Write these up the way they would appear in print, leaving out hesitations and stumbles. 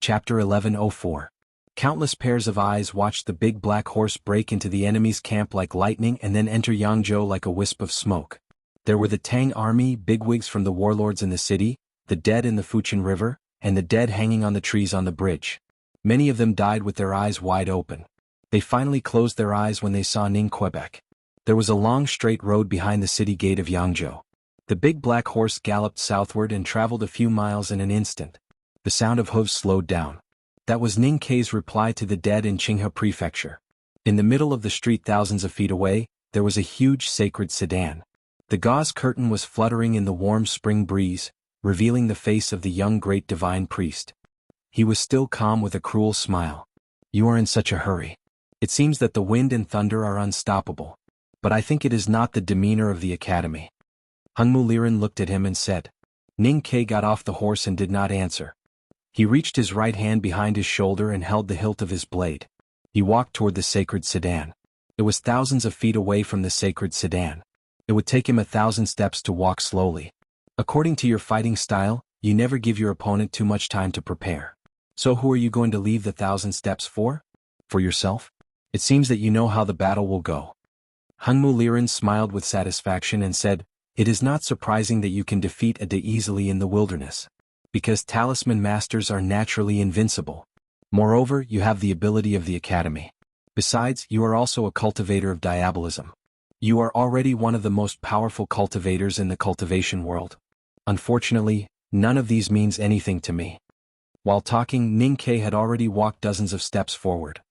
Chapter 1104. Countless pairs of eyes watched the big black horse break into the enemy's camp like lightning and then enter Yangzhou like a wisp of smoke. There were the Tang army, bigwigs from the warlords in the city, the dead in the Fuchin River, and the dead hanging on the trees on the bridge. Many of them died with their eyes wide open. They finally closed their eyes when they saw Ning Quebec. There was a long straight road behind the city gate of Yangzhou. The big black horse galloped southward and traveled a few miles in an instant. The sound of hooves slowed down. That was Ning Kei's reply to the dead in Qinghe Prefecture. In the middle of the street thousands of feet away, there was a huge sacred sedan. The gauze curtain was fluttering in the warm spring breeze, revealing the face of the young great divine priest. He was still calm with a cruel smile. "You are in such a hurry. It seems that the wind and thunder are unstoppable. But I think it is not the demeanor of the academy." Hengmu Liren looked at him and said. Ning Kei got off the horse and did not answer. He reached his right hand behind his shoulder and held the hilt of his blade. He walked toward the sacred sedan. It was thousands of feet away from the sacred sedan. It would take him 1,000 steps to walk slowly. According to your fighting style, you never give your opponent too much time to prepare. So who are you going to leave the 1,000 steps for? For yourself? It seems that you know how the battle will go. Hengmu Liren smiled with satisfaction and said, "It is not surprising that you can defeat a de easily in the wilderness. Because talisman masters are naturally invincible. Moreover, you have the ability of the academy. Besides, you are also a cultivator of diabolism. You are already one of the most powerful cultivators in the cultivation world. Unfortunately, none of these means anything to me." While talking, Ning Kei had already walked dozens of steps forward.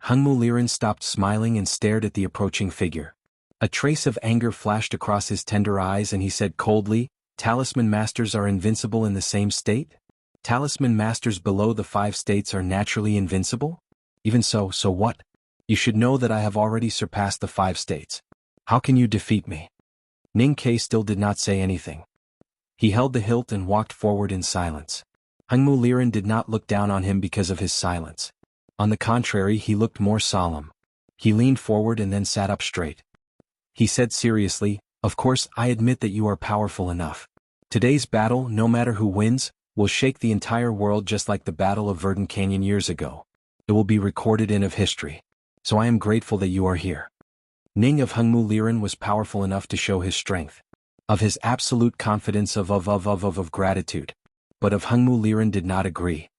Hengmu Liren stopped smiling and stared at the approaching figure. A trace of anger flashed across his tender eyes and he said coldly, "Talisman masters are invincible in the same state? Talisman masters below the 5 states are naturally invincible? Even so what? You should know that I have already surpassed the 5 states. How can you defeat me?" Ning Kei still did not say anything. He held the hilt and walked forward in silence. Hengmu Liren did not look down on him because of his silence. On the contrary, he looked more solemn. He leaned forward and then sat up straight. He said seriously, "Of course, I admit that you are powerful enough. Today's battle, no matter who wins, will shake the entire world just like the Battle of Verdun Canyon years ago. It will be recorded in of history. So I am grateful that you are here." Ning of Hengmu Liren was powerful enough to show his strength. Of his absolute confidence of gratitude. But of Hengmu Liren did not agree.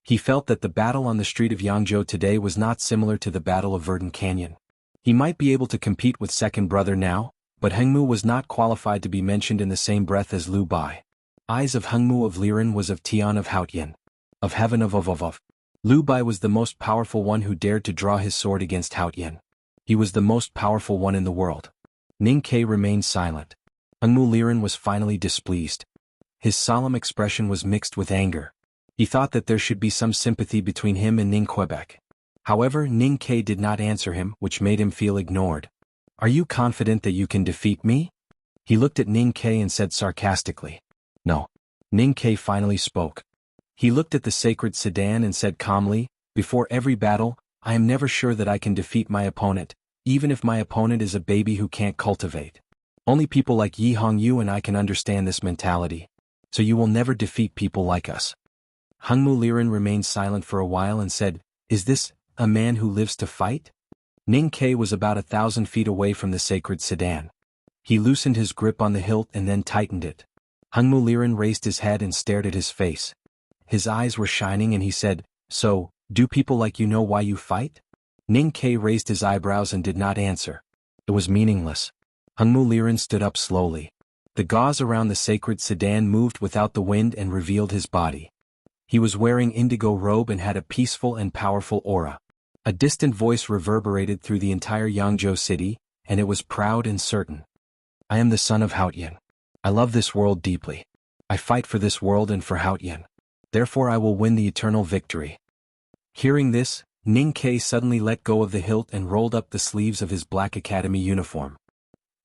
He felt that the battle on the street of Yangzhou today was not similar to the Battle of Verdun Canyon. He might be able to compete with second brother now, but Hengmu was not qualified to be mentioned in the same breath as Liu Bai. Eyes of Hengmu of Liren was of Tian of Haotian. Of heaven of. Liu Bai was the most powerful one who dared to draw his sword against Haotian. He was the most powerful one in the world. Ning Kei remained silent. Hengmu Liren was finally displeased. His solemn expression was mixed with anger. He thought that there should be some sympathy between him and Ning Quebec. However, Ning Kei did not answer him, which made him feel ignored. "Are you confident that you can defeat me?" He looked at Ning Kei and said sarcastically. "No." Ning Kei finally spoke. He looked at the sacred sedan and said calmly, "Before every battle, I am never sure that I can defeat my opponent, even if my opponent is a baby who can't cultivate. Only people like Yi Hongyu and I can understand this mentality. So you will never defeat people like us." Hengmu Liren remained silent for a while and said, "Is this a man who lives to fight?" Ning Kei was about 1,000 feet away from the sacred sedan. He loosened his grip on the hilt and then tightened it. Hengmu Liren raised his head and stared at his face. His eyes were shining and he said, "So, do people like you know why you fight?" Ning Kei raised his eyebrows and did not answer. It was meaningless. Hengmu Liren stood up slowly. The gauze around the sacred sedan moved without the wind and revealed his body. He was wearing indigo robe and had a peaceful and powerful aura. A distant voice reverberated through the entire Yangzhou city, and it was proud and certain. "I am the son of Haotian. I love this world deeply. I fight for this world and for Haotian. Therefore I will win the eternal victory." Hearing this, Ning Kei suddenly let go of the hilt and rolled up the sleeves of his black academy uniform.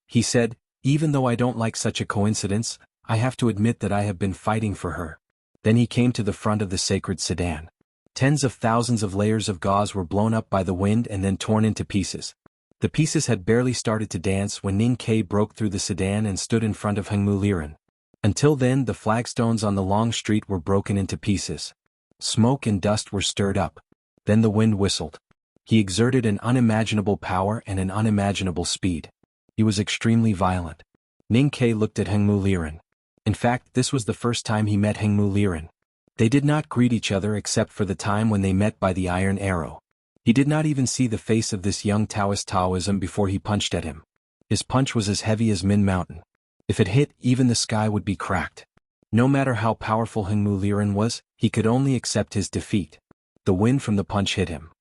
He said, "Even though I don't like such a coincidence, I have to admit that I have been fighting for her." Then he came to the front of the sacred sedan. Tens of thousands of layers of gauze were blown up by the wind and then torn into pieces. The pieces had barely started to dance when Ning Kei broke through the sedan and stood in front of Hengmu Liren. Until then, the flagstones on the long street were broken into pieces. Smoke and dust were stirred up. Then the wind whistled. He exerted an unimaginable power and an unimaginable speed. He was extremely violent. Ning Ke looked at Hengmu Liren. In fact, this was the first time he met Hengmu Liren. They did not greet each other except for the time when they met by the iron arrow. He did not even see the face of this young Taoist Taoism before he punched at him. His punch was as heavy as Min Mountain. If it hit, even the sky would be cracked. No matter how powerful Hengmu Liren was, he could only accept his defeat. The wind from the punch hit him.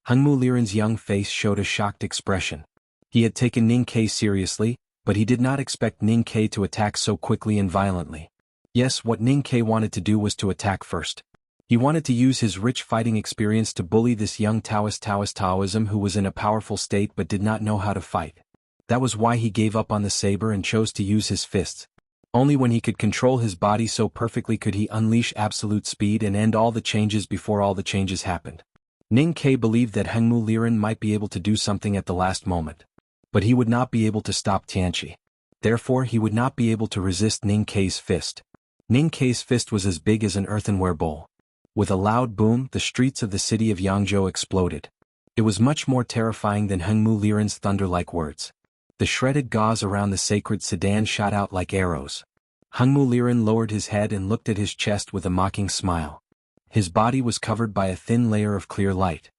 Hengmu Liren's young face showed a shocked expression. He had taken Ning Ke seriously, but he did not expect Ning Ke to attack so quickly and violently. Yes, what Ning Ke wanted to do was to attack first. He wanted to use his rich fighting experience to bully this young Taoist Taoism who was in a powerful state but did not know how to fight. That was why he gave up on the saber and chose to use his fists. Only when he could control his body so perfectly could he unleash absolute speed and end all the changes before all the changes happened. Ning Ke believed that Hengmu Liren might be able to do something at the last moment. But he would not be able to stop Tianqi. Therefore he would not be able to resist Ning Ke's fist. Ning Ke's fist was as big as an earthenware bowl. With a loud boom, the streets of the city of Yangzhou exploded. It was much more terrifying than Hengmu Liren's thunder-like words. The shredded gauze around the sacred sedan shot out like arrows. Hengmu Liren lowered his head and looked at his chest with a mocking smile. His body was covered by a thin layer of clear light.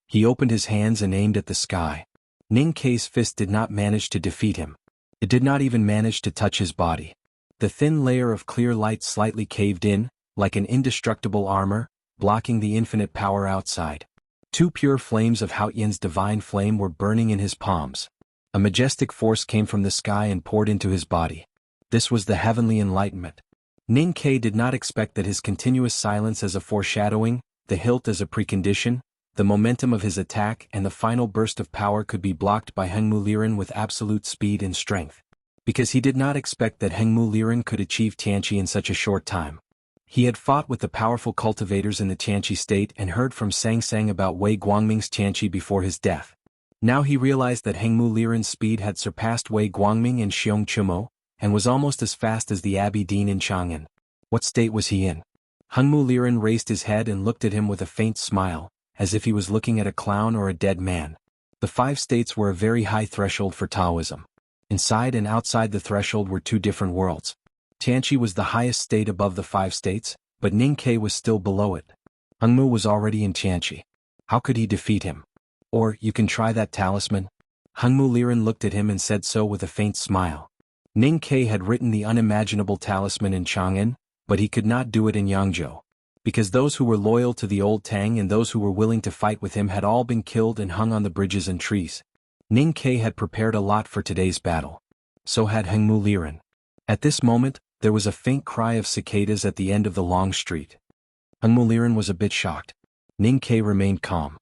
He opened his hands and aimed at the sky. Ning Ke's fist did not manage to defeat him. It did not even manage to touch his body. The thin layer of clear light slightly caved in, like an indestructible armor, blocking the infinite power outside. Two pure flames of Hao Yan's divine flame were burning in his palms. A majestic force came from the sky and poured into his body. This was the heavenly enlightenment. Ning Ke did not expect that his continuous silence as a foreshadowing, the hilt as a precondition, the momentum of his attack and the final burst of power could be blocked by Hengmu Liren with absolute speed and strength. Because he did not expect that Hengmu Liren could achieve Tianqi in such a short time. He had fought with the powerful cultivators in the Tianqi state and heard from Sang Sang about Wei Guangming's Tianqi before his death. Now he realized that Hengmu Liren's speed had surpassed Wei Guangming and Xiong Chumo, and was almost as fast as the Abbey Dean in Chang'an. What state was he in? Hengmu Liren raised his head and looked at him with a faint smile, as if he was looking at a clown or a dead man. The 5 states were a very high threshold for Taoism. Inside and outside the threshold were 2 different worlds. Tianqi was the highest state above the 5 states, but Ning Ke was still below it. Hengmu was already in Tianqi. How could he defeat him? Or, you can try that talisman? Hengmu Liren looked at him and said so with a faint smile. Ning Ke had written the unimaginable talisman in Chang'an, but he could not do it in Yangzhou. Because those who were loyal to the old Tang and those who were willing to fight with him had all been killed and hung on the bridges and trees. Ning Ke had prepared a lot for today's battle. So had Hengmu Liren. At this moment, there was a faint cry of cicadas at the end of the long street. Hengmu Liren was a bit shocked. Ning Ke remained calm.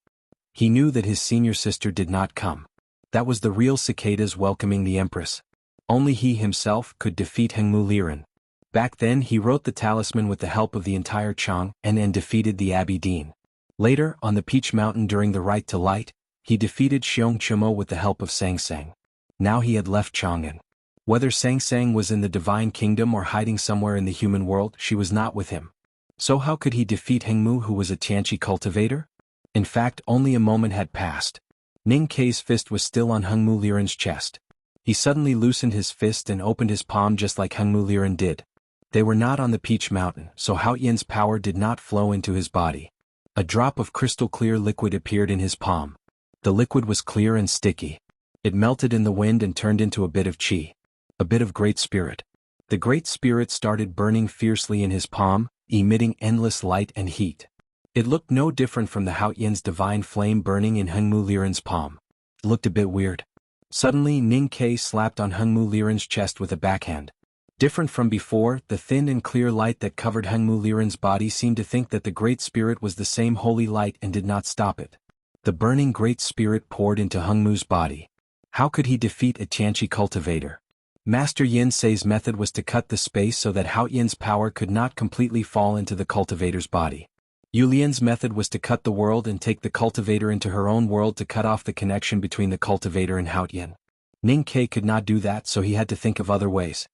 He knew that his senior sister did not come. That was the real cicadas welcoming the Empress. Only he himself could defeat Hengmu Liren. Back then he wrote the talisman with the help of the entire Chang and defeated the Abbey Dean. Later, on the Peach Mountain during the Right to Light, he defeated Xiong Chumo with the help of Sang Sang. Now he had left Chang'an. Whether Sang Sang was in the Divine Kingdom or hiding somewhere in the human world, she was not with him. So how could he defeat Hengmu who was a Tianqi cultivator? In fact, only a moment had passed. Ning Ke's fist was still on Hengmu Liren's chest. He suddenly loosened his fist and opened his palm just like Hengmu Liren did. They were not on the Peach Mountain, so Hao Yan's power did not flow into his body. A drop of crystal-clear liquid appeared in his palm. The liquid was clear and sticky. It melted in the wind and turned into a bit of qi. A bit of Great Spirit. The Great Spirit started burning fiercely in his palm, emitting endless light and heat. It looked no different from the Hao Yan's divine flame burning in Hengmu Liren's palm. It looked a bit weird. Suddenly Ning Ke slapped on Hengmu Liren's chest with a backhand. Different from before, the thin and clear light that covered Hengmu Liren's body seemed to think that the Great Spirit was the same holy light and did not stop it. The burning Great Spirit poured into Hengmu's body. How could he defeat a Tianqi cultivator? Master Yin Sei's method was to cut the space so that Hao Yan's power could not completely fall into the cultivator's body. Yu Lian's method was to cut the world and take the cultivator into her own world to cut off the connection between the cultivator and Hao Yan. Ning Ke could not do that, so he had to think of other ways.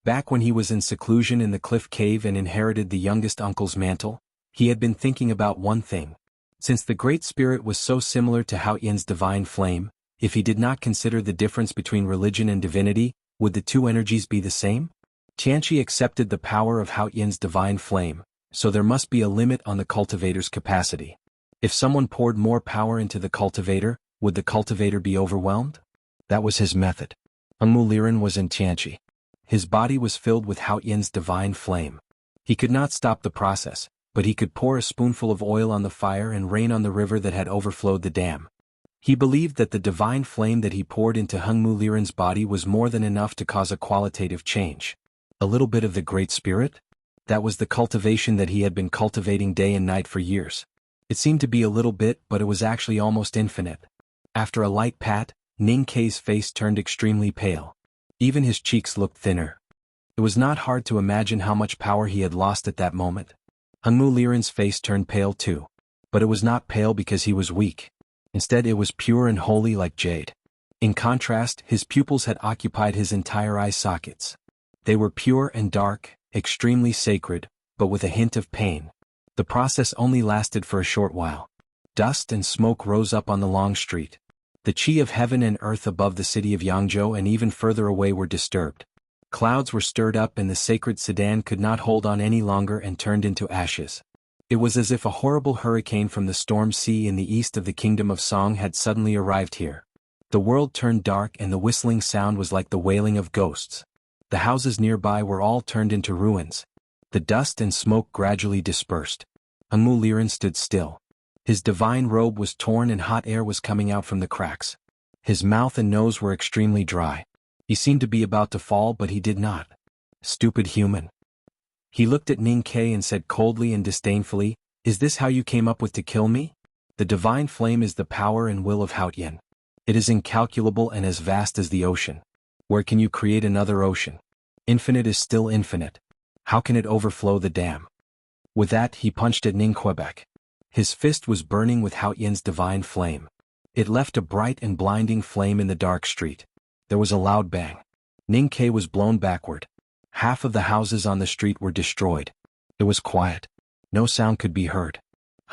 Back when he was in seclusion in the cliff cave and inherited the youngest uncle's mantle, He had been thinking about one thing. Since the Great Spirit was so similar to Hao Yin's divine flame, if he did not consider the difference between religion and divinity, would the two energies be the same? Tianqi accepted the power of Hao Yin's divine flame, so there must be a limit on the cultivator's capacity. If someone poured more power into the cultivator, would the cultivator be overwhelmed? That was his method. Hengmu Liren was in Tianqi. His body was filled with Hao Yin's divine flame. He could not stop the process, but he could pour a spoonful of oil on the fire and rain on the river that had overflowed the dam. He believed that the divine flame that he poured into Hengmu Liren's body was more than enough to cause a qualitative change. A little bit of the Great Spirit? That was the cultivation that he had been cultivating day and night for years. It seemed to be a little bit, but it was actually almost infinite. After a light pat, Ning Kei's face turned extremely pale. Even his cheeks looked thinner. It was not hard to imagine how much power he had lost at that moment. Hengmu Liren's face turned pale too. But it was not pale because he was weak. Instead, it was pure and holy like jade. In contrast, his pupils had occupied his entire eye sockets. They were pure and dark, extremely sacred, but with a hint of pain. The process only lasted for a short while. Dust and smoke rose up on the long street. The qi of heaven and earth above the city of Yangzhou and even further away were disturbed. Clouds were stirred up and the sacred sedan could not hold on any longer and turned into ashes. It was as if a horrible hurricane from the storm sea in the east of the kingdom of Song had suddenly arrived here. The world turned dark and the whistling sound was like the wailing of ghosts. The houses nearby were all turned into ruins. The dust and smoke gradually dispersed. Hengmu Liren stood still. His divine robe was torn and hot air was coming out from the cracks. His mouth and nose were extremely dry. He seemed to be about to fall, but he did not. Stupid human. He looked at Ning Kei and said coldly and disdainfully, "Is this how you came up with to kill me? The divine flame is the power and will of Hao Yin. It is incalculable and as vast as the ocean. Where can you create another ocean? Infinite is still infinite. How can it overflow the dam?" With that, he punched at Ning Quebec. His fist was burning with Hao Yin's divine flame. It left a bright and blinding flame in the dark street. There was a loud bang. Ning Kei was blown backward. Half of the houses on the street were destroyed. It was quiet. No sound could be heard.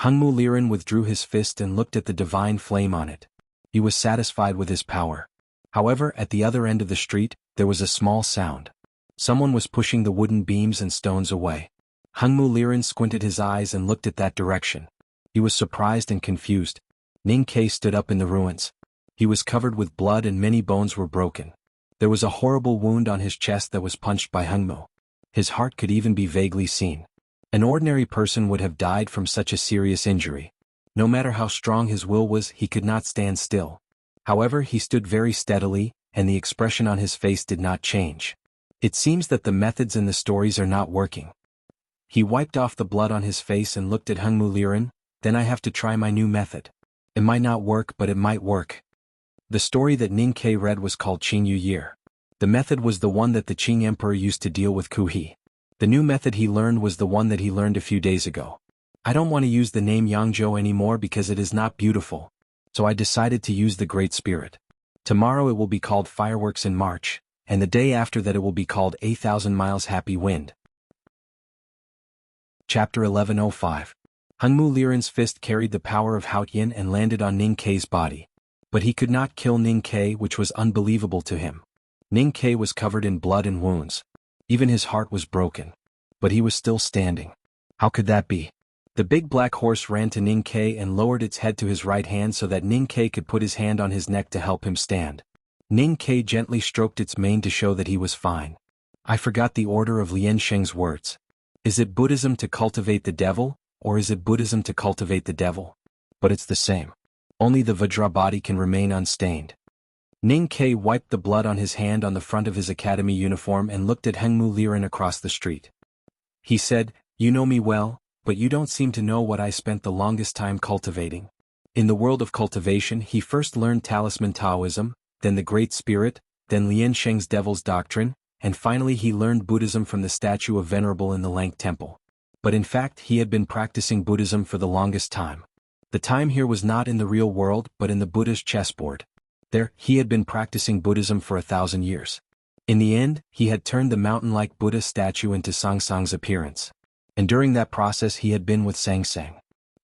Hengmu Liren withdrew his fist and looked at the divine flame on it. He was satisfied with his power. However, at the other end of the street, there was a small sound. Someone was pushing the wooden beams and stones away. Hengmu Liren squinted his eyes and looked at that direction. He was surprised and confused. Ning Kei stood up in the ruins. He was covered with blood and many bones were broken. There was a horrible wound on his chest that was punched by Hengmu. His heart could even be vaguely seen. An ordinary person would have died from such a serious injury. No matter how strong his will was, he could not stand still. However, he stood very steadily, and the expression on his face did not change. It seems that the methods in the stories are not working. He wiped off the blood on his face and looked at Hengmu Liren. Then I have to try my new method. It might not work, but it might work. The story that Ning Kei read was called Qing Yu Year. The method was the one that the Qing Emperor used to deal with Ku He. The new method he learned was the one that he learned a few days ago. I don't want to use the name Yangzhou anymore because it is not beautiful. So I decided to use the Great Spirit. Tomorrow it will be called Fireworks in March, and the day after that it will be called 8,000 Miles Happy Wind. Chapter 1105. Hengmu Liren's fist carried the power of Hao Yin and landed on Ning Kei's body. But he could not kill Ning Kei, which was unbelievable to him. Ning Kei was covered in blood and wounds. Even his heart was broken. But he was still standing. How could that be? The big black horse ran to Ning Kei and lowered its head to his right hand so that Ning Kei could put his hand on his neck to help him stand. Ning Kei gently stroked its mane to show that he was fine. I forgot the order of Lian Sheng's words. Is it Buddhism to cultivate the devil, or is it Buddhism to cultivate the devil? But it's the same. Only the Vajra body can remain unstained. Ning Kei wiped the blood on his hand on the front of his academy uniform and looked at Hengmu Liren across the street. He said, "You know me well, but you don't seem to know what I spent the longest time cultivating." In the world of cultivation, he first learned Talisman Taoism, then the Great Spirit, then Lian Sheng's Devil's Doctrine, and finally he learned Buddhism from the statue of Venerable in the Lank Temple. But in fact, he had been practicing Buddhism for the longest time. The time here was not in the real world, but in the Buddha's chessboard. There, he had been practicing Buddhism for 1,000 years. In the end, he had turned the mountain-like Buddha statue into Sangsang's appearance. And during that process he had been with Sang Sang.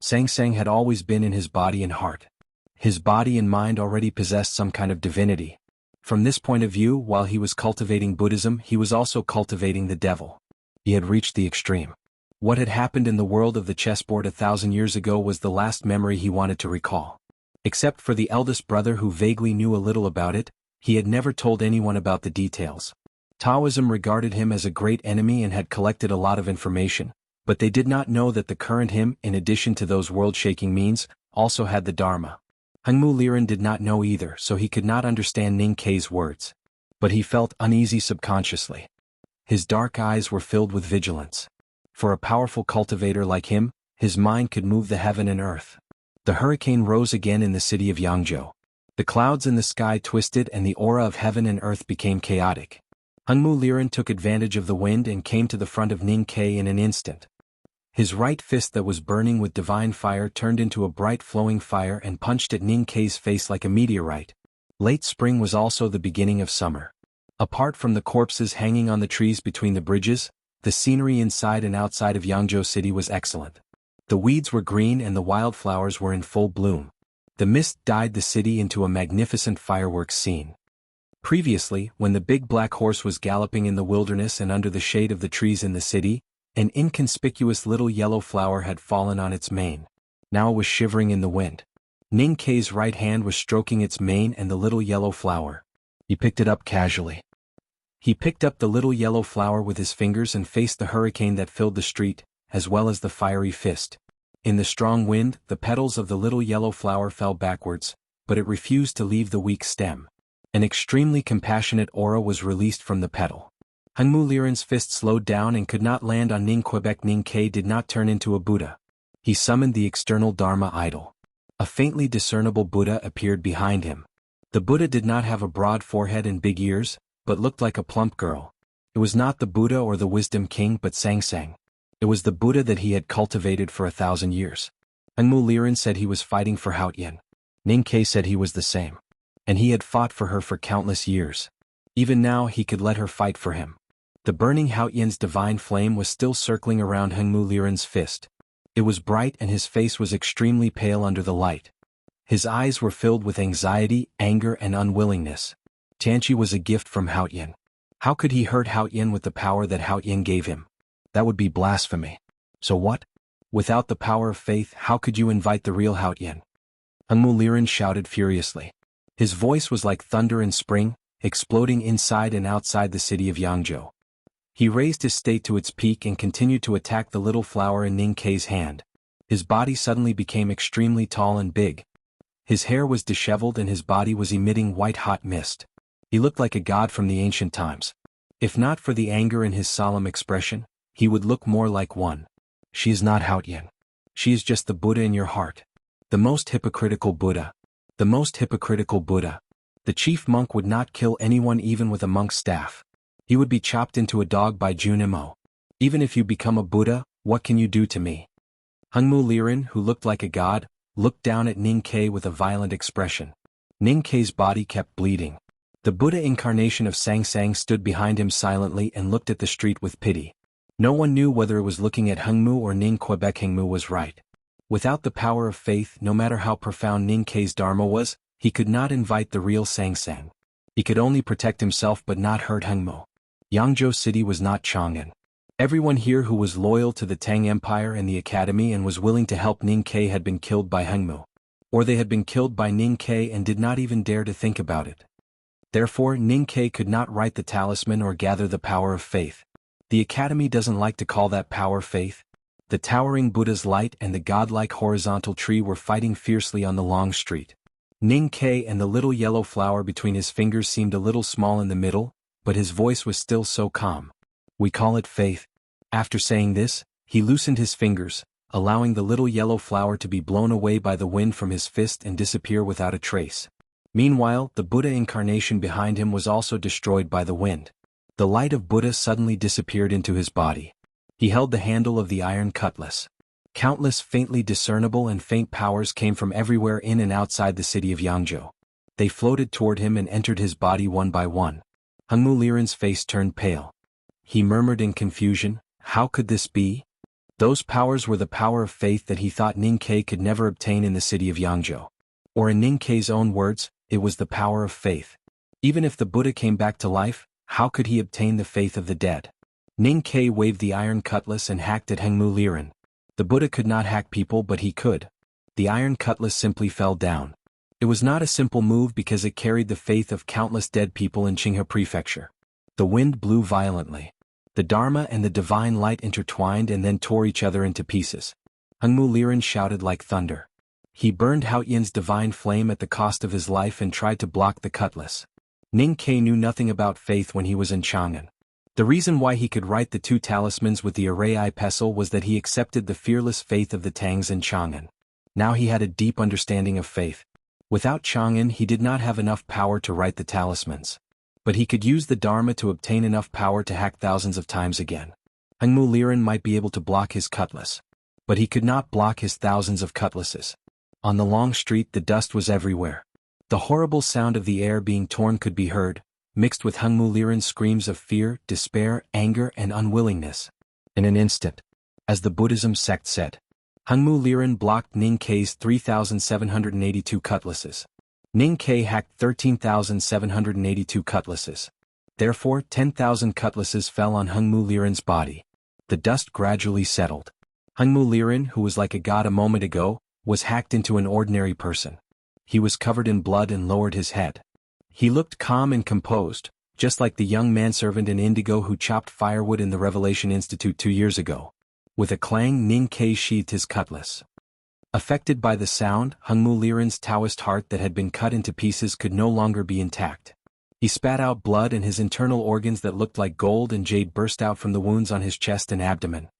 Sang Sang had always been in his body and heart. His body and mind already possessed some kind of divinity. From this point of view, while he was cultivating Buddhism, he was also cultivating the devil. He had reached the extreme. What had happened in the world of the chessboard 1,000 years ago was the last memory he wanted to recall. Except for the eldest brother who vaguely knew a little about it, he had never told anyone about the details. Taoism regarded him as a great enemy and had collected a lot of information, but they did not know that the current him, in addition to those world-shaking means, also had the Dharma. Hengmu Liren did not know either, so he could not understand Ning Kei's words. But he felt uneasy subconsciously. His dark eyes were filled with vigilance. For a powerful cultivator like him, his mind could move the heaven and earth. The hurricane rose again in the city of Yangzhou. The clouds in the sky twisted and the aura of heaven and earth became chaotic. Hengmu Liren took advantage of the wind and came to the front of Ning Kei in an instant. His right fist that was burning with divine fire turned into a bright flowing fire and punched at Ning Kei's face like a meteorite. Late spring was also the beginning of summer. Apart from the corpses hanging on the trees between the bridges, the scenery inside and outside of Yangzhou City was excellent. The weeds were green and the wildflowers were in full bloom. The mist dyed the city into a magnificent fireworks scene. Previously, when the big black horse was galloping in the wilderness and under the shade of the trees in the city, an inconspicuous little yellow flower had fallen on its mane. Now it was shivering in the wind. Ning Kei's right hand was stroking its mane and the little yellow flower. He picked it up casually. He picked up the little yellow flower with his fingers and faced the hurricane that filled the street, as well as the fiery fist. In the strong wind, the petals of the little yellow flower fell backwards, but it refused to leave the weak stem. An extremely compassionate aura was released from the petal. Hengmu Liren's fist slowed down and could not land on Ning Quebec. Ning Kei did not turn into a Buddha. He summoned the external Dharma idol. A faintly discernible Buddha appeared behind him. The Buddha did not have a broad forehead and big ears, but looked like a plump girl. It was not the Buddha or the Wisdom King but Sang Sang. It was the Buddha that he had cultivated for 1,000 years. Hengmu Liren said he was fighting for Haotian. Ning Kei said he was the same. And he had fought for her for countless years. Even now he could let her fight for him. The burning Haotian's divine flame was still circling around Hengmu Liren's fist. It was bright and his face was extremely pale under the light. His eyes were filled with anxiety, anger and unwillingness. Tianqi was a gift from Haotian. How could he hurt Haotian with the power that Haotian gave him? That would be blasphemy. So what? Without the power of faith, how could you invite the real Haotian? Hengmu Liren shouted furiously. His voice was like thunder in spring, exploding inside and outside the city of Yangzhou. He raised his state to its peak and continued to attack the little flower in Ning Kei's hand. His body suddenly became extremely tall and big. His hair was disheveled and his body was emitting white-hot mist. He looked like a god from the ancient times. If not for the anger in his solemn expression, he would look more like one. She is not Haotian. She is just the Buddha in your heart. The most hypocritical Buddha. The most hypocritical Buddha. The chief monk would not kill anyone even with a monk's staff. He would be chopped into a dog by Junimo. Even if you become a Buddha, what can you do to me? Hengmu Liren, who looked like a god, looked down at Ning Kei with a violent expression. Ning Kei's body kept bleeding. The Buddha incarnation of Sang Sang stood behind him silently and looked at the street with pity. No one knew whether it was looking at Hengmu or Ning Quebec. Hengmu was right. Without the power of faith, no matter how profound Ning Kei's Dharma was, he could not invite the real Sang Sang. He could only protect himself but not hurt Hengmu. Yangzhou City was not Chang'an. Everyone here who was loyal to the Tang Empire and the Academy and was willing to help Ning Kei had been killed by Hengmu. Or they had been killed by Ning Kei and did not even dare to think about it. Therefore, Ning Kei could not write the talisman or gather the power of faith. The Academy doesn't like to call that power faith. The towering Buddha's light and the godlike horizontal tree were fighting fiercely on the long street. Ning Kei and the little yellow flower between his fingers seemed a little small in the middle, but his voice was still so calm. We call it faith. After saying this, he loosened his fingers, allowing the little yellow flower to be blown away by the wind from his fist and disappear without a trace. Meanwhile, the Buddha incarnation behind him was also destroyed by the wind. The light of Buddha suddenly disappeared into his body. He held the handle of the iron cutlass. Countless faintly discernible and faint powers came from everywhere in and outside the city of Yangzhou. They floated toward him and entered his body one by one. Hengmu Liren's face turned pale. He murmured in confusion, "How could this be?" Those powers were the power of faith that he thought Ning Ke could never obtain in the city of Yangzhou. Or in Ning Ke's own words, it was the power of faith. Even if the Buddha came back to life, how could he obtain the faith of the dead? Ning Ke waved the iron cutlass and hacked at Hengmu Liren. The Buddha could not hack people, but he could. The iron cutlass simply fell down. It was not a simple move because it carried the faith of countless dead people in Qinghe Prefecture. The wind blew violently. The Dharma and the divine light intertwined and then tore each other into pieces. Hengmu Liren shouted like thunder. He burned Haotian's divine flame at the cost of his life and tried to block the cutlass. Ning Ke knew nothing about faith when he was in Chang'an. The reason why he could write the two talismans with the Arei pestle was that he accepted the fearless faith of the Tangs in Chang'an. Now he had a deep understanding of faith. Without Chang'an he did not have enough power to write the talismans. But he could use the Dharma to obtain enough power to hack thousands of times again. Hengmu Liren might be able to block his cutlass. But he could not block his thousands of cutlasses. On the long street the dust was everywhere. The horrible sound of the air being torn could be heard, mixed with Hengmu Liren's screams of fear, despair, anger, and unwillingness. In an instant, as the Buddhism sect said, Hengmu Liren blocked Ning Ke's 3,782 cutlasses. Ning Ke hacked 13,782 cutlasses. Therefore 10,000 cutlasses fell on Hengmu Liren's body. The dust gradually settled. Hengmu Liren, who was like a god a moment ago, was hacked into an ordinary person. He was covered in blood and lowered his head. He looked calm and composed, just like the young manservant in indigo who chopped firewood in the Revelation Institute 2 years ago. With a clang Ning Ke sheathed his cutlass. Affected by the sound, Hengmu Liren's Taoist heart that had been cut into pieces could no longer be intact. He spat out blood and his internal organs that looked like gold and jade burst out from the wounds on his chest and abdomen.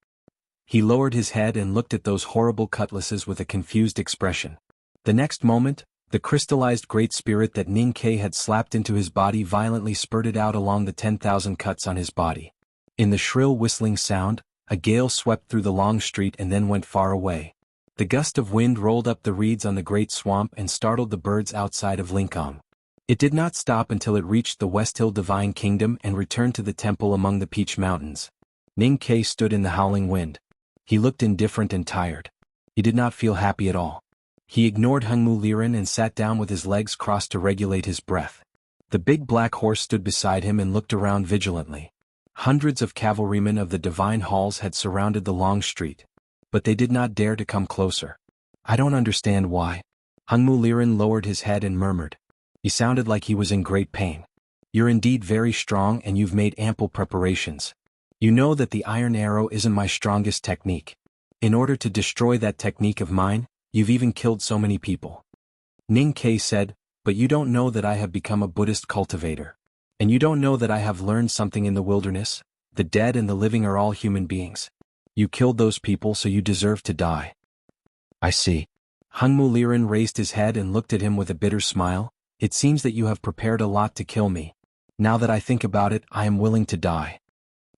He lowered his head and looked at those horrible cutlasses with a confused expression. The next moment, the crystallized Great Spirit that Ning Ke had slapped into his body violently spurted out along the 10,000 cuts on his body. In the shrill whistling sound, a gale swept through the long street and then went far away. The gust of wind rolled up the reeds on the great swamp and startled the birds outside of Lincoln. It did not stop until it reached the West Hill Divine Kingdom and returned to the temple among the Peach Mountains. Ning Ke stood in the howling wind. He looked indifferent and tired. He did not feel happy at all. He ignored Hengmu Liren and sat down with his legs crossed to regulate his breath. The big black horse stood beside him and looked around vigilantly. Hundreds of cavalrymen of the divine halls had surrounded the long street. But they did not dare to come closer. I don't understand why. Hengmu Liren lowered his head and murmured. He sounded like he was in great pain. You're indeed very strong and you've made ample preparations. You know that the iron arrow isn't my strongest technique. In order to destroy that technique of mine, you've even killed so many people. Ning Ke said, but you don't know that I have become a Buddhist cultivator. And you don't know that I have learned something in the wilderness. The dead and the living are all human beings. You killed those people so you deserve to die. I see. Hengmu Liren raised his head and looked at him with a bitter smile. It seems that you have prepared a lot to kill me. Now that I think about it, I am willing to die.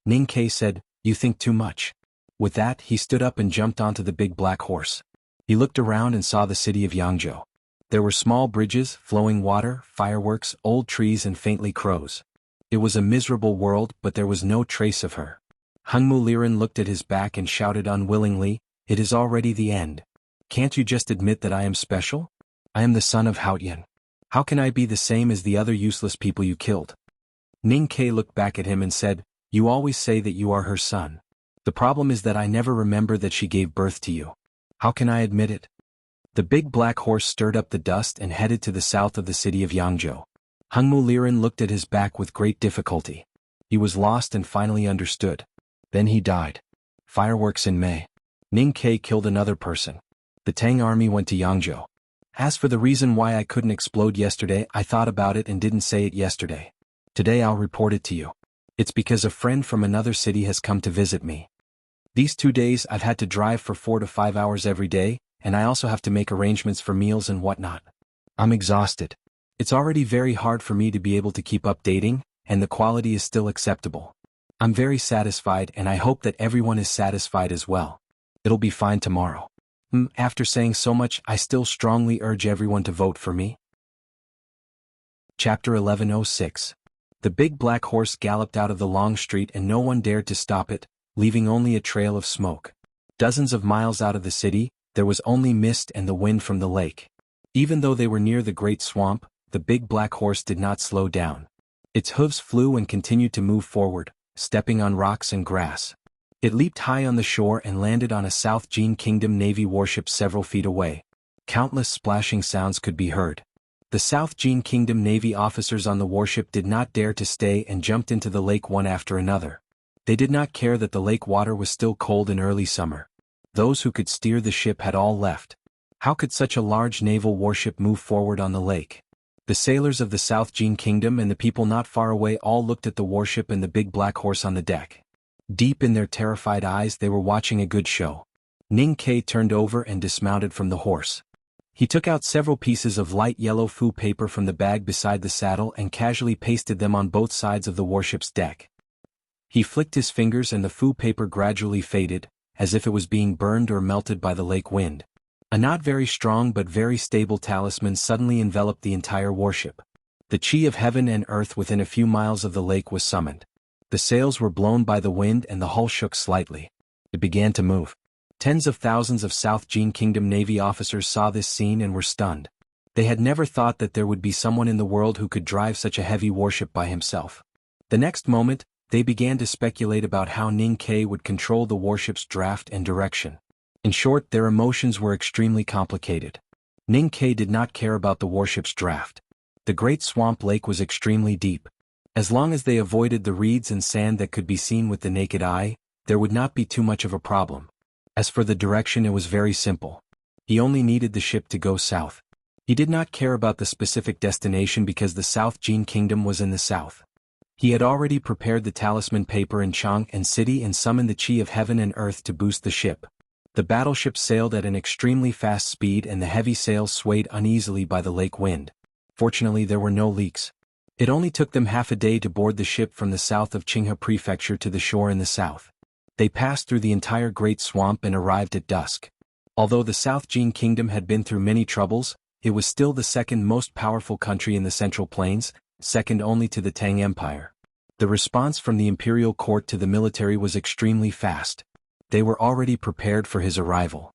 Ning Ke said, you think too much. With that, he stood up and jumped onto the big black horse. He looked around and saw the city of Yangzhou. There were small bridges, flowing water, fireworks, old trees and faintly crows. It was a miserable world, but there was no trace of her. Hengmu Liren looked at his back and shouted unwillingly, it is already the end. Can't you just admit that I am special? I am the son of Haotian. How can I be the same as the other useless people you killed? Ning Ke looked back at him and said, you always say that you are her son. The problem is that I never remember that she gave birth to you. How can I admit it? The big black horse stirred up the dust and headed to the south of the city of Yangzhou. Hengmu Liren looked at his back with great difficulty. He was lost and finally understood. Then he died. Fireworks in May. Ning Ke killed another person. The Tang army went to Yangzhou. As for the reason why I couldn't explode yesterday, I thought about it and didn't say it yesterday. Today I'll report it to you. It's because a friend from another city has come to visit me. These 2 days I've had to drive for 4 to 5 hours every day, and I also have to make arrangements for meals and whatnot. I'm exhausted. It's already very hard for me to be able to keep updating, and the quality is still acceptable. I'm very satisfied and I hope that everyone is satisfied as well. It'll be fine tomorrow. After saying so much, I still strongly urge everyone to vote for me. Chapter 1106. The big black horse galloped out of the long street and no one dared to stop it, leaving only a trail of smoke. Dozens of miles out of the city, there was only mist and the wind from the lake. Even though they were near the great swamp, the big black horse did not slow down. Its hooves flew and continued to move forward, stepping on rocks and grass. It leaped high on the shore and landed on a South Jin Kingdom Navy warship several feet away. Countless splashing sounds could be heard. The South Jin Kingdom Navy officers on the warship did not dare to stay and jumped into the lake one after another. They did not care that the lake water was still cold in early summer. Those who could steer the ship had all left. How could such a large naval warship move forward on the lake? The sailors of the South Jin Kingdom and the people not far away all looked at the warship and the big black horse on the deck. Deep in their terrified eyes they were watching a good show. Ning Kai turned over and dismounted from the horse. He took out several pieces of light yellow fu paper from the bag beside the saddle and casually pasted them on both sides of the warship's deck. He flicked his fingers and the fu paper gradually faded, as if it was being burned or melted by the lake wind. A not very strong but very stable talisman suddenly enveloped the entire warship. The chi of heaven and earth within a few miles of the lake was summoned. The sails were blown by the wind and the hull shook slightly. It began to move. Tens of thousands of South Jin Kingdom Navy officers saw this scene and were stunned. They had never thought that there would be someone in the world who could drive such a heavy warship by himself. The next moment, they began to speculate about how Ning Kai would control the warship's draft and direction. In short, their emotions were extremely complicated. Ning Kai did not care about the warship's draft. The great swamp lake was extremely deep. As long as they avoided the reeds and sand that could be seen with the naked eye, there would not be too much of a problem. As for the direction, it was very simple. He only needed the ship to go south. He did not care about the specific destination because the South Jin Kingdom was in the south. He had already prepared the talisman paper in Chang'an City and summoned the chi of heaven and earth to boost the ship. The battleship sailed at an extremely fast speed and the heavy sails swayed uneasily by the lake wind. Fortunately, there were no leaks. It only took them half a day to board the ship from the south of Qinghe Prefecture to the shore in the south. They passed through the entire great swamp and arrived at dusk. Although the South Jin Kingdom had been through many troubles, it was still the second most powerful country in the Central Plains, second only to the Tang Empire. The response from the imperial court to the military was extremely fast. They were already prepared for his arrival.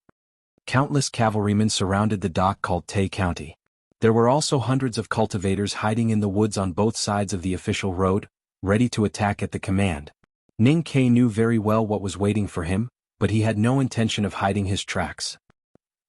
Countless cavalrymen surrounded the dock called Tay County. There were also hundreds of cultivators hiding in the woods on both sides of the official road, ready to attack at the command. Ning Kai knew very well what was waiting for him, but he had no intention of hiding his tracks.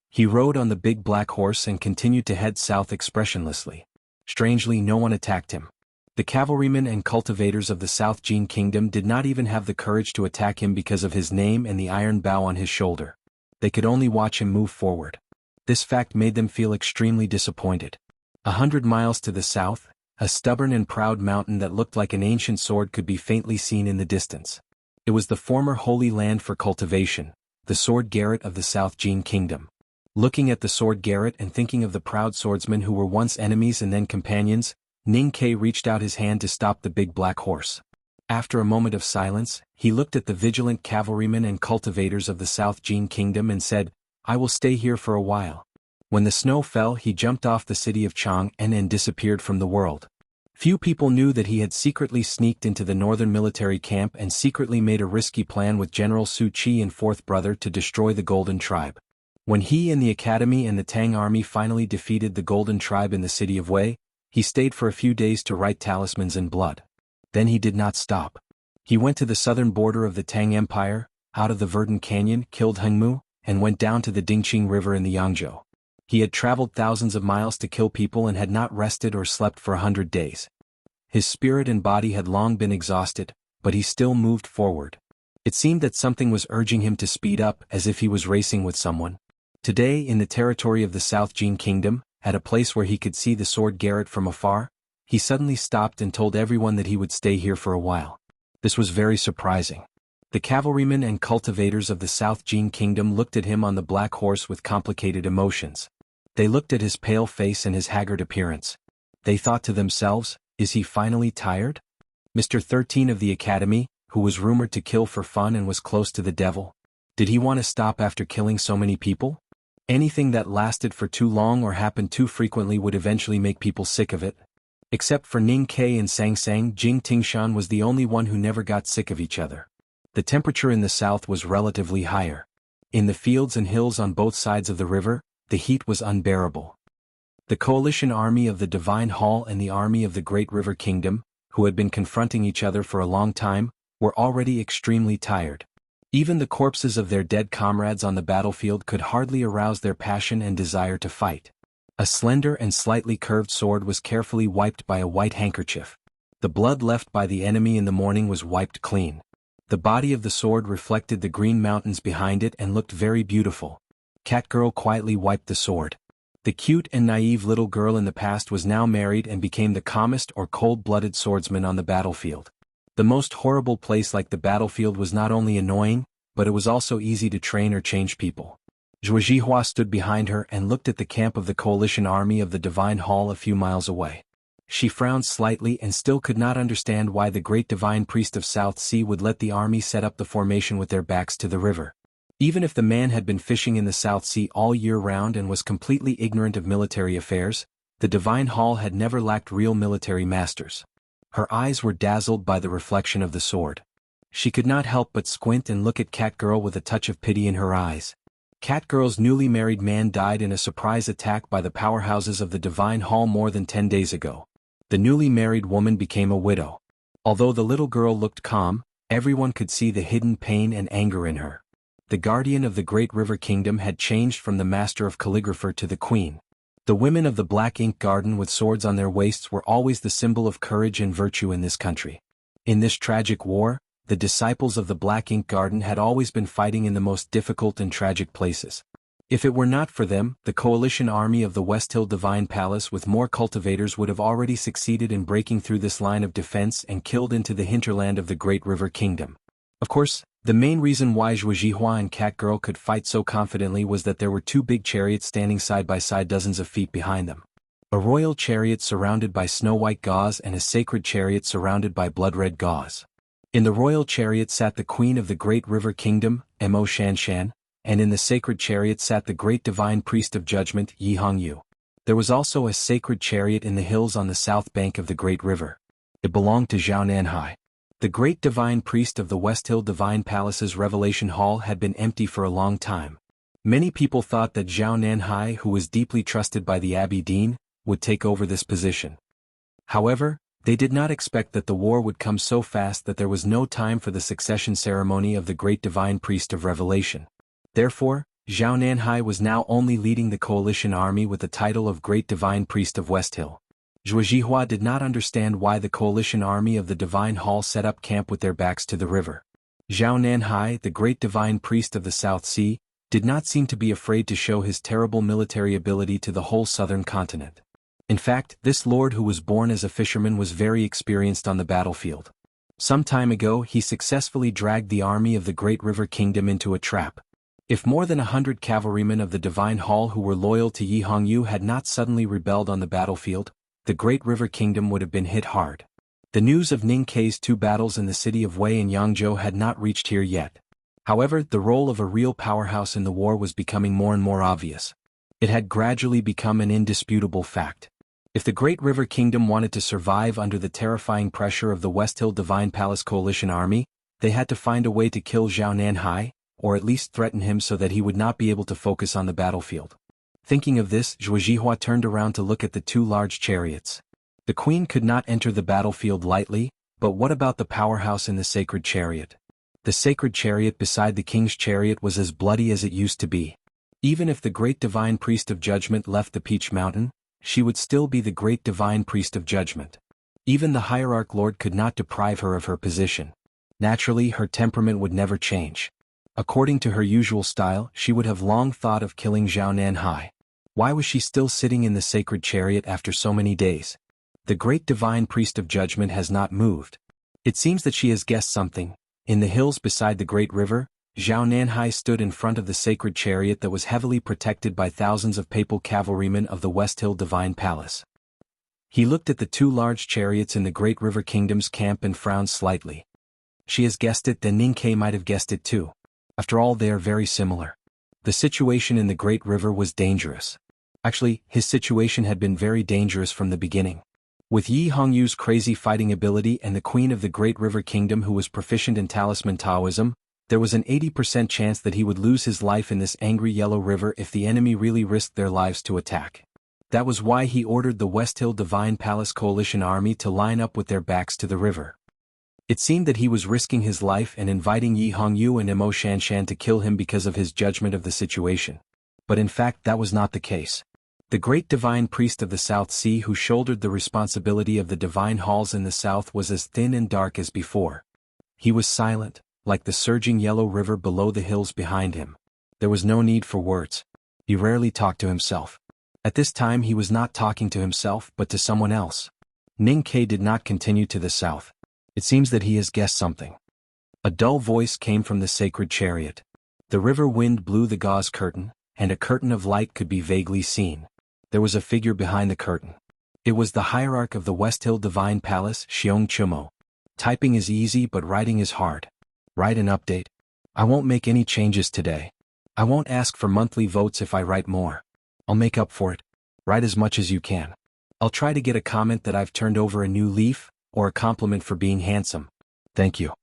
He rode on the big black horse and continued to head south expressionlessly. Strangely, no one attacked him. The cavalrymen and cultivators of the South Jin Kingdom did not even have the courage to attack him because of his name and the iron bow on his shoulder. They could only watch him move forward. This fact made them feel extremely disappointed. 100 miles to the south, a stubborn and proud mountain that looked like an ancient sword could be faintly seen in the distance. It was the former holy land for cultivation, the Sword Garret of the South Jin Kingdom. Looking at the Sword Garret and thinking of the proud swordsmen who were once enemies and then companions, Ning Kai reached out his hand to stop the big black horse. After a moment of silence, he looked at the vigilant cavalrymen and cultivators of the South Jin Kingdom and said, "I will stay here for a while." When the snow fell, he jumped off the city of Chang'an and disappeared from the world. Few people knew that he had secretly sneaked into the northern military camp and secretly made a risky plan with General Su Qi and fourth brother to destroy the Golden Tribe. When he and the Academy and the Tang army finally defeated the Golden Tribe in the city of Wei, he stayed for a few days to write talismans in blood. Then he did not stop. He went to the southern border of the Tang Empire, out of the Verdant Canyon, killed Hengmu, and went down to the Dingqing River in the Yangzhou. He had traveled thousands of miles to kill people and had not rested or slept for 100 days. His spirit and body had long been exhausted, but he still moved forward. It seemed that something was urging him to speed up, as if he was racing with someone. Today, in the territory of the South Jin Kingdom, at a place where he could see the Sword Garret from afar, he suddenly stopped and told everyone that he would stay here for a while. This was very surprising. The cavalrymen and cultivators of the South Jin Kingdom looked at him on the black horse with complicated emotions. They looked at his pale face and his haggard appearance. They thought to themselves, "Is he finally tired?" Mr. 13 of the Academy, who was rumored to kill for fun and was close to the devil. Did he want to stop after killing so many people? Anything that lasted for too long or happened too frequently would eventually make people sick of it. Except for Ning Kai and Sang Sang, Jing Tingshan was the only one who never got sick of each other. The temperature in the south was relatively higher. In the fields and hills on both sides of the river, the heat was unbearable. The coalition army of the Divine Hall and the army of the Great River Kingdom, who had been confronting each other for a long time, were already extremely tired. Even the corpses of their dead comrades on the battlefield could hardly arouse their passion and desire to fight. A slender and slightly curved sword was carefully wiped by a white handkerchief. The blood left by the enemy in the morning was wiped clean. The body of the sword reflected the green mountains behind it and looked very beautiful. Catgirl quietly wiped the sword. The cute and naive little girl in the past was now married and became the calmest or cold-blooded swordsman on the battlefield. The most horrible place like the battlefield was not only annoying, but it was also easy to train or change people. Zhuo Zhihua stood behind her and looked at the camp of the coalition army of the Divine Hall a few miles away. She frowned slightly and still could not understand why the great divine priest of South Sea would let the army set up the formation with their backs to the river. Even if the man had been fishing in the South Sea all year round and was completely ignorant of military affairs, the Divine Hall had never lacked real military masters. Her eyes were dazzled by the reflection of the sword. She could not help but squint and look at Catgirl with a touch of pity in her eyes. Catgirl's newly married man died in a surprise attack by the powerhouses of the Divine Hall more than 10 days ago. The newly married woman became a widow. Although the little girl looked calm, everyone could see the hidden pain and anger in her. The guardian of the Great River Kingdom had changed from the master of calligrapher to the queen. The women of the Black Ink Garden with swords on their waists were always the symbol of courage and virtue in this country. In this tragic war, the disciples of the Black Ink Garden had always been fighting in the most difficult and tragic places. If it were not for them, the coalition army of the West Hill Divine Palace with more cultivators would have already succeeded in breaking through this line of defense and killed into the hinterland of the Great River Kingdom. Of course, the main reason why Zhuo Zhihua and Catgirl could fight so confidently was that there were two big chariots standing side by side dozens of feet behind them. A royal chariot surrounded by snow-white gauze and a sacred chariot surrounded by blood-red gauze. In the royal chariot sat the queen of the Great River Kingdom, Mo Shanshan, and in the sacred chariot sat the great divine priest of judgment, Yi Hongyu. There was also a sacred chariot in the hills on the south bank of the great river. It belonged to Zhao Nanhai. The great divine priest of the West Hill Divine Palace's Revelation Hall had been empty for a long time. Many people thought that Zhao Nanhai, who was deeply trusted by the Abbey Dean, would take over this position. However, they did not expect that the war would come so fast that there was no time for the succession ceremony of the great divine priest of Revelation. Therefore, Zhao Nanhai was now only leading the coalition army with the title of Great Divine Priest of West Hill. Zhuo Zhihua did not understand why the coalition army of the Divine Hall set up camp with their backs to the river. Zhao Nanhai, the Great Divine Priest of the South Sea, did not seem to be afraid to show his terrible military ability to the whole southern continent. In fact, this lord who was born as a fisherman was very experienced on the battlefield. Some time ago he successfully dragged the army of the Great River Kingdom into a trap. If more than 100 cavalrymen of the Divine Hall who were loyal to Yi Hongyu had not suddenly rebelled on the battlefield, the Great River Kingdom would have been hit hard. The news of Ning Kei's 2 battles in the city of Wei and Yangzhou had not reached here yet. However, the role of a real powerhouse in the war was becoming more and more obvious. It had gradually become an indisputable fact. If the Great River Kingdom wanted to survive under the terrifying pressure of the West Hill Divine Palace coalition army, they had to find a way to kill Zhao Nanhai, or at least threaten him so that he would not be able to focus on the battlefield. Thinking of this, Zhuo Zhihua turned around to look at the 2 large chariots. The queen could not enter the battlefield lightly, but what about the powerhouse in the sacred chariot? The sacred chariot beside the king's chariot was as bloody as it used to be. Even if the great divine priest of judgment left the Peach Mountain, she would still be the great divine priest of judgment. Even the hierarch lord could not deprive her of her position. Naturally, her temperament would never change. According to her usual style, she would have long thought of killing Zhao Nanhai. Why was she still sitting in the sacred chariot after so many days? The great divine priest of judgment has not moved. It seems that she has guessed something. In the hills beside the great river, Zhao Nanhai stood in front of the sacred chariot that was heavily protected by thousands of papal cavalrymen of the West Hill Divine Palace. He looked at the 2 large chariots in the Great River Kingdom's camp and frowned slightly. She has guessed it, then Ning Kei might have guessed it too. After all, they are very similar. The situation in the Great River was dangerous. Actually, his situation had been very dangerous from the beginning. With Yi Hongyu's crazy fighting ability and the queen of the Great River Kingdom who was proficient in talisman Taoism, There was an 80% chance that he would lose his life in this angry yellow river if the enemy really risked their lives to attack. That was why he ordered the West Hill Divine Palace Coalition army to line up with their backs to the river. It seemed that he was risking his life and inviting Yi Hongyu and Mo Shanshan to kill him because of his judgment of the situation. But in fact that was not the case. The great divine priest of the South Sea who shouldered the responsibility of the divine halls in the south was as thin and dark as before. He was silent, like the surging yellow river below the hills behind him. There was no need for words. He rarely talked to himself. At this time he was not talking to himself but to someone else. Ning Ke did not continue to the south. It seems that he has guessed something. A dull voice came from the sacred chariot. The river wind blew the gauze curtain, and a curtain of light could be vaguely seen. There was a figure behind the curtain. It was the hierarch of the West Hill Divine Palace, Xiong Chumo. Typing is easy but writing is hard. Write an update. I won't make any changes today. I won't ask for monthly votes if I write more. I'll make up for it. Write as much as you can. I'll try to get a comment that I've turned over a new leaf, or a compliment for being handsome. Thank you.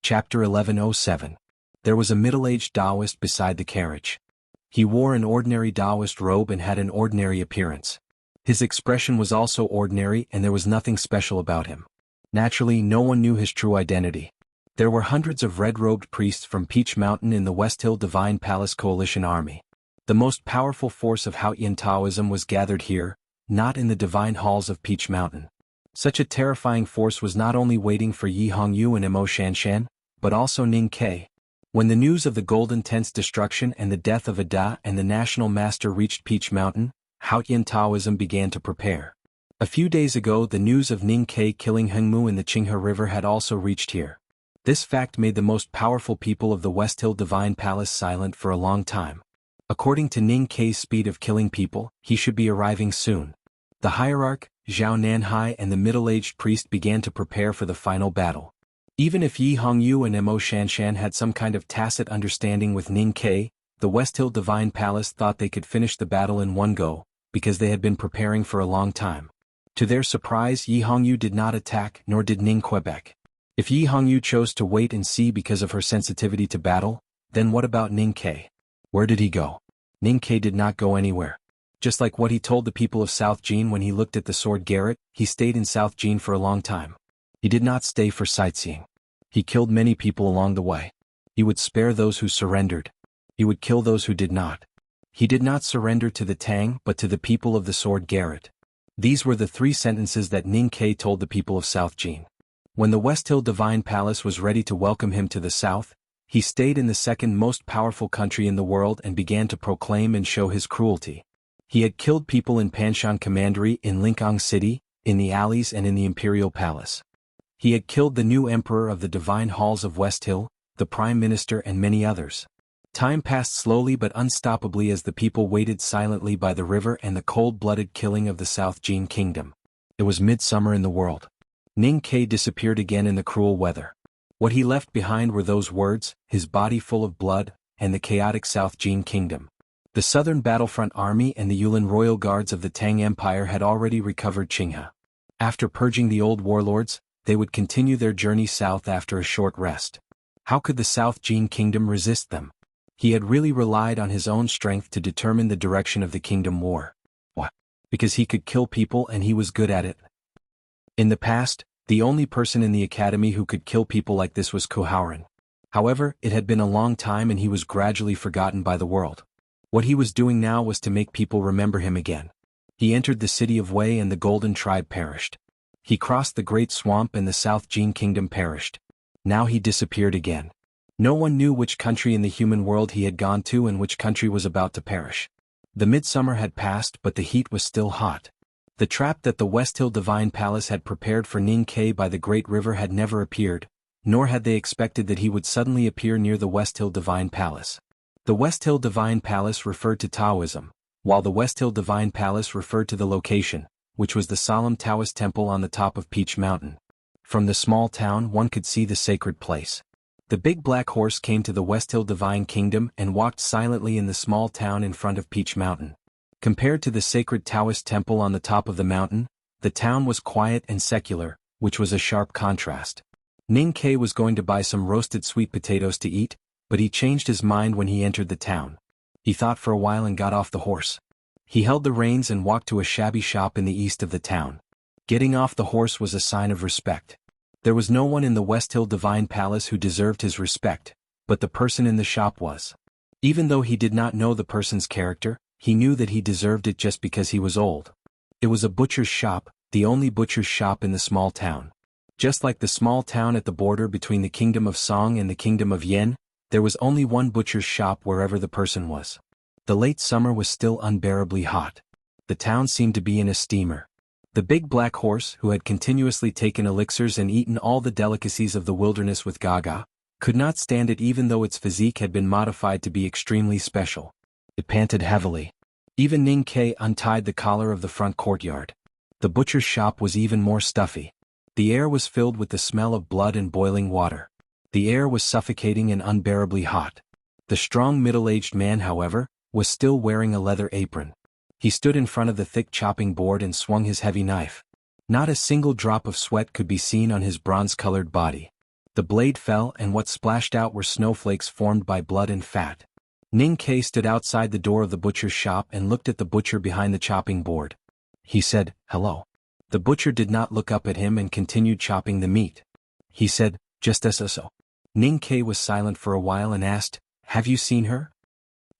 Chapter 1107. There was a middle-aged Taoist beside the carriage. He wore an ordinary Taoist robe and had an ordinary appearance. His expression was also ordinary and there was nothing special about him. Naturally, no one knew his true identity. There were hundreds of red-robed priests from Peach Mountain in the West Hill Divine Palace Coalition Army. The most powerful force of Haotian Taoism was gathered here, not in the divine halls of Peach Mountain. Such a terrifying force was not only waiting for Yi Hongyu and Mo Shanshan, but also Ning Ke. When the news of the Golden Tent's destruction and the death of Ada and the National Master reached Peach Mountain, Haotian Taoism began to prepare. A few days ago the news of Ning Ke killing Hengmu in the Qinghe River had also reached here. This fact made the most powerful people of the West Hill Divine Palace silent for a long time. According to Ning Ke's speed of killing people, he should be arriving soon. The hierarch, Zhao Nanhai and the middle-aged priest began to prepare for the final battle. Even if Yi Hongyu and Mo Shanshan had some kind of tacit understanding with Ning Ke, the West Hill Divine Palace thought they could finish the battle in one go, because they had been preparing for a long time. To their surprise, Yi Hongyu did not attack, nor did Ning Quebec. If Yi Hongyu chose to wait and see because of her sensitivity to battle, then what about Ning Ke? Where did he go? Ning Ke did not go anywhere. Just like what he told the people of South Jin when he looked at the sword garret, he stayed in South Jin for a long time. He did not stay for sightseeing. He killed many people along the way. He would spare those who surrendered. He would kill those who did not. He did not surrender to the Tang but to the people of the sword garret. These were the 3 sentences that Ning Ke told the people of South Jin. When the West Hill Divine Palace was ready to welcome him to the south, he stayed in the second most powerful country in the world and began to proclaim and show his cruelty. He had killed people in Panshan Commandery, in Lingang City, in the alleys and in the Imperial Palace. He had killed the new emperor of the Divine Halls of West Hill, the Prime Minister and many others. Time passed slowly but unstoppably as the people waited silently by the river and the cold-blooded killing of the South Jin Kingdom. It was midsummer in the world. Ning Ke disappeared again in the cruel weather. What he left behind were those words, his body full of blood, and the chaotic South Jin Kingdom. The Southern Battlefront Army and the Yulin Royal Guards of the Tang Empire had already recovered Qinghe. After purging the old warlords, they would continue their journey south after a short rest. How could the South Jin Kingdom resist them? He had really relied on his own strength to determine the direction of the kingdom war. What? Because he could kill people and he was good at it. In the past, the only person in the academy who could kill people like this was Kuhauren. However, it had been a long time and he was gradually forgotten by the world. What he was doing now was to make people remember him again. He entered the city of Wei and the Golden Tribe perished. He crossed the Great Swamp and the South Jin Kingdom perished. Now he disappeared again. No one knew which country in the human world he had gone to and which country was about to perish. The midsummer had passed but the heat was still hot. The trap that the West Hill Divine Palace had prepared for Ning Ke by the Great River had never appeared, nor had they expected that he would suddenly appear near the West Hill Divine Palace. The West Hill Divine Palace referred to Taoism, while the West Hill Divine Palace referred to the location, which was the solemn Taoist temple on the top of Peach Mountain. From the small town one could see the sacred place. The big black horse came to the West Hill Divine Kingdom and walked silently in the small town in front of Peach Mountain. Compared to the sacred Taoist temple on the top of the mountain, the town was quiet and secular, which was a sharp contrast. Ning Ke was going to buy some roasted sweet potatoes to eat, but he changed his mind when he entered the town. He thought for a while and got off the horse. He held the reins and walked to a shabby shop in the east of the town. Getting off the horse was a sign of respect. There was no one in the West Hill Divine Palace who deserved his respect, but the person in the shop was. Even though he did not know the person's character, he knew that he deserved it just because he was old. It was a butcher's shop, the only butcher's shop in the small town. Just like the small town at the border between the Kingdom of Song and the Kingdom of Yen, there was only one butcher's shop wherever the person was. The late summer was still unbearably hot. The town seemed to be in a steamer. The big black horse, who had continuously taken elixirs and eaten all the delicacies of the wilderness with Gaga, could not stand it even though its physique had been modified to be extremely special. It panted heavily. Even Ning Ke untied the collar of the front courtyard. The butcher's shop was even more stuffy. The air was filled with the smell of blood and boiling water. The air was suffocating and unbearably hot. The strong middle-aged man, however, was still wearing a leather apron. He stood in front of the thick chopping board and swung his heavy knife. Not a single drop of sweat could be seen on his bronze-colored body. The blade fell and what splashed out were snowflakes formed by blood and fat. Ning Ke stood outside the door of the butcher's shop and looked at the butcher behind the chopping board. He said, "Hello." The butcher did not look up at him and continued chopping the meat. He said, "Just so." Ning Ke was silent for a while and asked, "Have you seen her?"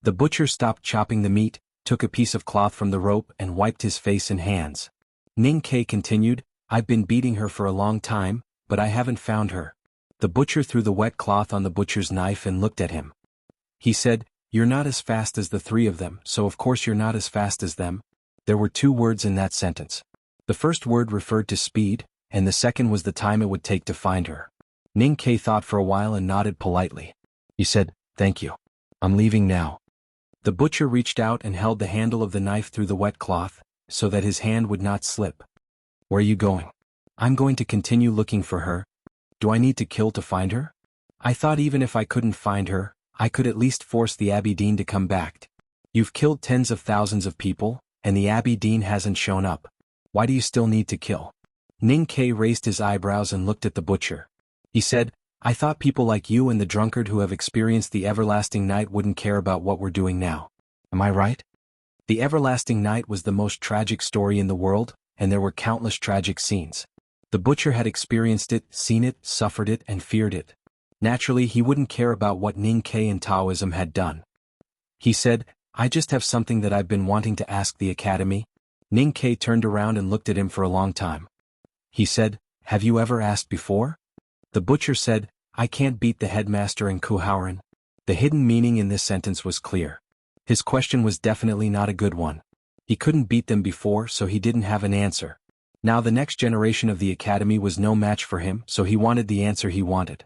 The butcher stopped chopping the meat, took a piece of cloth from the rope and wiped his face and hands. Ning Ke continued, "I've been beating her for a long time, but I haven't found her." The butcher threw the wet cloth on the butcher's knife and looked at him. He said, "You're not as fast as the three of them, so of course you're not as fast as them." There were two words in that sentence. The first word referred to speed, and the second was the time it would take to find her. Ning Ke thought for a while and nodded politely. He said, "Thank you. I'm leaving now." The butcher reached out and held the handle of the knife through the wet cloth, so that his hand would not slip. "Where are you going?" "I'm going to continue looking for her." "Do I need to kill to find her?" "I thought even if I couldn't find her, I could at least force the Abbey Dean to come back. You've killed tens of thousands of people, and the Abbey Dean hasn't shown up. Why do you still need to kill?" Ning Ke raised his eyebrows and looked at the butcher. He said, "I thought people like you and the drunkard who have experienced the everlasting night wouldn't care about what we're doing now. Am I right?" The everlasting night was the most tragic story in the world, and there were countless tragic scenes. The butcher had experienced it, seen it, suffered it, and feared it. Naturally, he wouldn't care about what Ning Ke and Taoism had done. He said, "I just have something that I've been wanting to ask the Academy." Ning Ke turned around and looked at him for a long time. He said, "Have you ever asked before?" The butcher said, "I can't beat the headmaster in Kuhauren." The hidden meaning in this sentence was clear. His question was definitely not a good one. He couldn't beat them before, so he didn't have an answer. Now the next generation of the Academy was no match for him, so he wanted the answer he wanted.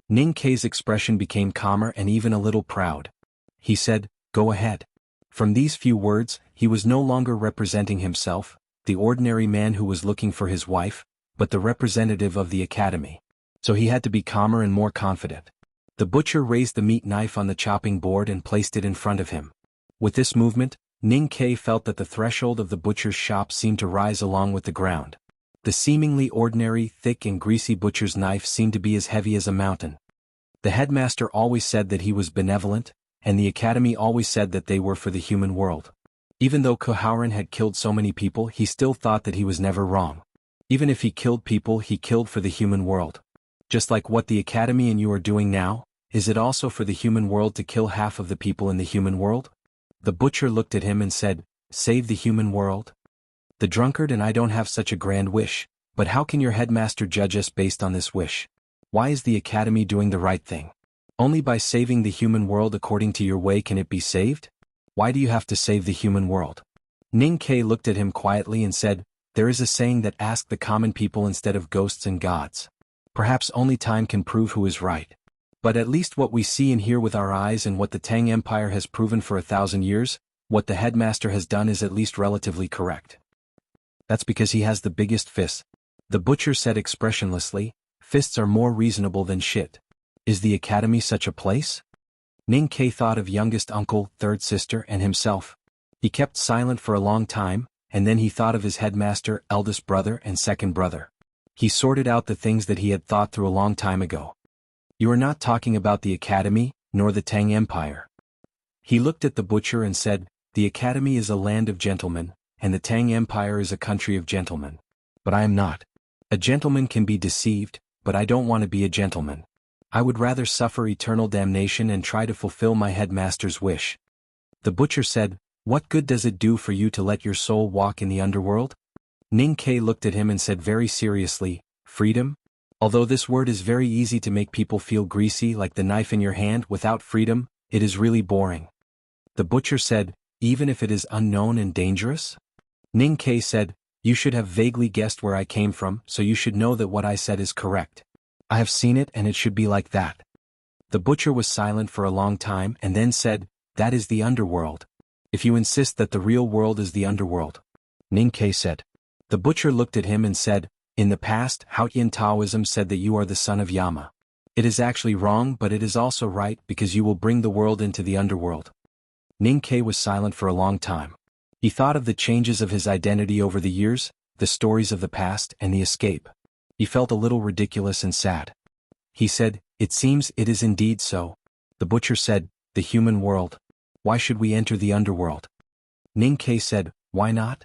Ning Ke's expression became calmer and even a little proud. He said, "Go ahead." From these few words, he was no longer representing himself, the ordinary man who was looking for his wife, but the representative of the Academy. So he had to be calmer and more confident. The butcher raised the meat knife on the chopping board and placed it in front of him. With this movement, Ning Ke felt that the threshold of the butcher's shop seemed to rise along with the ground. The seemingly ordinary, thick and greasy butcher's knife seemed to be as heavy as a mountain. The headmaster always said that he was benevolent, and the Academy always said that they were for the human world. Even though Kuhauren had killed so many people, he still thought that he was never wrong. Even if he killed people, he killed for the human world. Just like what the Academy and you are doing now, is it also for the human world to kill half of the people in the human world? The butcher looked at him and said, "Save the human world?" "The drunkard and I don't have such a grand wish, but how can your headmaster judge us based on this wish? Why is the Academy doing the right thing? Only by saving the human world according to your way can it be saved? Why do you have to save the human world?" Ning Ke looked at him quietly and said, "There is a saying that ask the common people instead of ghosts and gods. Perhaps only time can prove who is right. But at least what we see and hear with our eyes and what the Tang Empire has proven for 1,000 years, what the headmaster has done is at least relatively correct. That's because he has the biggest fists." The butcher said expressionlessly, "Fists are more reasonable than shit. Is the Academy such a place?" Ning Ke thought of youngest uncle, third sister, and himself. He kept silent for a long time, and then he thought of his headmaster, eldest brother, and second brother. He sorted out the things that he had thought through a long time ago. You are not talking about the Academy, nor the Tang Empire. He looked at the butcher and said, the Academy is a land of gentlemen, and the Tang Empire is a country of gentlemen. But I am not. A gentleman can be deceived, but I don't want to be a gentleman. I would rather suffer eternal damnation and try to fulfill my headmaster's wish. The butcher said, what good does it do for you to let your soul walk in the underworld? Ning Ke looked at him and said very seriously, freedom? Although this word is very easy to make people feel greasy like the knife in your hand, without freedom, it is really boring. The butcher said, even if it is unknown and dangerous? Ning Ke said, you should have vaguely guessed where I came from, so you should know that what I said is correct. I have seen it and it should be like that. The butcher was silent for a long time and then said, that is the underworld. If you insist that the real world is the underworld. Ning Ke said. The butcher looked at him and said, in the past, Haotian Taoism said that you are the son of Yama. It is actually wrong, but it is also right because you will bring the world into the underworld. Ning Ke was silent for a long time. He thought of the changes of his identity over the years, the stories of the past, and the escape. He felt a little ridiculous and sad. He said, it seems it is indeed so. The butcher said, the human world. Why should we enter the underworld? Ning Ke said, why not?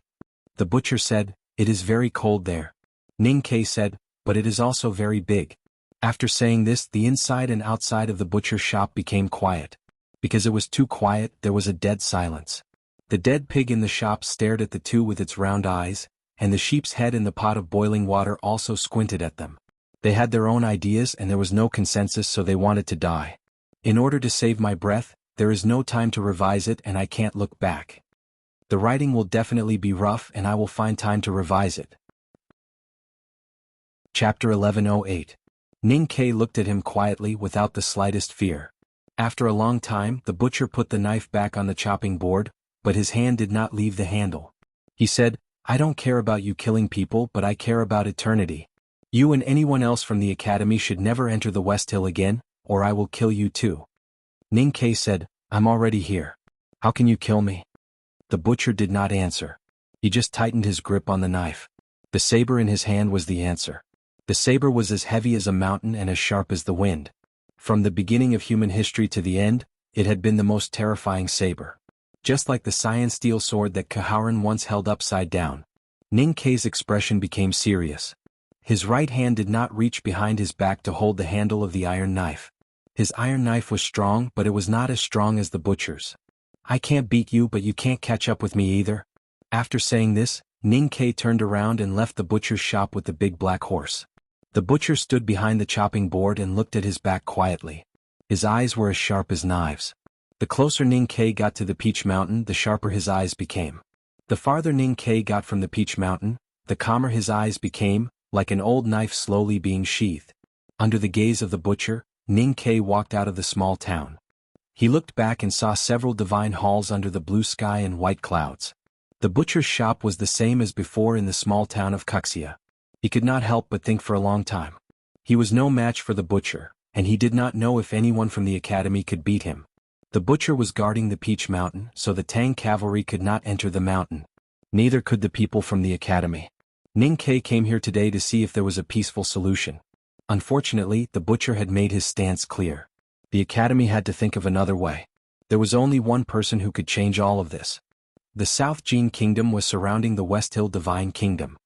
The butcher said, it is very cold there. Ning Ke said, but it is also very big. After saying this, the inside and outside of the butcher's shop became quiet. Because it was too quiet, there was a dead silence. The dead pig in the shop stared at the two with its round eyes, and the sheep's head in the pot of boiling water also squinted at them. They had their own ideas and there was no consensus, so they wanted to die. In order to save my breath, there is no time to revise it and I can't look back. The writing will definitely be rough and I will find time to revise it. Chapter 1108. Ning Ke looked at him quietly without the slightest fear. After a long time, the butcher put the knife back on the chopping board, but his hand did not leave the handle. He said, I don't care about you killing people, but I care about eternity. You and anyone else from the Academy should never enter the West Hill again, or I will kill you too. Ning Ke said, I'm already here. How can you kill me? The butcher did not answer. He just tightened his grip on the knife. The saber in his hand was the answer. The saber was as heavy as a mountain and as sharp as the wind. From the beginning of human history to the end, it had been the most terrifying saber. Just like the cyan steel sword that Kaharan once held upside down. Ning Ke's expression became serious. His right hand did not reach behind his back to hold the handle of the iron knife. His iron knife was strong, but it was not as strong as the butcher's. I can't beat you, but you can't catch up with me either. After saying this, Ning Ke turned around and left the butcher's shop with the big black horse. The butcher stood behind the chopping board and looked at his back quietly. His eyes were as sharp as knives. The closer Ning Ke got to the Peach Mountain, the sharper his eyes became. The farther Ning Ke got from the Peach Mountain, the calmer his eyes became, like an old knife slowly being sheathed. Under the gaze of the butcher, Ning Ke walked out of the small town. He looked back and saw several divine halls under the blue sky and white clouds. The butcher's shop was the same as before in the small town of Wuxia. He could not help but think for a long time. He was no match for the butcher, and he did not know if anyone from the Academy could beat him. The butcher was guarding the Peach Mountain, so the Tang cavalry could not enter the mountain. Neither could the people from the Academy. Ning Ke came here today to see if there was a peaceful solution. Unfortunately, the butcher had made his stance clear. The Academy had to think of another way. There was only one person who could change all of this. The South Jin Kingdom was surrounding the West Hill Divine Kingdom.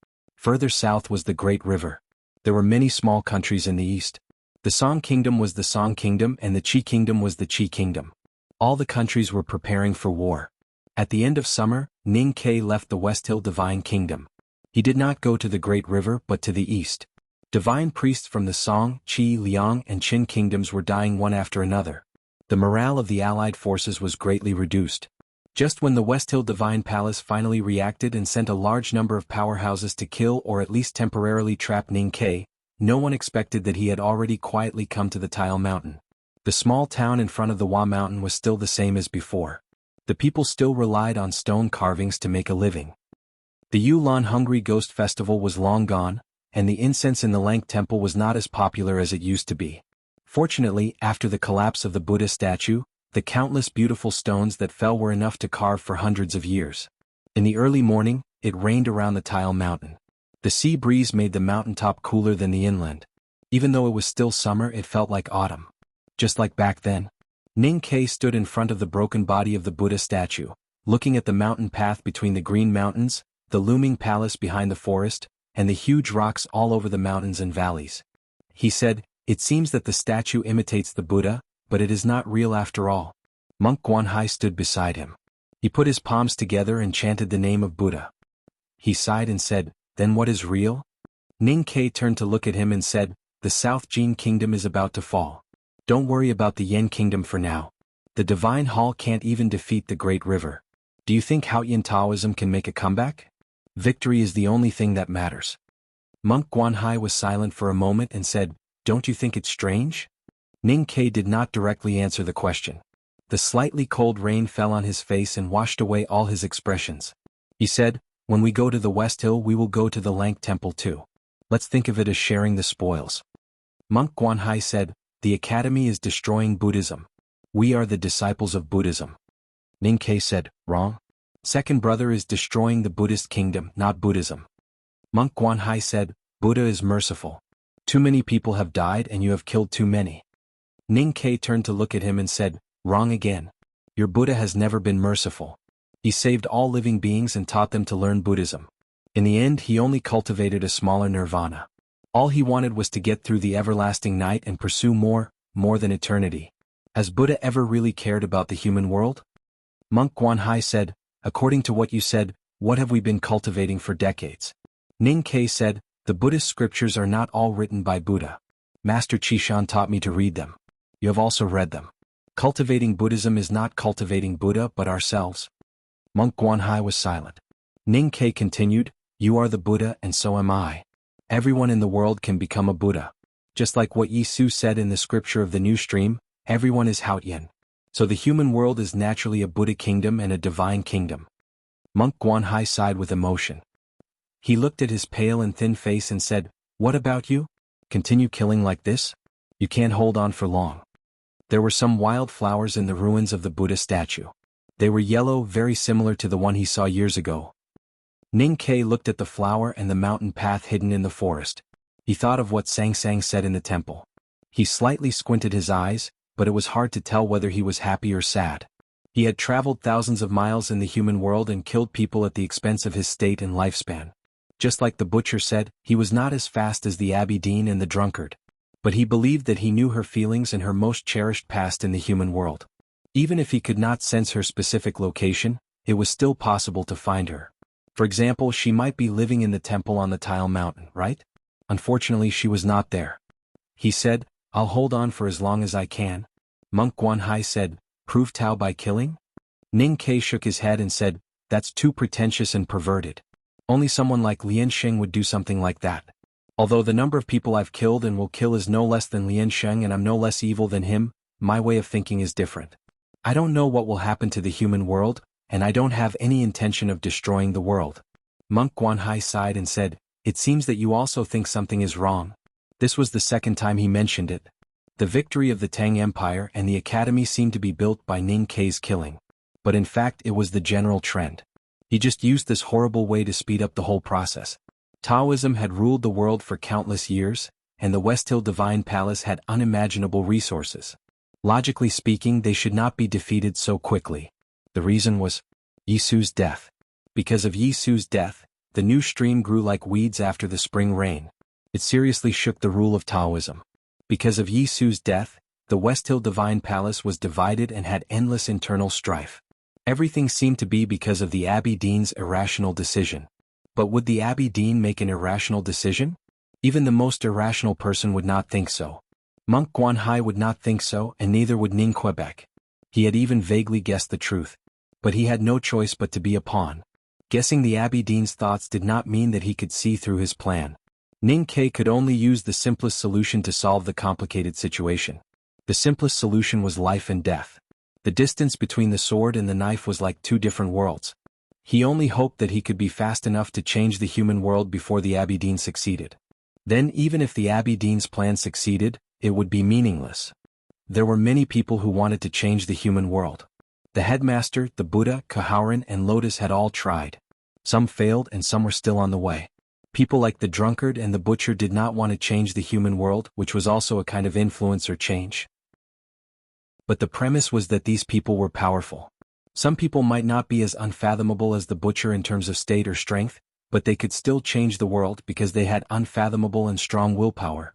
Further south was the Great River. There were many small countries in the east. The Song Kingdom was the Song Kingdom and the Qi Kingdom was the Qi Kingdom. All the countries were preparing for war. At the end of summer, Ning Ke left the West Hill Divine Kingdom. He did not go to the Great River but to the east. Divine priests from the Song, Qi, Liang and Qin kingdoms were dying one after another. The morale of the allied forces was greatly reduced. Just when the West Hill Divine Palace finally reacted and sent a large number of powerhouses to kill or at least temporarily trap Ning Ke, no one expected that he had already quietly come to the Tile Mountain. The small town in front of the Hua Mountain was still the same as before. The people still relied on stone carvings to make a living. The Yulan Hungry Ghost Festival was long gone, and the incense in the Lank Temple was not as popular as it used to be. Fortunately, after the collapse of the Buddha statue, the countless beautiful stones that fell were enough to carve for hundreds of years. In the early morning, it rained around the Tile Mountain. The sea breeze made the mountaintop cooler than the inland. Even though it was still summer, it felt like autumn. Just like back then. Ning Ke stood in front of the broken body of the Buddha statue, looking at the mountain path between the green mountains, the looming palace behind the forest, and the huge rocks all over the mountains and valleys. He said, "It seems that the statue imitates the Buddha, but it is not real after all." Monk Guanhai stood beside him. He put his palms together and chanted the name of Buddha. He sighed and said, "Then what is real?" Ning Ke turned to look at him and said, "The South Jin Kingdom is about to fall. Don't worry about the Yen Kingdom for now. The Divine Hall can't even defeat the Great River. Do you think Haotian Taoism can make a comeback? Victory is the only thing that matters." Monk Guanhai was silent for a moment and said, "Don't you think it's strange?" Ning Ke did not directly answer the question. The slightly cold rain fell on his face and washed away all his expressions. He said, "When we go to the West Hill, we will go to the Lank Temple too. Let's think of it as sharing the spoils." Monk Guanhai said, "The Academy is destroying Buddhism. We are the disciples of Buddhism." Ning Ke said, "Wrong. Second brother is destroying the Buddhist kingdom, not Buddhism." Monk Guanhai said, "Buddha is merciful. Too many people have died and you have killed too many." Ning Ke turned to look at him and said, "Wrong again. Your Buddha has never been merciful. He saved all living beings and taught them to learn Buddhism. In the end, he only cultivated a smaller nirvana. All he wanted was to get through the everlasting night and pursue more than eternity. Has Buddha ever really cared about the human world?" Monk Guanhai said, "According to what you said, what have we been cultivating for decades?" Ning Ke said, "The Buddhist scriptures are not all written by Buddha. Master Chishan taught me to read them. You have also read them. Cultivating Buddhism is not cultivating Buddha but ourselves." Monk Guanhai was silent. Ning Ke continued, "You are the Buddha and so am I. Everyone in the world can become a Buddha. Just like what Yi Su said in the scripture of the new stream, everyone is Haotian. So the human world is naturally a Buddha kingdom and a divine kingdom." Monk Guanhai sighed with emotion. He looked at his pale and thin face and said, "What about you? Continue killing like this? You can't hold on for long." There were some wild flowers in the ruins of the Buddha statue. They were yellow, very similar to the one he saw years ago. Ning Ke looked at the flower and the mountain path hidden in the forest. He thought of what Sang Sang said in the temple. He slightly squinted his eyes, but it was hard to tell whether he was happy or sad. He had traveled thousands of miles in the human world and killed people at the expense of his state and lifespan. Just like the butcher said, he was not as fast as the Abbey Dean and the drunkard. But he believed that he knew her feelings and her most cherished past in the human world. Even if he could not sense her specific location, it was still possible to find her. For example, she might be living in the temple on the Tile Mountain, right? Unfortunately, she was not there. He said, "I'll hold on for as long as I can." Monk Guanhai said, "Prove Tao by killing?" Ning Ke shook his head and said, "That's too pretentious and perverted. Only someone like Lian Sheng would do something like that. Although the number of people I've killed and will kill is no less than Lian Sheng and I'm no less evil than him, my way of thinking is different. I don't know what will happen to the human world, and I don't have any intention of destroying the world." Monk Guanhai sighed and said, "It seems that you also think something is wrong." This was the second time he mentioned it. The victory of the Tang Empire and the Academy seemed to be built by Ning Ke's killing. But in fact it was the general trend. He just used this horrible way to speed up the whole process. Taoism had ruled the world for countless years, and the West Hill Divine Palace had unimaginable resources. Logically speaking, they should not be defeated so quickly. The reason was Yi Su's death. Because of Yi Su's death, the new stream grew like weeds after the spring rain. It seriously shook the rule of Taoism. Because of Yi Su's death, the West Hill Divine Palace was divided and had endless internal strife. Everything seemed to be because of the Abbey Dean's irrational decision. But would the Abbey Dean make an irrational decision? Even the most irrational person would not think so. Monk Guanhai would not think so, and neither would Ning Quebec. He had even vaguely guessed the truth. But he had no choice but to be a pawn. Guessing the Abbey Dean's thoughts did not mean that he could see through his plan. Ning Ke could only use the simplest solution to solve the complicated situation. The simplest solution was life and death. The distance between the sword and the knife was like two different worlds. He only hoped that he could be fast enough to change the human world before the Abbey Dean succeeded. Then even if the Abbey Dean's plan succeeded, it would be meaningless. There were many people who wanted to change the human world. The headmaster, the Buddha, Kaharan and Lotus had all tried. Some failed and some were still on the way. People like the drunkard and the butcher did not want to change the human world, which was also a kind of influence or change. But the premise was that these people were powerful. Some people might not be as unfathomable as the butcher in terms of state or strength, but they could still change the world because they had unfathomable and strong willpower.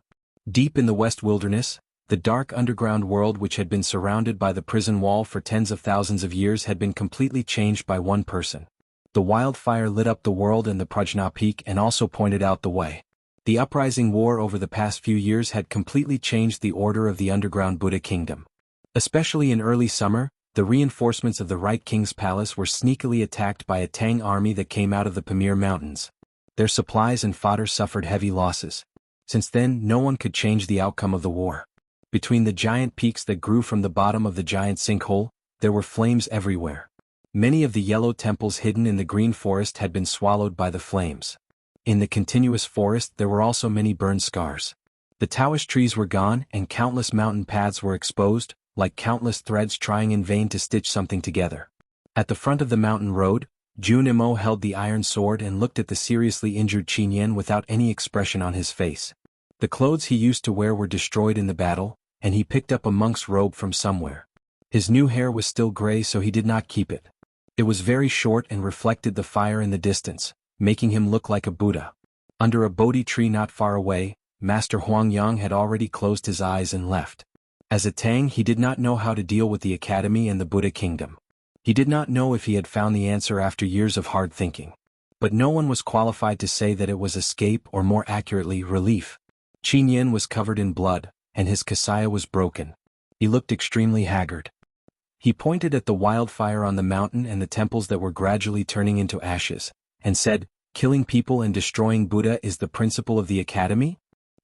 Deep in the West Wilderness, the dark underground world which had been surrounded by the prison wall for tens of thousands of years had been completely changed by one person. The wildfire lit up the world and the Prajna Peak and also pointed out the way. The uprising war over the past few years had completely changed the order of the underground Buddha kingdom. Especially in early summer, the reinforcements of the Right King's palace were sneakily attacked by a Tang army that came out of the Pamir Mountains. Their supplies and fodder suffered heavy losses. Since then, no one could change the outcome of the war. Between the giant peaks that grew from the bottom of the giant sinkhole, there were flames everywhere. Many of the yellow temples hidden in the green forest had been swallowed by the flames. In the continuous forest there were also many burned scars. The Taoist trees were gone and countless mountain paths were exposed, like countless threads trying in vain to stitch something together. At the front of the mountain road, Jun Imo held the iron sword and looked at the seriously injured Qin Yan without any expression on his face. The clothes he used to wear were destroyed in the battle, and he picked up a monk's robe from somewhere. His new hair was still gray, so he did not keep it. It was very short and reflected the fire in the distance, making him look like a Buddha. Under a Bodhi tree not far away, Master Huangyang had already closed his eyes and left. As a Tang, he did not know how to deal with the academy and the Buddha kingdom. He did not know if he had found the answer after years of hard thinking. But no one was qualified to say that it was escape or, more accurately, relief. Qin Yan was covered in blood, and his kasaya was broken. He looked extremely haggard. He pointed at the wildfire on the mountain and the temples that were gradually turning into ashes, and said, "Killing people and destroying Buddha is the principle of the academy?"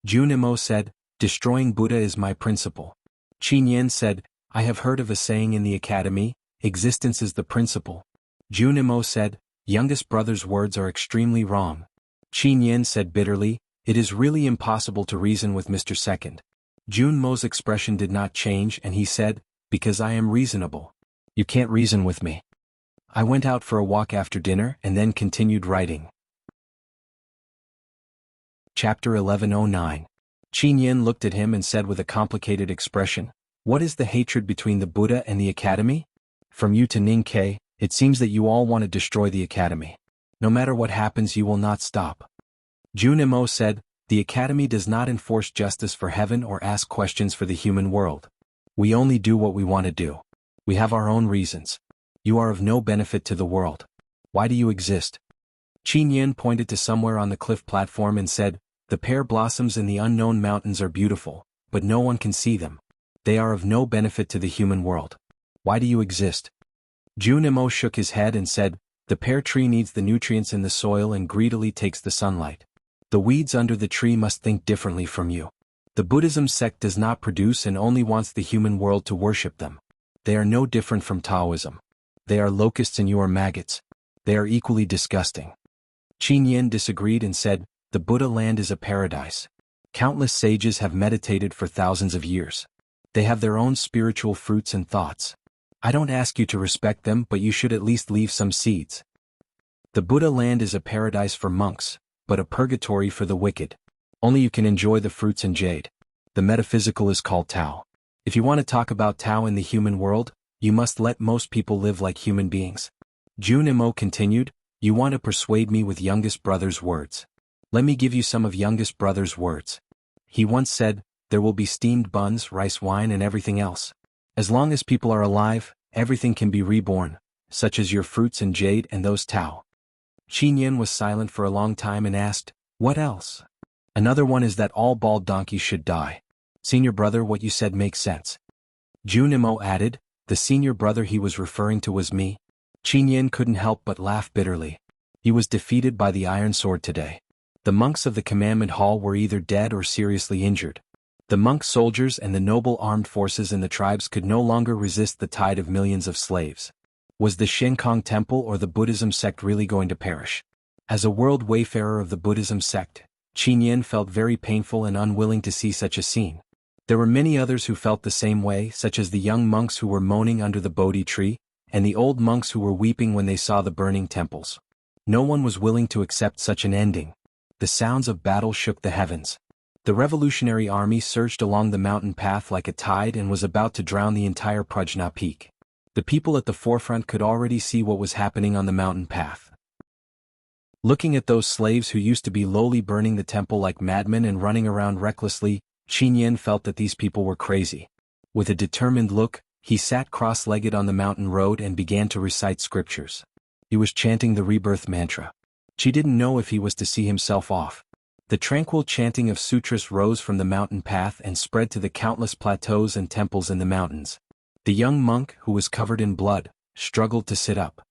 Jun Imo said, "Destroying Buddha is my principle." Qin Yan said, "I have heard of a saying in the academy, existence is the principle." Jun Imo said, "Youngest brother's words are extremely wrong." Qin Yan said bitterly, "It is really impossible to reason with Mr. Second." Jun Mo's expression did not change and he said, "Because I am reasonable. You can't reason with me." I went out for a walk after dinner and then continued writing. Chapter 1109. Qin Yan looked at him and said with a complicated expression, "What is the hatred between the Buddha and the academy? From you to Ning Ke, it seems that you all want to destroy the academy. No matter what happens, you will not stop." Jun Imo said, "The academy does not enforce justice for heaven or ask questions for the human world. We only do what we want to do. We have our own reasons. You are of no benefit to the world. Why do you exist?" Qin Yan pointed to somewhere on the cliff platform and said, "The pear blossoms in the unknown mountains are beautiful, but no one can see them. They are of no benefit to the human world. Why do you exist?" Jun Imo shook his head and said, "The pear tree needs the nutrients in the soil and greedily takes the sunlight. The weeds under the tree must think differently from you. The Buddhism sect does not produce and only wants the human world to worship them. They are no different from Taoism. They are locusts and you are maggots. They are equally disgusting." Qin Yan disagreed and said, "The Buddha land is a paradise. Countless sages have meditated for thousands of years. They have their own spiritual fruits and thoughts. I don't ask you to respect them, but you should at least leave some seeds. The Buddha land is a paradise for monks, but a purgatory for the wicked. Only you can enjoy the fruits and jade. The metaphysical is called Tao. If you want to talk about Tao in the human world, you must let most people live like human beings." Jun Imo continued, "You want to persuade me with youngest brother's words. Let me give you some of youngest brother's words. He once said, there will be steamed buns, rice wine and everything else. As long as people are alive, everything can be reborn, such as your fruits and jade and those Tao." Qin Yan was silent for a long time and asked, "What else?" "Another one is that all bald donkeys should die." "Senior brother, what you said makes sense." Jun Imo added, "The senior brother he was referring to was me." Qin Yan couldn't help but laugh bitterly. He was defeated by the iron sword today. The monks of the commandment hall were either dead or seriously injured. The monk soldiers and the noble armed forces in the tribes could no longer resist the tide of millions of slaves. Was the Shenkong temple or the Buddhism sect really going to perish? As a world wayfarer of the Buddhism sect, Qin Yan felt very painful and unwilling to see such a scene. There were many others who felt the same way, such as the young monks who were moaning under the Bodhi tree, and the old monks who were weeping when they saw the burning temples. No one was willing to accept such an ending. The sounds of battle shook the heavens. The revolutionary army surged along the mountain path like a tide and was about to drown the entire Prajna Peak. The people at the forefront could already see what was happening on the mountain path. Looking at those slaves who used to be lowly burning the temple like madmen and running around recklessly, Qin Yan felt that these people were crazy. With a determined look, he sat cross-legged on the mountain road and began to recite scriptures. He was chanting the rebirth mantra. She didn't know if he was to see himself off. The tranquil chanting of sutras rose from the mountain path and spread to the countless plateaus and temples in the mountains. The young monk, who was covered in blood, struggled to sit up.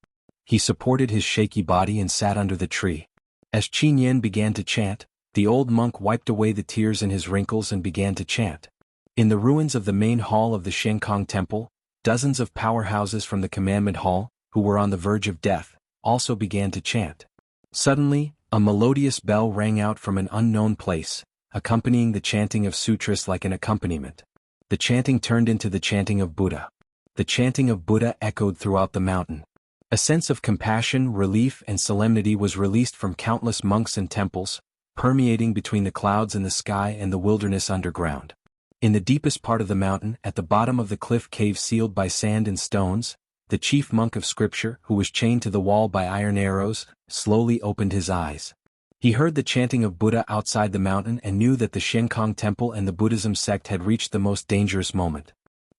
He supported his shaky body and sat under the tree. As Qin Yan began to chant, the old monk wiped away the tears in his wrinkles and began to chant. In the ruins of the main hall of the Shenkong Temple, dozens of powerhouses from the Commandment Hall, who were on the verge of death, also began to chant. Suddenly, a melodious bell rang out from an unknown place, accompanying the chanting of sutras like an accompaniment. The chanting turned into the chanting of Buddha. The chanting of Buddha echoed throughout the mountain. A sense of compassion, relief, and solemnity was released from countless monks and temples, permeating between the clouds in the sky and the wilderness underground. In the deepest part of the mountain, at the bottom of the cliff cave sealed by sand and stones, the chief monk of scripture, who was chained to the wall by iron arrows, slowly opened his eyes. He heard the chanting of Buddha outside the mountain and knew that the Shenkong Temple and the Buddhism sect had reached the most dangerous moment.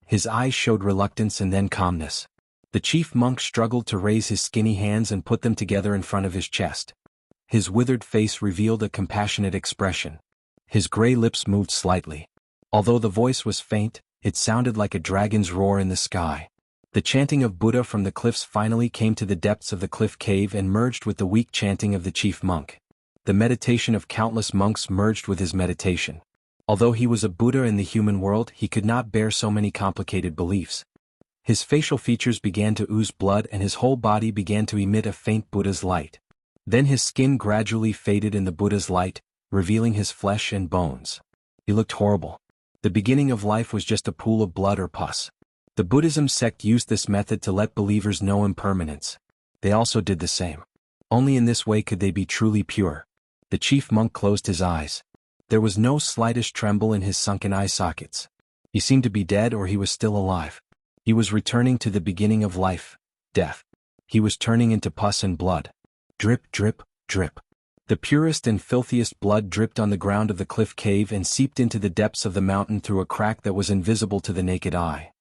His eyes showed reluctance and then calmness. The chief monk struggled to raise his skinny hands and put them together in front of his chest. His withered face revealed a compassionate expression. His gray lips moved slightly. Although the voice was faint, it sounded like a dragon's roar in the sky. The chanting of Buddha from the cliffs finally came to the depths of the cliff cave and merged with the weak chanting of the chief monk. The meditation of countless monks merged with his meditation. Although he was a Buddha in the human world, he could not bear so many complicated beliefs. His facial features began to ooze blood and his whole body began to emit a faint Buddha's light. Then his skin gradually faded in the Buddha's light, revealing his flesh and bones. He looked horrible. The beginning of life was just a pool of blood or pus. The Buddhism sect used this method to let believers know impermanence. They also did the same. Only in this way could they be truly pure. The chief monk closed his eyes. There was no slightest tremble in his sunken eye sockets. He seemed to be dead or he was still alive. He was returning to the beginning of life, death. He was turning into pus and blood. Drip, drip, drip. The purest and filthiest blood dripped on the ground of the cliff cave and seeped into the depths of the mountain through a crack that was invisible to the naked eye.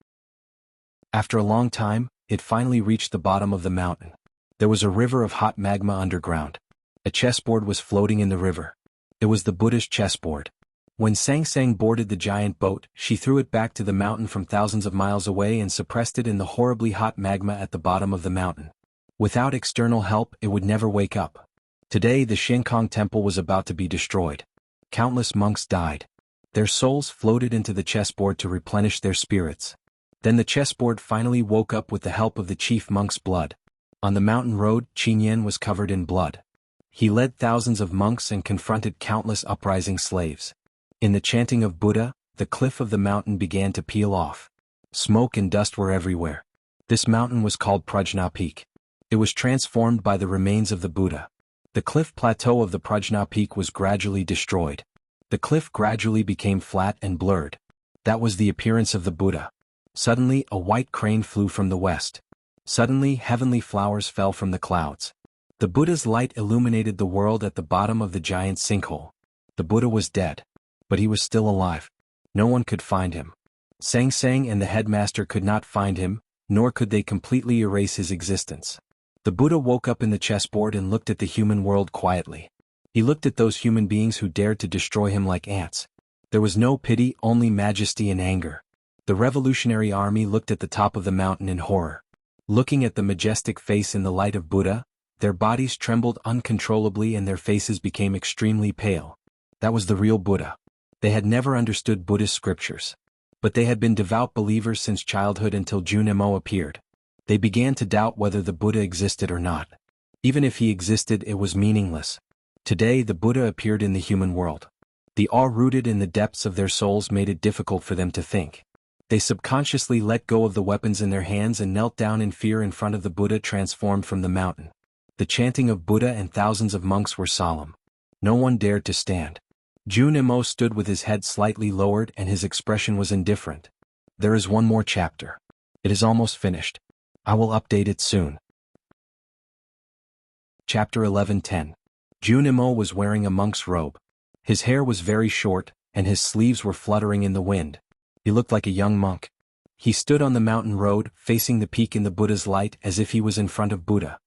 After a long time, it finally reached the bottom of the mountain. There was a river of hot magma underground. A chessboard was floating in the river. It was the Buddha's chessboard. When Sang Sang boarded the giant boat, she threw it back to the mountain from thousands of miles away and suppressed it in the horribly hot magma at the bottom of the mountain. Without external help, it would never wake up. Today, the Shenkong Temple was about to be destroyed. Countless monks died. Their souls floated into the chessboard to replenish their spirits. Then the chessboard finally woke up with the help of the chief monk's blood. On the mountain road, Qin Yan was covered in blood. He led thousands of monks and confronted countless uprising slaves. In the chanting of Buddha, the cliff of the mountain began to peel off. Smoke and dust were everywhere. This mountain was called Prajna Peak. It was transformed by the remains of the Buddha. The cliff plateau of the Prajna Peak was gradually destroyed. The cliff gradually became flat and blurred. That was the appearance of the Buddha. Suddenly, a white crane flew from the west. Suddenly, heavenly flowers fell from the clouds. The Buddha's light illuminated the world at the bottom of the giant sinkhole. The Buddha was dead. But he was still alive. No one could find him. Sang Sang and the headmaster could not find him, nor could they completely erase his existence. The Buddha woke up in the chessboard and looked at the human world quietly. He looked at those human beings who dared to destroy him like ants. There was no pity, only majesty and anger. The revolutionary army looked at the top of the mountain in horror. Looking at the majestic face in the light of Buddha, their bodies trembled uncontrollably and their faces became extremely pale. That was the real Buddha. They had never understood Buddhist scriptures. But they had been devout believers since childhood until Junmo appeared. They began to doubt whether the Buddha existed or not. Even if he existed, it was meaningless. Today the Buddha appeared in the human world. The awe rooted in the depths of their souls made it difficult for them to think. They subconsciously let go of the weapons in their hands and knelt down in fear in front of the Buddha transformed from the mountain. The chanting of Buddha and thousands of monks were solemn. No one dared to stand. Junimo stood with his head slightly lowered and his expression was indifferent. There is one more chapter. It is almost finished. I will update it soon. Chapter 11:10. Junimo was wearing a monk's robe. His hair was very short, and his sleeves were fluttering in the wind. He looked like a young monk. He stood on the mountain road, facing the peak in the Buddha's light as if he was in front of Buddha.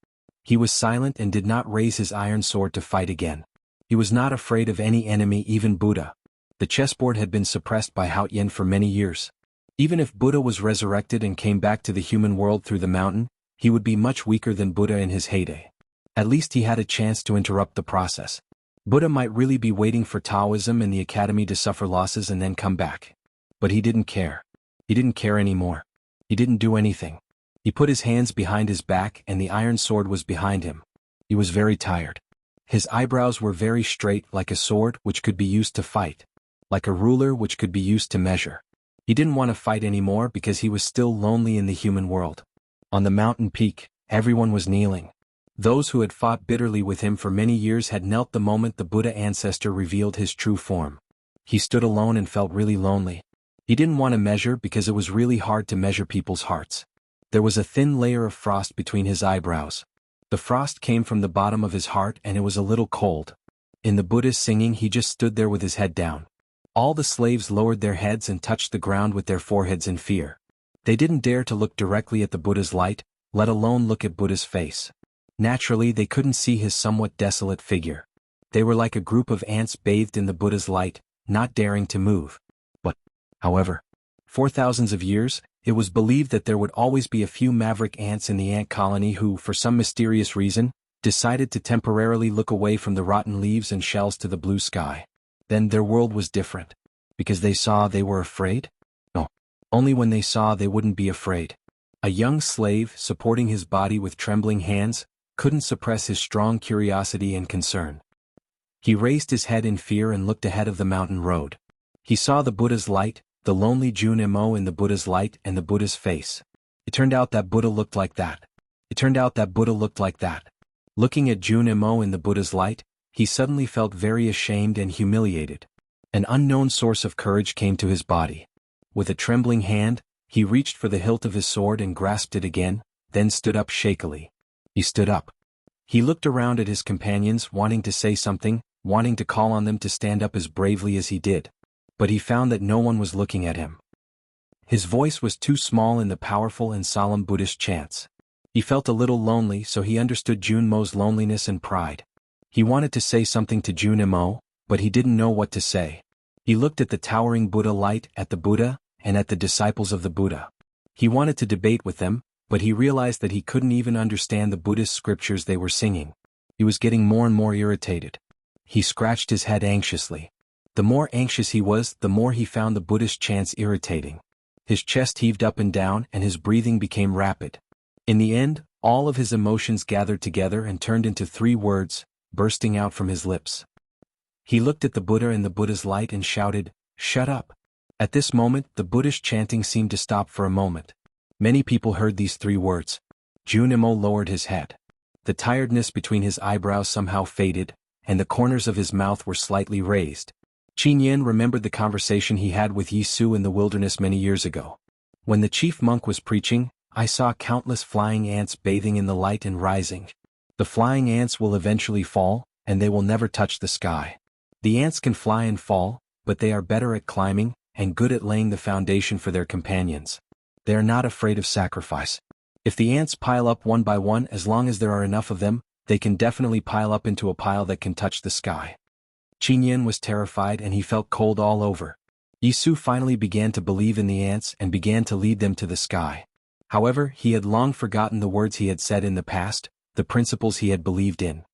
He was silent and did not raise his iron sword to fight again. He was not afraid of any enemy, even Buddha. The chessboard had been suppressed by Haoyan for many years. Even if Buddha was resurrected and came back to the human world through the mountain, he would be much weaker than Buddha in his heyday. At least he had a chance to interrupt the process. Buddha might really be waiting for Taoism and the academy to suffer losses and then come back. But he didn't care. He didn't care anymore. He didn't do anything. He put his hands behind his back and the iron sword was behind him. He was very tired. His eyebrows were very straight, like a sword which could be used to fight. Like a ruler which could be used to measure. He didn't want to fight anymore because he was still lonely in the human world. On the mountain peak, everyone was kneeling. Those who had fought bitterly with him for many years had knelt the moment the Buddha ancestor revealed his true form. He stood alone and felt really lonely. He didn't want to measure because it was really hard to measure people's hearts. There was a thin layer of frost between his eyebrows. The frost came from the bottom of his heart and it was a little cold. In the Buddha's singing he just stood there with his head down. All the slaves lowered their heads and touched the ground with their foreheads in fear. They didn't dare to look directly at the Buddha's light, let alone look at Buddha's face. Naturally, they couldn't see his somewhat desolate figure. They were like a group of ants bathed in the Buddha's light, not daring to move. But, however, for thousands of years, it was believed that there would always be a few maverick ants in the ant colony who, for some mysterious reason, decided to temporarily look away from the rotten leaves and shells to the blue sky. Then their world was different. Because they saw they were afraid? No. Only when they saw they wouldn't be afraid. A young slave, supporting his body with trembling hands, couldn't suppress his strong curiosity and concern. He raised his head in fear and looked ahead of the mountain road. He saw the Buddha's light, the lonely Junimo in the Buddha's light and the Buddha's face. It turned out that Buddha looked like that. It turned out that Buddha looked like that. Looking at Junimo in the Buddha's light, he suddenly felt very ashamed and humiliated. An unknown source of courage came to his body. With a trembling hand, he reached for the hilt of his sword and grasped it again, then stood up shakily. He stood up. He looked around at his companions, wanting to say something, wanting to call on them to stand up as bravely as he did. But he found that no one was looking at him. His voice was too small in the powerful and solemn Buddhist chants. He felt a little lonely, so he understood Junmo's loneliness and pride. He wanted to say something to Junimo, but he didn't know what to say. He looked at the towering Buddha light, at the Buddha, and at the disciples of the Buddha. He wanted to debate with them, but he realized that he couldn't even understand the Buddhist scriptures they were singing. He was getting more and more irritated. He scratched his head anxiously. The more anxious he was, the more he found the Buddhist chants irritating. His chest heaved up and down and his breathing became rapid. In the end, all of his emotions gathered together and turned into 3 words, bursting out from his lips. He looked at the Buddha in the Buddha's light and shouted, "Shut up." At this moment, the Buddhist chanting seemed to stop for a moment. Many people heard these 3 words. Junimo lowered his head. The tiredness between his eyebrows somehow faded, and the corners of his mouth were slightly raised. Qinyan remembered the conversation he had with Yisu in the wilderness many years ago. When the chief monk was preaching, I saw countless flying ants bathing in the light and rising. The flying ants will eventually fall, and they will never touch the sky. The ants can fly and fall, but they are better at climbing, and good at laying the foundation for their companions. They are not afraid of sacrifice. If the ants pile up one by one, as long as there are enough of them, they can definitely pile up into a pile that can touch the sky. Qinyan was terrified and he felt cold all over. Yisu finally began to believe in the ants and began to lead them to the sky. However, he had long forgotten the words he had said in the past, the principles he had believed in.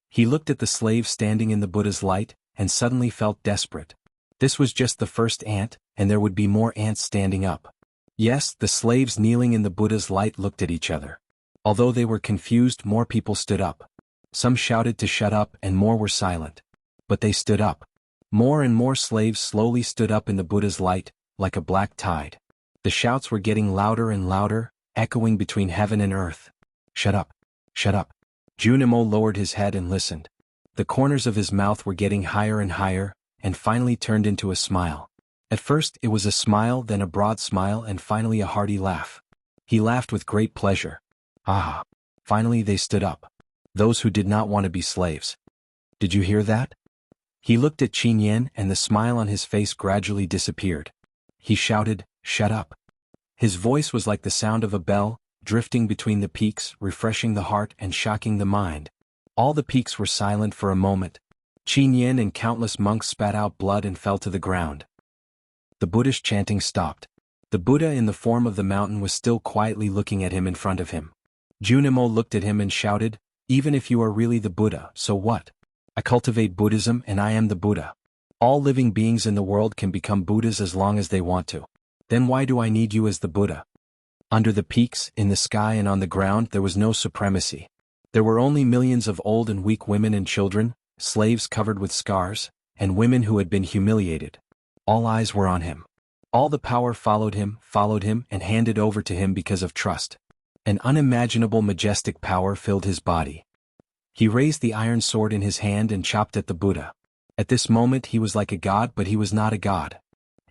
He looked at the slave standing in the Buddha's light, and suddenly felt desperate. This was just the first ant, and there would be more ants standing up. Yes, the slaves kneeling in the Buddha's light looked at each other. Although they were confused, more people stood up. Some shouted to shut up and more were silent. But they stood up. More and more slaves slowly stood up in the Buddha's light, like a black tide. The shouts were getting louder and louder, echoing between heaven and earth. Shut up. Shut up. Junimo lowered his head and listened. The corners of his mouth were getting higher and higher, and finally turned into a smile. At first it was a smile, then a broad smile, and finally a hearty laugh. He laughed with great pleasure. Ah! Finally they stood up. Those who did not want to be slaves. Did you hear that? He looked at Qin Yan and the smile on his face gradually disappeared. He shouted, "Shut up." His voice was like the sound of a bell, drifting between the peaks, refreshing the heart and shocking the mind. All the peaks were silent for a moment. Qin Yan and countless monks spat out blood and fell to the ground. The Buddhist chanting stopped. The Buddha in the form of the mountain was still quietly looking at him in front of him. Junimo looked at him and shouted, "Even if you are really the Buddha, so what? I cultivate Buddhism and I am the Buddha. All living beings in the world can become Buddhas as long as they want to. Then why do I need you as the Buddha?" Under the peaks, in the sky and on the ground there was no supremacy. There were only millions of old and weak women and children, slaves covered with scars, and women who had been humiliated. All eyes were on him. All the power followed him, and handed over to him because of trust. An unimaginable majestic power filled his body. He raised the iron sword in his hand and chopped at the Buddha. At this moment he was like a god, but he was not a god.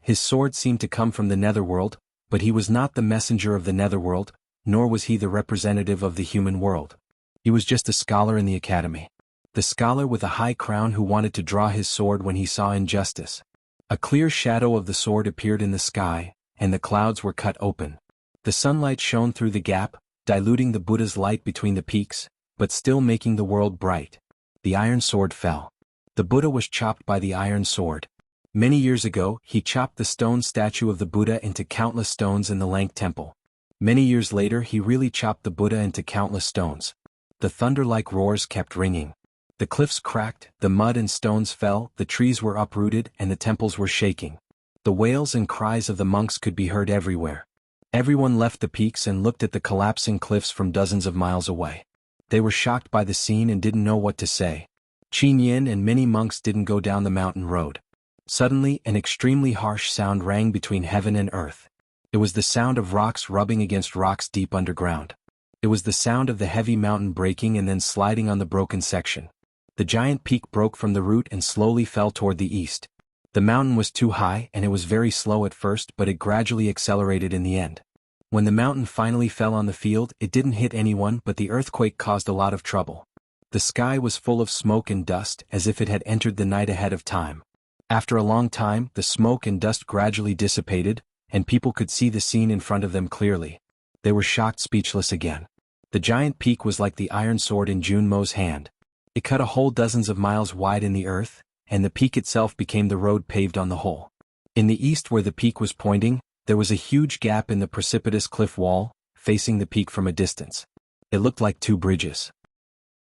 His sword seemed to come from the netherworld, but he was not the messenger of the netherworld, nor was he the representative of the human world. He was just a scholar in the academy. The scholar with a high crown who wanted to draw his sword when he saw injustice. A clear shadow of the sword appeared in the sky, and the clouds were cut open. The sunlight shone through the gap, diluting the Buddha's light between the peaks, but still making the world bright. The iron sword fell. The Buddha was chopped by the iron sword. Many years ago, he chopped the stone statue of the Buddha into countless stones in the Lank Temple. Many years later he really chopped the Buddha into countless stones. The thunder-like roars kept ringing. The cliffs cracked, the mud and stones fell, the trees were uprooted, and the temples were shaking. The wails and cries of the monks could be heard everywhere. Everyone left the peaks and looked at the collapsing cliffs from dozens of miles away. They were shocked by the scene and didn't know what to say. Qin Yan and many monks didn't go down the mountain road. Suddenly, an extremely harsh sound rang between heaven and earth. It was the sound of rocks rubbing against rocks deep underground. It was the sound of the heavy mountain breaking and then sliding on the broken section. The giant peak broke from the root and slowly fell toward the east. The mountain was too high and it was very slow at first, but it gradually accelerated in the end. When the mountain finally fell on the field, it didn't hit anyone, but the earthquake caused a lot of trouble. The sky was full of smoke and dust, as if it had entered the night ahead of time. After a long time, the smoke and dust gradually dissipated, and people could see the scene in front of them clearly. They were shocked, speechless again. The giant peak was like the iron sword in Junmo's hand. It cut a hole dozens of miles wide in the earth, and the peak itself became the road paved on the hole. In the east where the peak was pointing, there was a huge gap in the precipitous cliff wall, facing the peak from a distance. It looked like two bridges.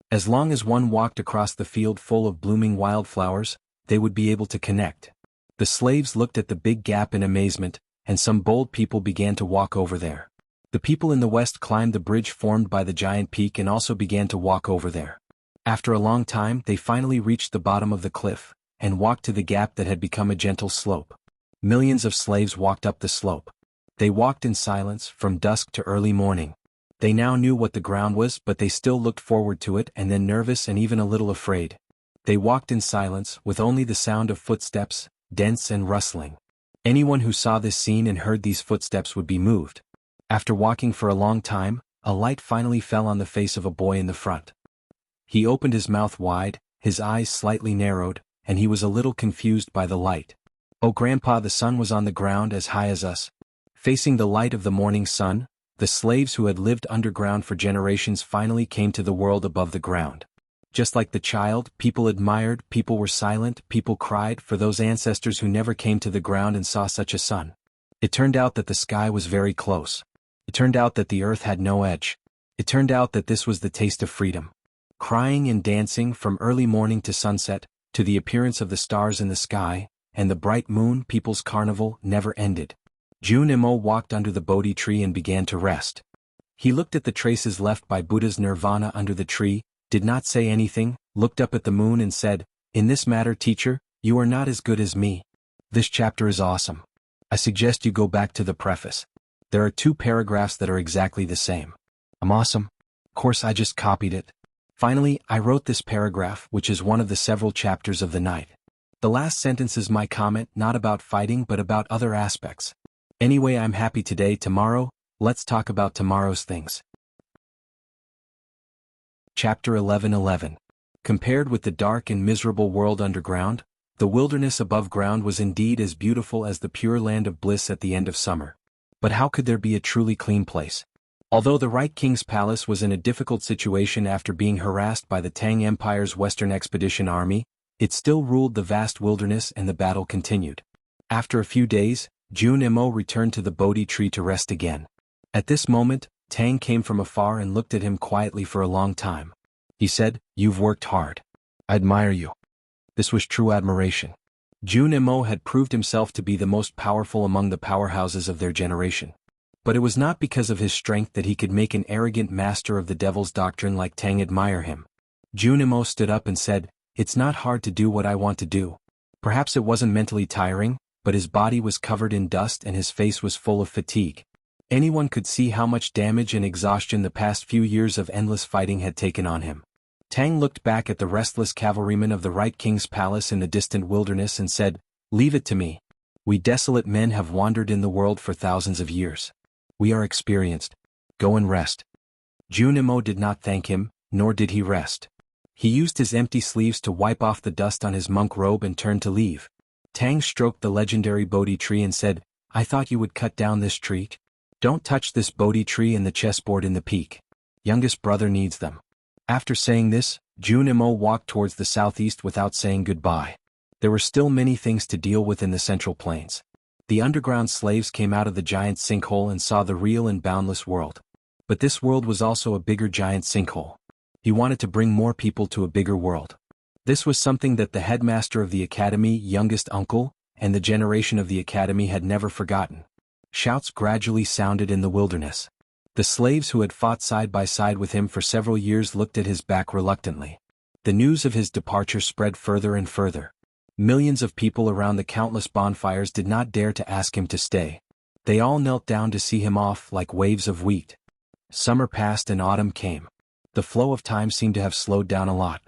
As long as one walked across the field full of blooming wildflowers, they would be able to connect. The slaves looked at the big gap in amazement, and some bold people began to walk over there. The people in the west climbed the bridge formed by the giant peak and also began to walk over there. After a long time they finally reached the bottom of the cliff, and walked to the gap that had become a gentle slope. Millions of slaves walked up the slope. They walked in silence from dusk to early morning. They now knew what the ground was, but they still looked forward to it and then nervous and even a little afraid. They walked in silence with only the sound of footsteps, dense and rustling. Anyone who saw this scene and heard these footsteps would be moved. After walking for a long time, a light finally fell on the face of a boy in the front. He opened his mouth wide, his eyes slightly narrowed, and he was a little confused by the light. "Oh Grandpa, the sun was on the ground as high as us." Facing the light of the morning sun, the slaves who had lived underground for generations finally came to the world above the ground. Just like the child, people admired, people were silent, people cried for those ancestors who never came to the ground and saw such a sun. It turned out that the sky was very close. It turned out that the earth had no edge. It turned out that this was the taste of freedom. Crying and dancing from early morning to sunset, to the appearance of the stars in the sky, and the bright moon, people's carnival never ended. Junimo walked under the Bodhi tree and began to rest. He looked at the traces left by Buddha's nirvana under the tree, did not say anything, looked up at the moon and said, "In this matter, teacher, you are not as good as me. This chapter is awesome. I suggest you go back to the preface. There are 2 paragraphs that are exactly the same." "I'm awesome. Of course I just copied it." Finally, I wrote this paragraph, which is one of the several chapters of the night. The last sentence is my comment, not about fighting but about other aspects. Anyway, I'm happy today. Tomorrow, let's talk about tomorrow's things. Chapter 11:11. Compared with the dark and miserable world underground, the wilderness above ground was indeed as beautiful as the pure land of bliss at the end of summer. But how could there be a truly clean place? Although the Right King's palace was in a difficult situation after being harassed by the Tang Empire's Western Expedition Army, it still ruled the vast wilderness and the battle continued. After a few days, Jun Mo returned to the Bodhi tree to rest again. At this moment, Tang came from afar and looked at him quietly for a long time. He said, "You've worked hard. I admire you." This was true admiration. Jun Mo had proved himself to be the most powerful among the powerhouses of their generation. But it was not because of his strength that he could make an arrogant master of the devil's doctrine like Tang admire him. Jun Mo stood up and said, "It's not hard to do what I want to do." Perhaps it wasn't mentally tiring, but his body was covered in dust and his face was full of fatigue. Anyone could see how much damage and exhaustion the past few years of endless fighting had taken on him. Tang looked back at the restless cavalrymen of the Right King's palace in the distant wilderness and said, "Leave it to me. We desolate men have wandered in the world for thousands of years. We are experienced. Go and rest." Jun Mo did not thank him, nor did he rest. He used his empty sleeves to wipe off the dust on his monk robe and turned to leave. Tang stroked the legendary Bodhi tree and said, "I thought you would cut down this tree. Don't touch this Bodhi tree and the chessboard in the peak. Youngest brother needs them." After saying this, Jun Mo walked towards the southeast without saying goodbye. There were still many things to deal with in the Central Plains. The underground slaves came out of the giant sinkhole and saw the real and boundless world. But this world was also a bigger giant sinkhole. He wanted to bring more people to a bigger world. This was something that the headmaster of the academy, youngest uncle, and the generation of the academy had never forgotten. Shouts gradually sounded in the wilderness. The slaves who had fought side by side with him for several years looked at his back reluctantly. The news of his departure spread further and further. Millions of people around the countless bonfires did not dare to ask him to stay. They all knelt down to see him off like waves of wheat. Summer passed and autumn came. The flow of time seemed to have slowed down a lot.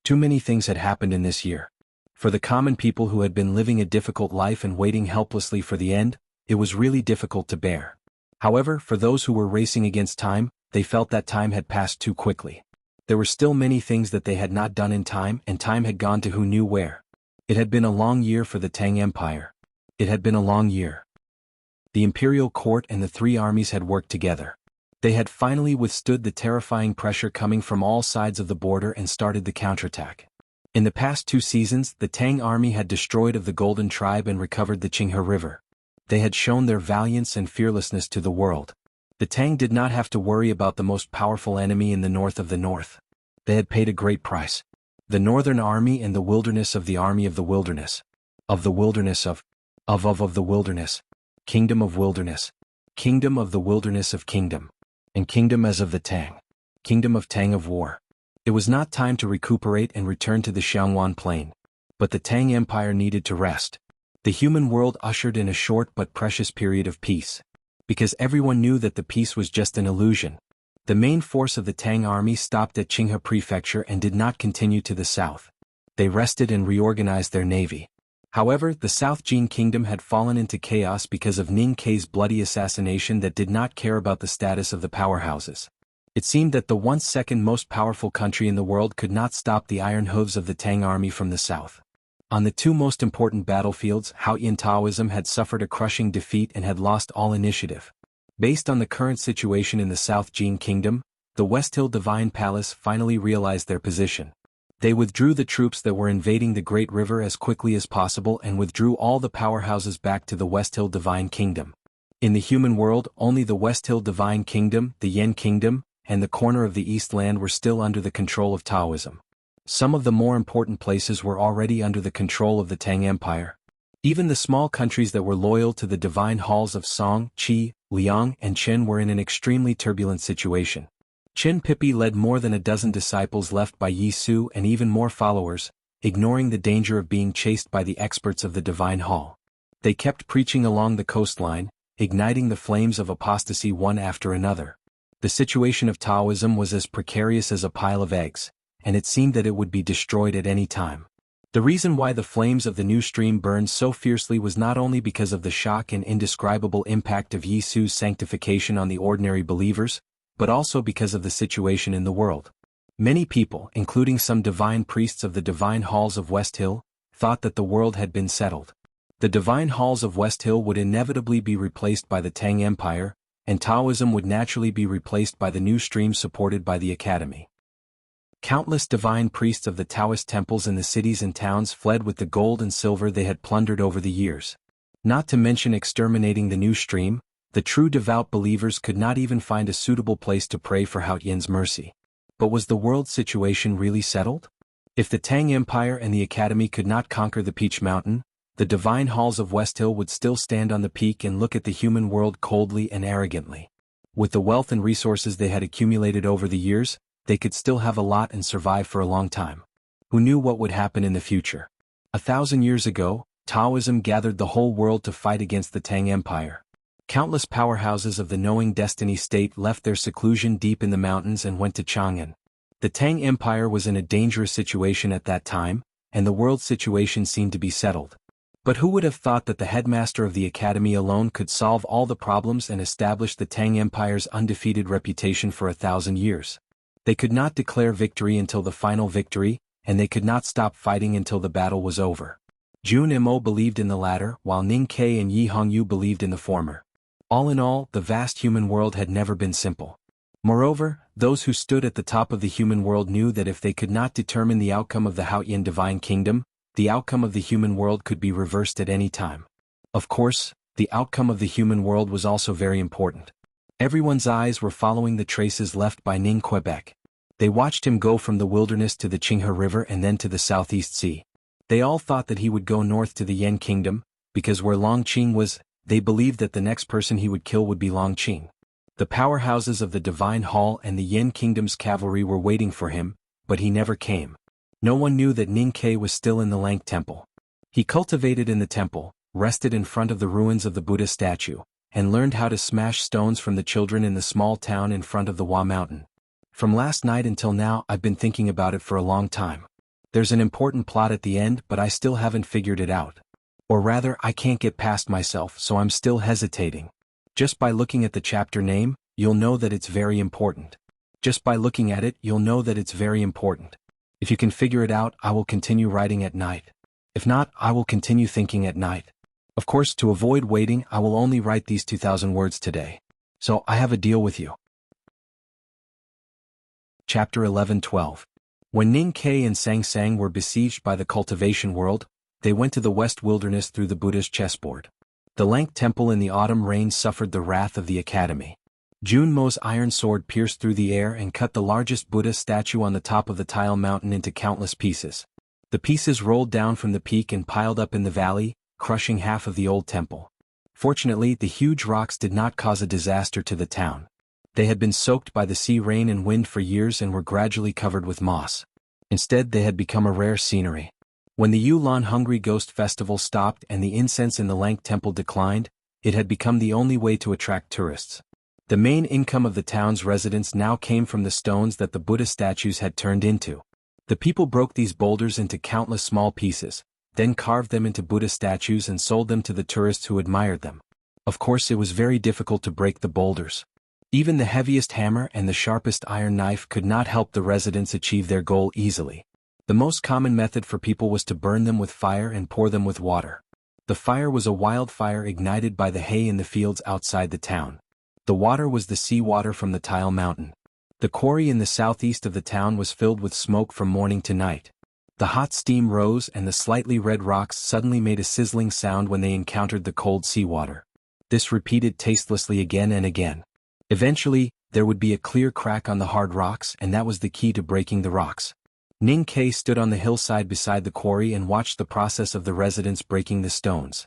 Too many things had happened in this year. For the common people who had been living a difficult life and waiting helplessly for the end, it was really difficult to bear. However, for those who were racing against time, they felt that time had passed too quickly. There were still many things that they had not done in time, and time had gone to who knew where. It had been a long year for the Tang Empire. It had been a long year. The imperial court and the three armies had worked together. They had finally withstood the terrifying pressure coming from all sides of the border and started the counterattack. In the past 2 seasons, the Tang army had destroyed of the Golden Tribe and recovered the Qinghe River. They had shown their valiance and fearlessness to the world. The Tang did not have to worry about the most powerful enemy in the north of the north. They had paid a great price. The northern army and the wilderness of the army of the wilderness. Of the wilderness of the wilderness. Kingdom of wilderness. Kingdom of the wilderness of kingdom. And kingdom as of the Tang. Kingdom of Tang of war. It was not time to recuperate and return to the Xiangwan plain. But the Tang Empire needed to rest. The human world ushered in a short but precious period of peace. Because everyone knew that the peace was just an illusion. The main force of the Tang army stopped at Qinghe Prefecture and did not continue to the south. They rested and reorganized their navy. However, the South Jin Kingdom had fallen into chaos because of Ning Kei's bloody assassination that did not care about the status of the powerhouses. It seemed that the once second most powerful country in the world could not stop the iron hooves of the Tang army from the south. On the 2 most important battlefields, Haoyan Taoism had suffered a crushing defeat and had lost all initiative. Based on the current situation in the South Jin Kingdom, the West Hill Divine Palace finally realized their position. They withdrew the troops that were invading the Great River as quickly as possible and withdrew all the powerhouses back to the West Hill Divine Kingdom. In the human world, only the West Hill Divine Kingdom, the Yen Kingdom, and the corner of the East Land were still under the control of Taoism. Some of the more important places were already under the control of the Tang Empire. Even the small countries that were loyal to the divine halls of Song, Qi, Liang, and Qin were in an extremely turbulent situation. Qin Pipi led more than a dozen disciples left by Yi Su and even more followers, ignoring the danger of being chased by the experts of the divine hall. They kept preaching along the coastline, igniting the flames of apostasy one after another. The situation of Taoism was as precarious as a pile of eggs. and it seemed that it would be destroyed at any time. The reason why the flames of the new stream burned so fiercely was not only because of the shock and indescribable impact of Yisu's sanctification on the ordinary believers, but also because of the situation in the world. Many people, including some divine priests of the divine halls of West Hill, thought that the world had been settled. The divine halls of West Hill would inevitably be replaced by the Tang Empire, and Taoism would naturally be replaced by the new stream supported by the Academy. Countless divine priests of the Taoist temples in the cities and towns fled with the gold and silver they had plundered over the years. Not to mention exterminating the new stream, the true devout believers could not even find a suitable place to pray for Haotian's mercy. But was the world situation really settled? If the Tang Empire and the Academy could not conquer the Peach Mountain, the divine halls of West Hill would still stand on the peak and look at the human world coldly and arrogantly. With the wealth and resources they had accumulated over the years, they could still have a lot and survive for a long time. Who knew what would happen in the future? 1,000 years ago, Taoism gathered the whole world to fight against the Tang Empire. Countless powerhouses of the knowing destiny state left their seclusion deep in the mountains and went to Chang'an. The Tang Empire was in a dangerous situation at that time, and the world situation seemed to be settled. But who would have thought that the headmaster of the Academy alone could solve all the problems and establish the Tang Empire's undefeated reputation for 1,000 years? They could not declare victory until the final victory, and they could not stop fighting until the battle was over. Jun Mo believed in the latter, while Ning Ke and Yi Hongyu believed in the former. All in all, the vast human world had never been simple. Moreover, those who stood at the top of the human world knew that if they could not determine the outcome of the Haotian Divine Kingdom, the outcome of the human world could be reversed at any time. Of course, the outcome of the human world was also very important. Everyone's eyes were following the traces left by Ning Quebec. They watched him go from the wilderness to the Qinghe River and then to the Southeast Sea. They all thought that he would go north to the Yen Kingdom, because where Longqing was, they believed that the next person he would kill would be Longqing. The powerhouses of the Divine Hall and the Yen Kingdom's cavalry were waiting for him, but he never came. No one knew that Ning Ke was still in the Lank Temple. He cultivated in the temple, rested in front of the ruins of the Buddha statue, and learned how to smash stones from the children in the small town in front of the Hua Mountain. From last night until now I've been thinking about it for a long time. There's an important plot at the end, but I still haven't figured it out. Or rather, I can't get past myself, so I'm still hesitating. Just by looking at the chapter name, you'll know that it's very important. Just by looking at it, you'll know that it's very important. If you can figure it out, I will continue writing at night. If not, I will continue thinking at night. Of course, to avoid waiting, I will only write these 2,000 words today. So, I have a deal with you. Chapter 11-12. When Ning Ke and Sang Sang were besieged by the cultivation world, they went to the west wilderness through the Buddha's chessboard. The Lank Temple in the autumn rain suffered the wrath of the Academy. Jun Mo's iron sword pierced through the air and cut the largest Buddha statue on the top of the tile mountain into countless pieces. The pieces rolled down from the peak and piled up in the valley, crushing half of the old temple. Fortunately, the huge rocks did not cause a disaster to the town. They had been soaked by the sea rain and wind for years and were gradually covered with moss. Instead, they had become a rare scenery. When the Yulan Hungry Ghost Festival stopped and the incense in the Lank Temple declined, it had become the only way to attract tourists. The main income of the town's residents now came from the stones that the Buddha statues had turned into. The people broke these boulders into countless small pieces, then carved them into Buddha statues and sold them to the tourists who admired them. Of course, it was very difficult to break the boulders. Even the heaviest hammer and the sharpest iron knife could not help the residents achieve their goal easily. The most common method for people was to burn them with fire and pour them with water. The fire was a wildfire ignited by the hay in the fields outside the town. The water was the sea water from the Tile Mountain. The quarry in the southeast of the town was filled with smoke from morning to night. The hot steam rose and the slightly red rocks suddenly made a sizzling sound when they encountered the cold seawater. This repeated tastelessly again and again. Eventually, there would be a clear crack on the hard rocks, and that was the key to breaking the rocks. Ning Ke stood on the hillside beside the quarry and watched the process of the residents breaking the stones.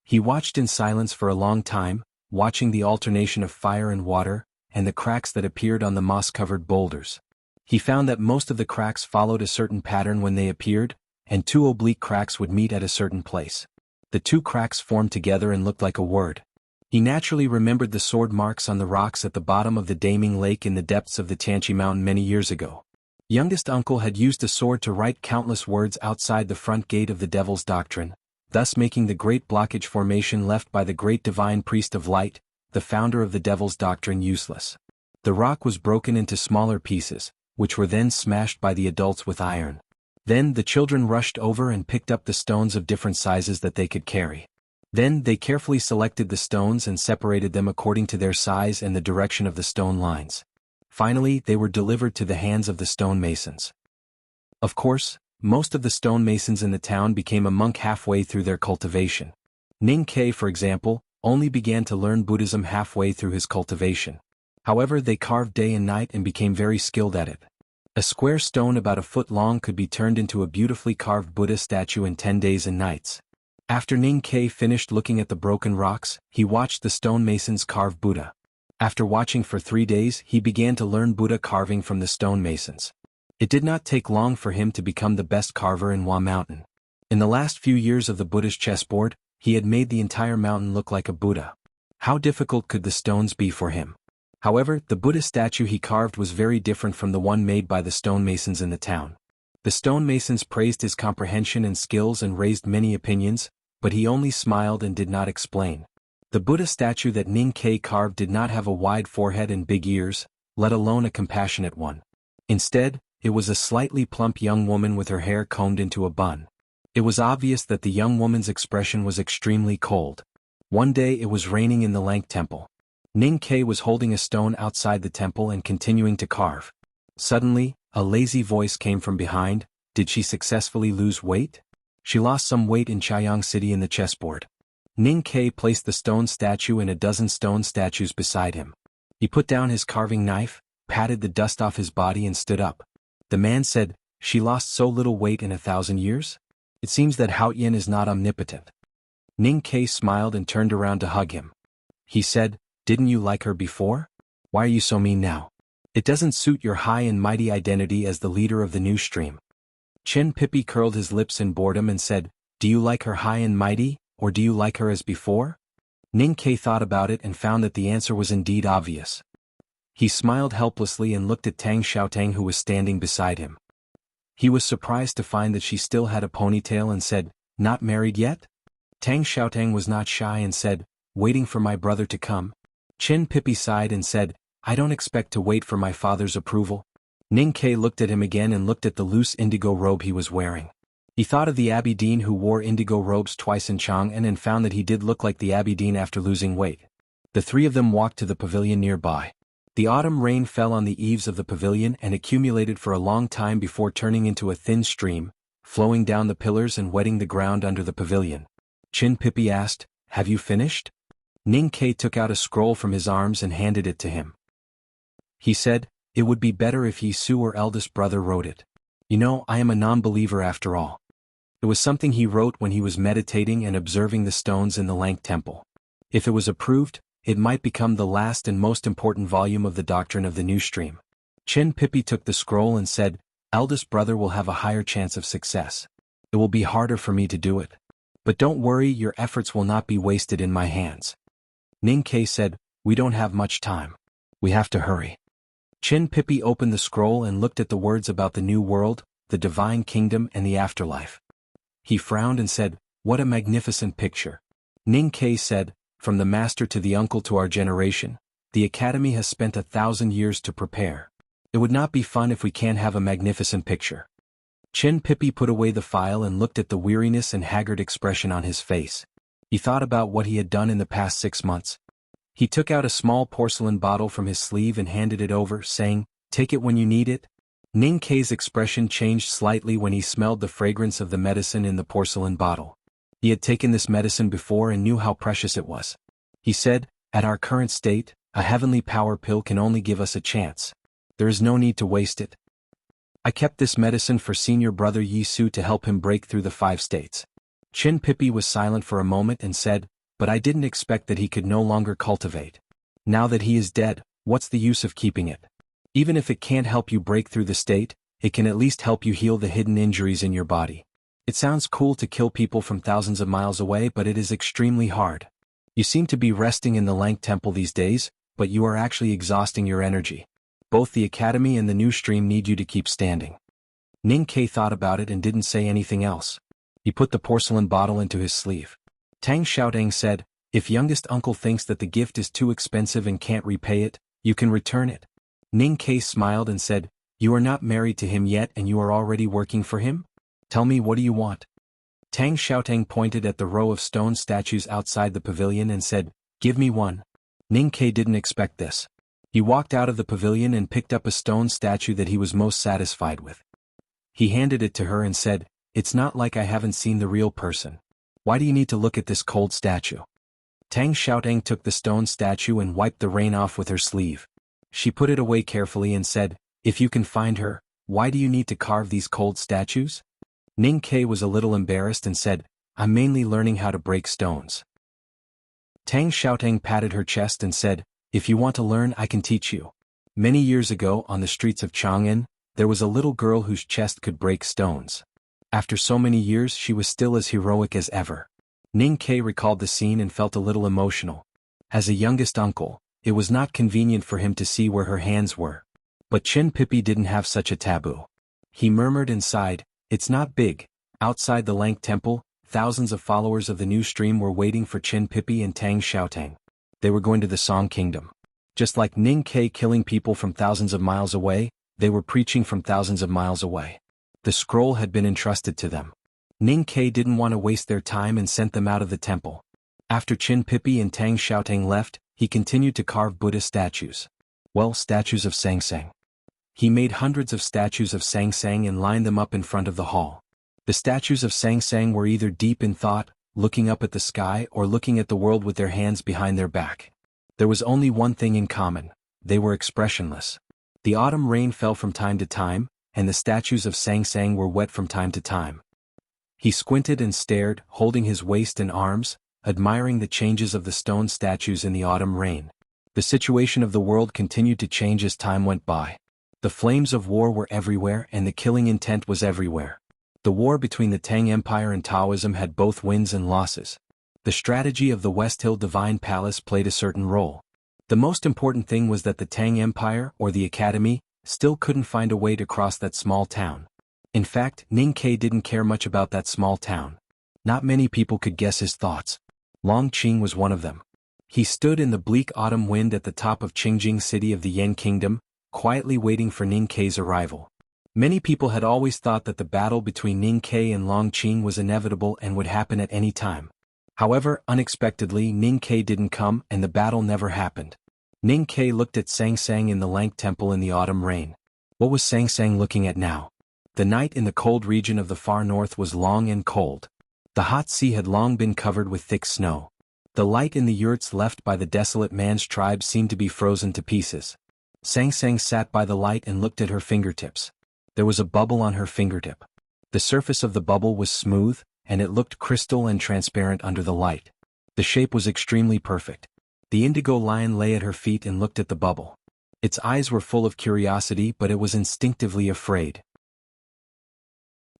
He watched in silence for a long time, watching the alternation of fire and water, and the cracks that appeared on the moss-covered boulders. He found that most of the cracks followed a certain pattern when they appeared, and two oblique cracks would meet at a certain place. The two cracks formed together and looked like a word. He naturally remembered the sword marks on the rocks at the bottom of the Daming Lake in the depths of the Tianqi Mountain many years ago. Youngest uncle had used a sword to write countless words outside the front gate of the Devil's Doctrine, thus making the great blockage formation left by the great divine priest of light, the founder of the Devil's Doctrine, useless. The rock was broken into smaller pieces, which were then smashed by the adults with iron. Then the children rushed over and picked up the stones of different sizes that they could carry. Then they carefully selected the stones and separated them according to their size and the direction of the stone lines. Finally, they were delivered to the hands of the stonemasons. Of course, most of the stonemasons in the town became a monk halfway through their cultivation. Ning Ke, for example, only began to learn Buddhism halfway through his cultivation. However, they carved day and night and became very skilled at it. A square stone about a foot long could be turned into a beautifully carved Buddha statue in 10 days and nights. After Ning Ke finished looking at the broken rocks, he watched the stonemasons carve Buddha. After watching for 3 days, he began to learn Buddha carving from the stonemasons. It did not take long for him to become the best carver in Hua Mountain. In the last few years of the Buddha's chessboard, he had made the entire mountain look like a Buddha. How difficult could the stones be for him? However, the Buddha statue he carved was very different from the one made by the stonemasons in the town. The stonemasons praised his comprehension and skills and raised many opinions, but he only smiled and did not explain. The Buddha statue that Ning Ke carved did not have a wide forehead and big ears, let alone a compassionate one. Instead, it was a slightly plump young woman with her hair combed into a bun. It was obvious that the young woman's expression was extremely cold. One day it was raining in the Lank Temple. Ning Ke was holding a stone outside the temple and continuing to carve. Suddenly, a lazy voice came from behind. Did she successfully lose weight? She lost some weight in Chaiyang City in the chessboard. Ning Ke placed the stone statue and a dozen stone statues beside him. He put down his carving knife, patted the dust off his body and stood up. The man said, "She lost so little weight in 1,000 years? It seems that Haotian is not omnipotent." Ning Ke smiled and turned around to hug him. He said, "Didn't you like her before? Why are you so mean now? It doesn't suit your high and mighty identity as the leader of the new stream." Chen Pippi curled his lips in boredom and said, "Do you like her high and mighty, or do you like her as before?" Ning Ke thought about it and found that the answer was indeed obvious. He smiled helplessly and looked at Tang Xiaotang, who was standing beside him. He was surprised to find that she still had a ponytail and said, "Not married yet?" Tang Xiaotang was not shy and said, "Waiting for my brother to come." Chen Pippi sighed and said, "I don't expect to wait for my father's approval." Ning Ke looked at him again and looked at the loose indigo robe he was wearing. He thought of the Abbey Dean who wore indigo robes twice in Chang'an and found that he did look like the Abbey Dean after losing weight. The three of them walked to the pavilion nearby. The autumn rain fell on the eaves of the pavilion and accumulated for a long time before turning into a thin stream, flowing down the pillars and wetting the ground under the pavilion. Chen Pippi asked, "Have you finished?" Ning Ke took out a scroll from his arms and handed it to him. He said, "It would be better if Yi Su or eldest brother wrote it. You know, I am a non-believer after all." It was something he wrote when he was meditating and observing the stones in the Lank Temple. If it was approved, it might become the last and most important volume of the doctrine of the new stream. Chen Pippi took the scroll and said, "Eldest brother will have a higher chance of success. It will be harder for me to do it. But don't worry, your efforts will not be wasted in my hands." Ning Ke said, "We don't have much time. We have to hurry." Chen Pippi opened the scroll and looked at the words about the new world, the divine kingdom and the afterlife. He frowned and said, "What a magnificent picture." Ning Ke said, "From the master to the uncle to our generation, the academy has spent 1,000 years to prepare. It would not be fun if we can't have a magnificent picture." Chen Pippi put away the file and looked at the weariness and haggard expression on his face. He thought about what he had done in the past 6 months. He took out a small porcelain bottle from his sleeve and handed it over, saying, "Take it when you need it." Ning Ke's expression changed slightly when he smelled the fragrance of the medicine in the porcelain bottle. He had taken this medicine before and knew how precious it was. He said, "At our current state, a heavenly power pill can only give us a chance. There is no need to waste it. I kept this medicine for senior brother Yi Su to help him break through the 5 states." Chen Pippi was silent for a moment and said, "But I didn't expect that he could no longer cultivate. Now that he is dead, what's the use of keeping it? Even if it can't help you break through the state, it can at least help you heal the hidden injuries in your body. It sounds cool to kill people from thousands of miles away, but it is extremely hard. You seem to be resting in the Lank Temple these days, but you are actually exhausting your energy. Both the academy and the new stream need you to keep standing. Ning Ke thought about it and didn't say anything else. He put the porcelain bottle into his sleeve. Tang Xiaotang said, "If youngest uncle thinks that the gift is too expensive and can't repay it, you can return it." Ning Ke smiled and said, "You are not married to him yet and you are already working for him? Tell me, what do you want?" Tang Xiaotang pointed at the row of stone statues outside the pavilion and said, "Give me one." Ning Ke didn't expect this. He walked out of the pavilion and picked up a stone statue that he was most satisfied with. He handed it to her and said, "It's not like I haven't seen the real person. Why do you need to look at this cold statue?" Tang Xiaotang took the stone statue and wiped the rain off with her sleeve. She put it away carefully and said, "If you can find her, why do you need to carve these cold statues?" Ning Ke was a little embarrassed and said, "I'm mainly learning how to break stones." Tang Xiaotang patted her chest and said, "If you want to learn, I can teach you." Many years ago, on the streets of Chang'an, there was a little girl whose chest could break stones. After so many years, she was still as heroic as ever. Ning Ke recalled the scene and felt a little emotional. As a youngest uncle, it was not convenient for him to see where her hands were. But Chin Pippi didn't have such a taboo. He murmured and sighed, "It's not big." Outside the Lank Temple, thousands of followers of the new stream were waiting for Chin Pippi and Tang Xiaotang. They were going to the Song Kingdom. Just like Ning Ke killing people from thousands of miles away, they were preaching from thousands of miles away. The scroll had been entrusted to them. Ning Ke didn't want to waste their time and sent them out of the temple. After Chin Pippi and Tang Xiaotang left, he continued to carve Buddha statues. Well, statues of Sang Sang. He made hundreds of statues of Sang Sang and lined them up in front of the hall. The statues of Sang Sang were either deep in thought, looking up at the sky, or looking at the world with their hands behind their back. There was only one thing in common: they were expressionless. The autumn rain fell from time to time, and the statues of Sang Sang were wet from time to time. He squinted and stared, holding his waist and arms, admiring the changes of the stone statues in the autumn rain. The situation of the world continued to change as time went by. The flames of war were everywhere and the killing intent was everywhere. The war between the Tang Empire and Taoism had both wins and losses. The strategy of the West Hill Divine Palace played a certain role. The most important thing was that the Tang Empire, or the Academy, still couldn't find a way to cross that small town. In fact, Ning Ke didn't care much about that small town. Not many people could guess his thoughts. Long Qing was one of them. He stood in the bleak autumn wind at the top of Qingjing city of the Yan Kingdom, quietly waiting for Ning Ke's arrival. Many people had always thought that the battle between Ning Ke and Long Qing was inevitable and would happen at any time. However, unexpectedly, Ning Ke didn't come and the battle never happened. Ning Ke looked at Sang Sang in the Lank Temple in the autumn rain. What was Sang Sang looking at now? The night in the cold region of the far north was long and cold. The hot sea had long been covered with thick snow. The light in the yurts left by the desolate man's tribe seemed to be frozen to pieces. Sang Sang sat by the light and looked at her fingertips. There was a bubble on her fingertip. The surface of the bubble was smooth, and it looked crystal and transparent under the light. The shape was extremely perfect. The indigo lion lay at her feet and looked at the bubble. Its eyes were full of curiosity, but it was instinctively afraid.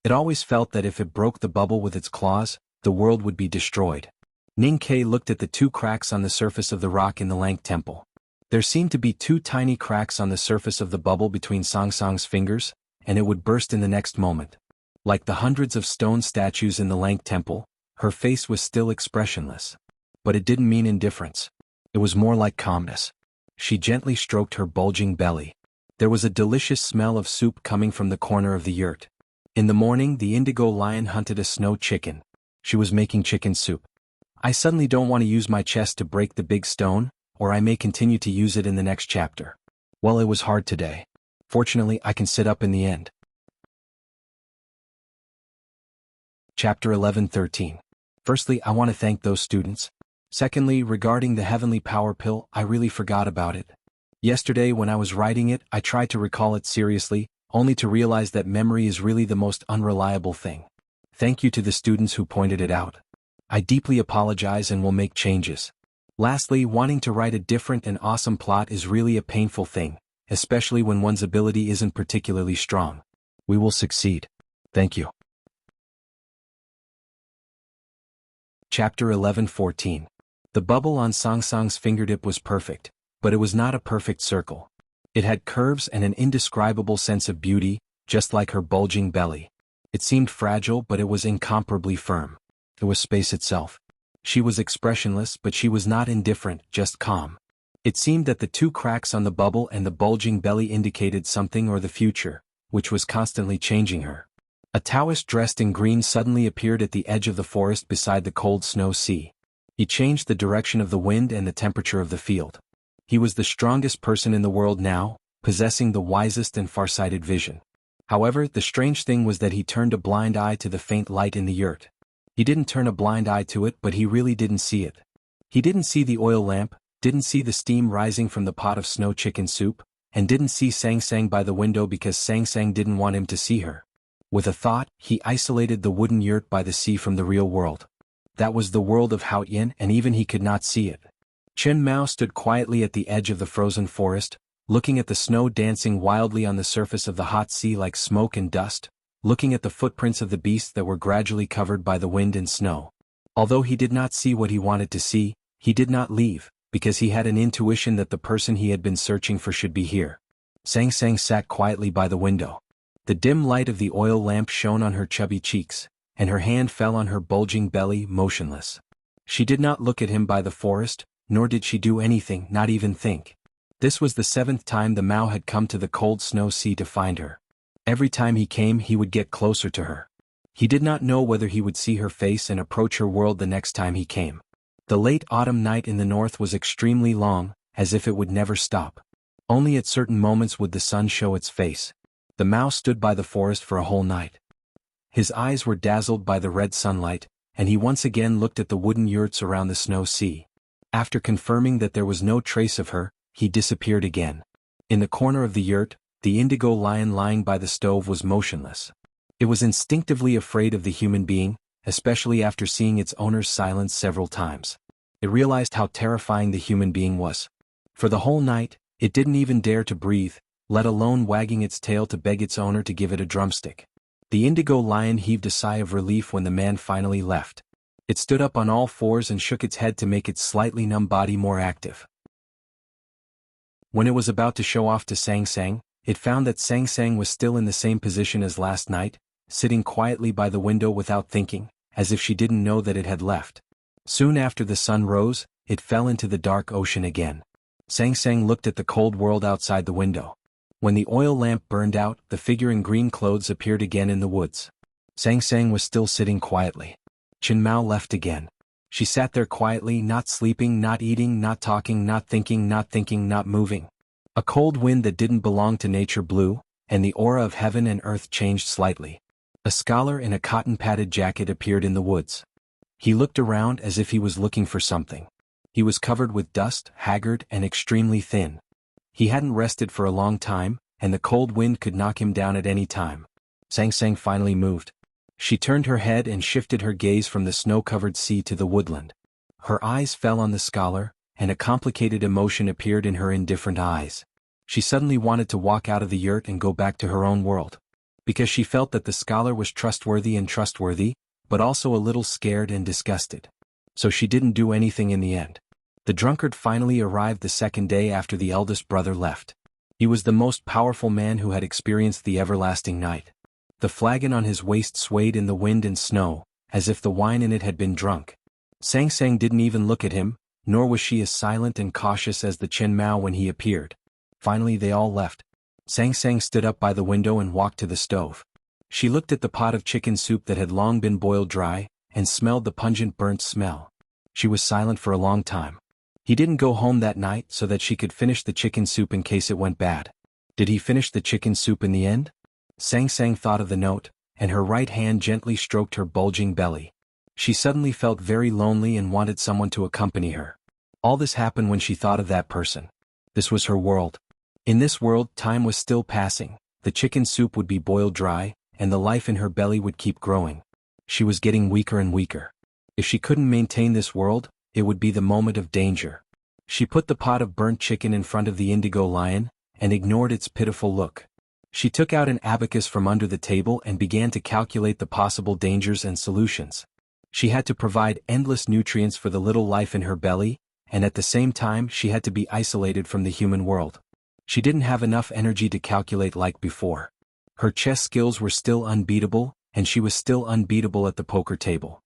It always felt that if it broke the bubble with its claws, the world would be destroyed. Ning Ke looked at the two cracks on the surface of the rock in the Lank Temple. There seemed to be two tiny cracks on the surface of the bubble between Sang Sang's fingers, and it would burst in the next moment. Like the hundreds of stone statues in the Lank Temple, her face was still expressionless. But it didn't mean indifference. It was more like calmness. She gently stroked her bulging belly. There was a delicious smell of soup coming from the corner of the yurt. In the morning, the indigo lion hunted a snow chicken. She was making chicken soup. I suddenly don't want to use my chest to break the big stone, or I may continue to use it in the next chapter. Well, it was hard today. Fortunately, I can sit up in the end. Chapter 11-13. Firstly, I want to thank those students. Secondly, regarding the heavenly power pill, I really forgot about it. Yesterday when I was writing it, I tried to recall it seriously, only to realize that memory is really the most unreliable thing. Thank you to the students who pointed it out. I deeply apologize and will make changes. Lastly, wanting to write a different and awesome plot is really a painful thing, especially when one's ability isn't particularly strong. We will succeed. Thank you. Chapter 11-14. The bubble on Sang Sang's fingertip was perfect, but it was not a perfect circle. It had curves and an indescribable sense of beauty, just like her bulging belly. It seemed fragile, but it was incomparably firm. It was space itself. She was expressionless, but she was not indifferent, just calm. It seemed that the two cracks on the bubble and the bulging belly indicated something or the future, which was constantly changing her. A Taoist dressed in green suddenly appeared at the edge of the forest beside the cold snow sea. He changed the direction of the wind and the temperature of the field. He was the strongest person in the world now, possessing the wisest and farsighted vision. However, the strange thing was that he turned a blind eye to the faint light in the yurt. He didn't turn a blind eye to it, but he really didn't see it. He didn't see the oil lamp, didn't see the steam rising from the pot of snow chicken soup, and didn't see Sang Sang by the window because Sang Sang didn't want him to see her. With a thought, he isolated the wooden yurt by the sea from the real world. That was the world of Haotian, and even he could not see it. Chen Mao stood quietly at the edge of the frozen forest, looking at the snow dancing wildly on the surface of the hot sea like smoke and dust, looking at the footprints of the beasts that were gradually covered by the wind and snow. Although he did not see what he wanted to see, he did not leave, because he had an intuition that the person he had been searching for should be here. Sang Sang sat quietly by the window. The dim light of the oil lamp shone on her chubby cheeks, and her hand fell on her bulging belly, motionless. She did not look at him by the forest, nor did she do anything, not even think. This was the 7th time the Mao had come to the cold snow sea to find her. Every time he came he would get closer to her. He did not know whether he would see her face and approach her world the next time he came. The late autumn night in the north was extremely long, as if it would never stop. Only at certain moments would the sun show its face. The Mao stood by the forest for a whole night. His eyes were dazzled by the red sunlight, and he once again looked at the wooden yurts around the snow sea. After confirming that there was no trace of her, he disappeared again. In the corner of the yurt, the indigo lion lying by the stove was motionless. It was instinctively afraid of the human being, especially after seeing its owner's silence several times. It realized how terrifying the human being was. For the whole night, it didn't even dare to breathe, let alone wagging its tail to beg its owner to give it a drumstick. The indigo lion heaved a sigh of relief when the man finally left. It stood up on all fours and shook its head to make its slightly numb body more active. When it was about to show off to Sang Sang, it found that Sang Sang was still in the same position as last night, sitting quietly by the window without thinking, as if she didn't know that it had left. Soon after the sun rose, it fell into the dark ocean again. Sang Sang looked at the cold world outside the window. When the oil lamp burned out, the figure in green clothes appeared again in the woods. Sang Sang was still sitting quietly. Chen Mao left again. She sat there quietly, not sleeping, not eating, not talking, not thinking, not moving. A cold wind that didn't belong to nature blew, and the aura of heaven and earth changed slightly. A scholar in a cotton-padded jacket appeared in the woods. He looked around as if he was looking for something. He was covered with dust, haggard, and extremely thin. He hadn't rested for a long time, and the cold wind could knock him down at any time. Sang Sang finally moved. She turned her head and shifted her gaze from the snow-covered sea to the woodland. Her eyes fell on the scholar, and a complicated emotion appeared in her indifferent eyes. She suddenly wanted to walk out of the yurt and go back to her own world. Because she felt that the scholar was trustworthy, but also a little scared and disgusted. So she didn't do anything in the end. The drunkard finally arrived the second day after the eldest brother left. He was the most powerful man who had experienced the everlasting night. The flagon on his waist swayed in the wind and snow, as if the wine in it had been drunk. Sang Sang didn't even look at him, nor was she as silent and cautious as the Chen Mao when he appeared. Finally they all left. Sang Sang stood up by the window and walked to the stove. She looked at the pot of chicken soup that had long been boiled dry, and smelled the pungent burnt smell. She was silent for a long time. He didn't go home that night so that she could finish the chicken soup in case it went bad. Did he finish the chicken soup in the end? Sang Sang thought of the note, and her right hand gently stroked her bulging belly. She suddenly felt very lonely and wanted someone to accompany her. All this happened when she thought of that person. This was her world. In this world, time was still passing, the chicken soup would be boiled dry, and the life in her belly would keep growing. She was getting weaker and weaker. If she couldn't maintain this world, it would be the moment of danger. She put the pot of burnt chicken in front of the indigo lion, and ignored its pitiful look. She took out an abacus from under the table and began to calculate the possible dangers and solutions. She had to provide endless nutrients for the little life in her belly, and at the same time she had to be isolated from the human world. She didn't have enough energy to calculate like before. Her chess skills were still unbeatable, and she was still unbeatable at the poker table.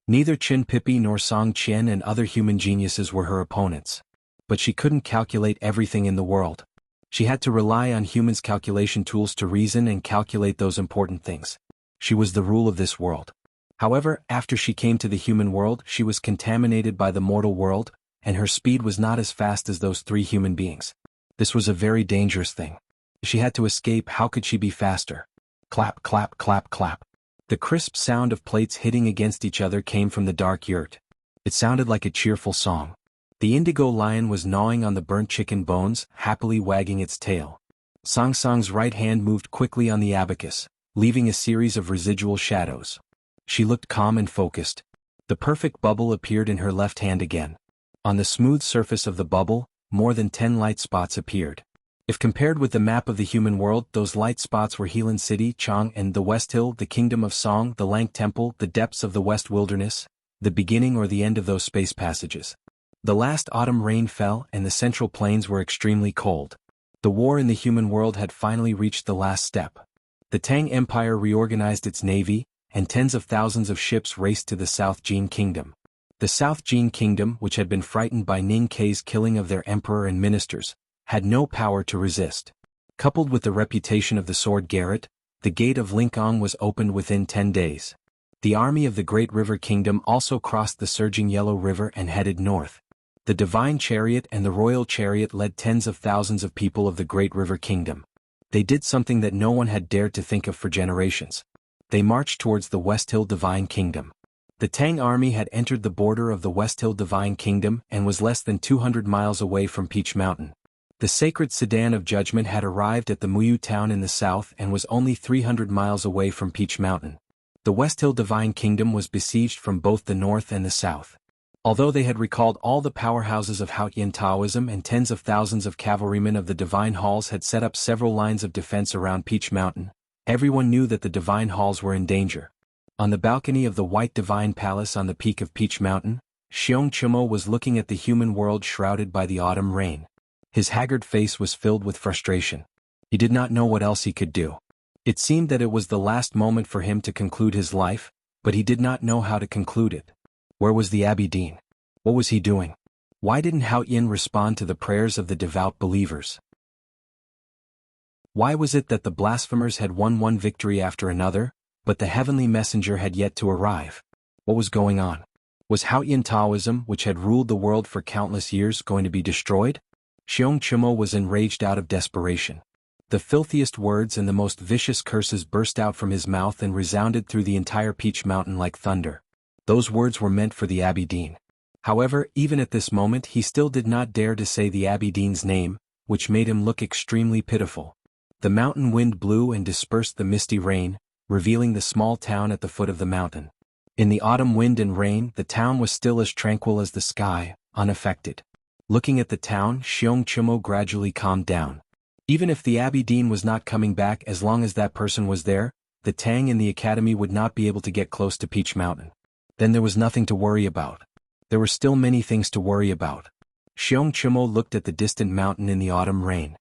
Neither Qin Pipi nor Song Qian and other human geniuses were her opponents. But she couldn't calculate everything in the world. She had to rely on humans' calculation tools to reason and calculate those important things. She was the rule of this world. However, after she came to the human world, she was contaminated by the mortal world, and her speed was not as fast as those three human beings. This was a very dangerous thing. She had to escape. How could she be faster? Clap, clap, clap, clap. The crisp sound of plates hitting against each other came from the dark yurt. It sounded like a cheerful song. The indigo lion was gnawing on the burnt chicken bones, happily wagging its tail. Song Song's right hand moved quickly on the abacus, leaving a series of residual shadows. She looked calm and focused. The perfect bubble appeared in her left hand again. On the smooth surface of the bubble, more than 10 light spots appeared. If compared with the map of the human world, those light spots were Helan City, Chang and the West Hill, the Kingdom of Song, the Lang Temple, the depths of the West Wilderness, the beginning or the end of those space passages. The last autumn rain fell and the central plains were extremely cold. The war in the human world had finally reached the last step. The Tang Empire reorganized its navy, and tens of thousands of ships raced to the South Jin Kingdom. The South Jin Kingdom, which had been frightened by Ning Kei's killing of their emperor and ministers, had no power to resist. Coupled with the reputation of the sword Garrett, the gate of Linkong was opened within 10 days. The army of the Great River Kingdom also crossed the surging Yellow River and headed north. The Divine Chariot and the Royal Chariot led tens of thousands of people of the Great River Kingdom. They did something that no one had dared to think of for generations. They marched towards the West Hill Divine Kingdom. The Tang army had entered the border of the West Hill Divine Kingdom and was less than 200 miles away from Peach Mountain. The sacred sedan of judgment had arrived at the Muyu town in the south and was only 300 miles away from Peach Mountain. The West Hill Divine Kingdom was besieged from both the north and the south. Although they had recalled all the powerhouses of Haotian Taoism and tens of thousands of cavalrymen of the Divine Halls had set up several lines of defense around Peach Mountain, everyone knew that the Divine Halls were in danger. On the balcony of the White Divine Palace on the peak of Peach Mountain, Xiong Chumo was looking at the human world shrouded by the autumn rain. His haggard face was filled with frustration. He did not know what else he could do. It seemed that it was the last moment for him to conclude his life, but he did not know how to conclude it. Where was the Abbey Dean? What was he doing? Why didn't Hao Yin respond to the prayers of the devout believers? Why was it that the blasphemers had won one victory after another, but the heavenly messenger had yet to arrive? What was going on? Was Haotian Taoism, which had ruled the world for countless years, going to be destroyed? Xiong Chumo was enraged out of desperation. The filthiest words and the most vicious curses burst out from his mouth and resounded through the entire Peach Mountain like thunder. Those words were meant for the Abbey Dean. However, even at this moment he still did not dare to say the Abbey Dean's name, which made him look extremely pitiful. The mountain wind blew and dispersed the misty rain, revealing the small town at the foot of the mountain. In the autumn wind and rain, the town was still as tranquil as the sky, unaffected. Looking at the town, Xiong Chumo gradually calmed down. Even if the Abbey Dean was not coming back, as long as that person was there, the Tang and the Academy would not be able to get close to Peach Mountain. Then there was nothing to worry about. There were still many things to worry about. Xiong Chumo looked at the distant mountain in the autumn rain.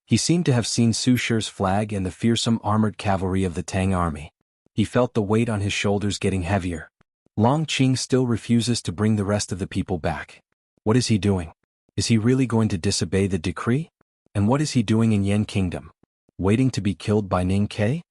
He seemed to have seen Su Shi's flag and the fearsome armored cavalry of the Tang army. He felt the weight on his shoulders getting heavier. Long Qing still refuses to bring the rest of the people back. What is he doing? Is he really going to disobey the decree? And what is he doing in Yen Kingdom? Waiting to be killed by Ning Kei?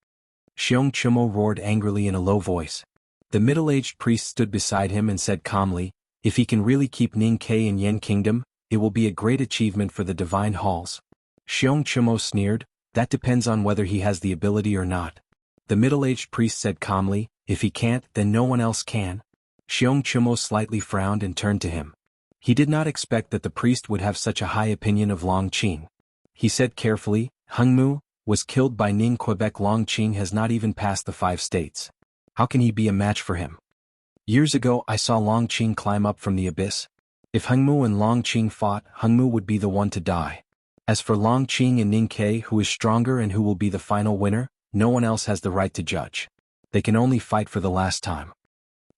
Xiong Chumo roared angrily in a low voice. The middle-aged priest stood beside him and said calmly, "If he can really keep Ning Kei in Yen Kingdom, it will be a great achievement for the Divine Halls." Xiong Chumo sneered, "That depends on whether he has the ability or not." The middle-aged priest said calmly, "If he can't, then no one else can." Xiong Chumo slightly frowned and turned to him. He did not expect that the priest would have such a high opinion of Long Qing. He said carefully, "Hengmu was killed by Ning Quebec. Long Qing has not even passed the 5 states. How can he be a match for him? Years ago I saw Long Qing climb up from the abyss. If Hengmu and Long Qing fought, Hengmu would be the one to die. As for Long Qing and Ning Kei, who is stronger and who will be the final winner, no one else has the right to judge. They can only fight for the last time."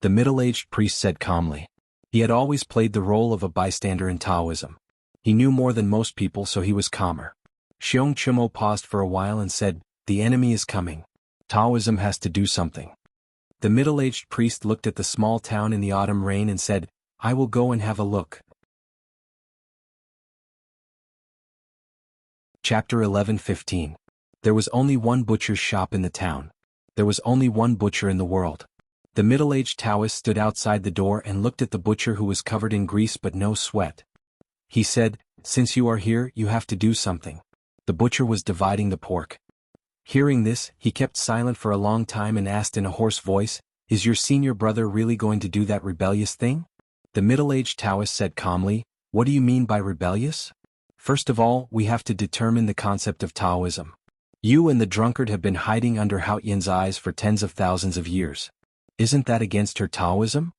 The middle-aged priest said calmly. He had always played the role of a bystander in Taoism. He knew more than most people, so he was calmer. Xiong Chumo paused for a while and said, "The enemy is coming. Taoism has to do something." The middle-aged priest looked at the small town in the autumn rain and said, "I will go and have a look." Chapter 11:15. There was only one butcher's shop in the town. There was only one butcher in the world. The middle-aged Taoist stood outside the door and looked at the butcher, who was covered in grease but no sweat. He said, "Since you are here, you have to do something." The butcher was dividing the pork. Hearing this, he kept silent for a long time and asked in a hoarse voice, "Is your senior brother really going to do that rebellious thing?" The middle-aged Taoist said calmly, "What do you mean by rebellious? First of all, we have to determine the concept of Taoism. You and the drunkard have been hiding under Hao Yin's eyes for tens of thousands of years. Isn't that against her Taoism?"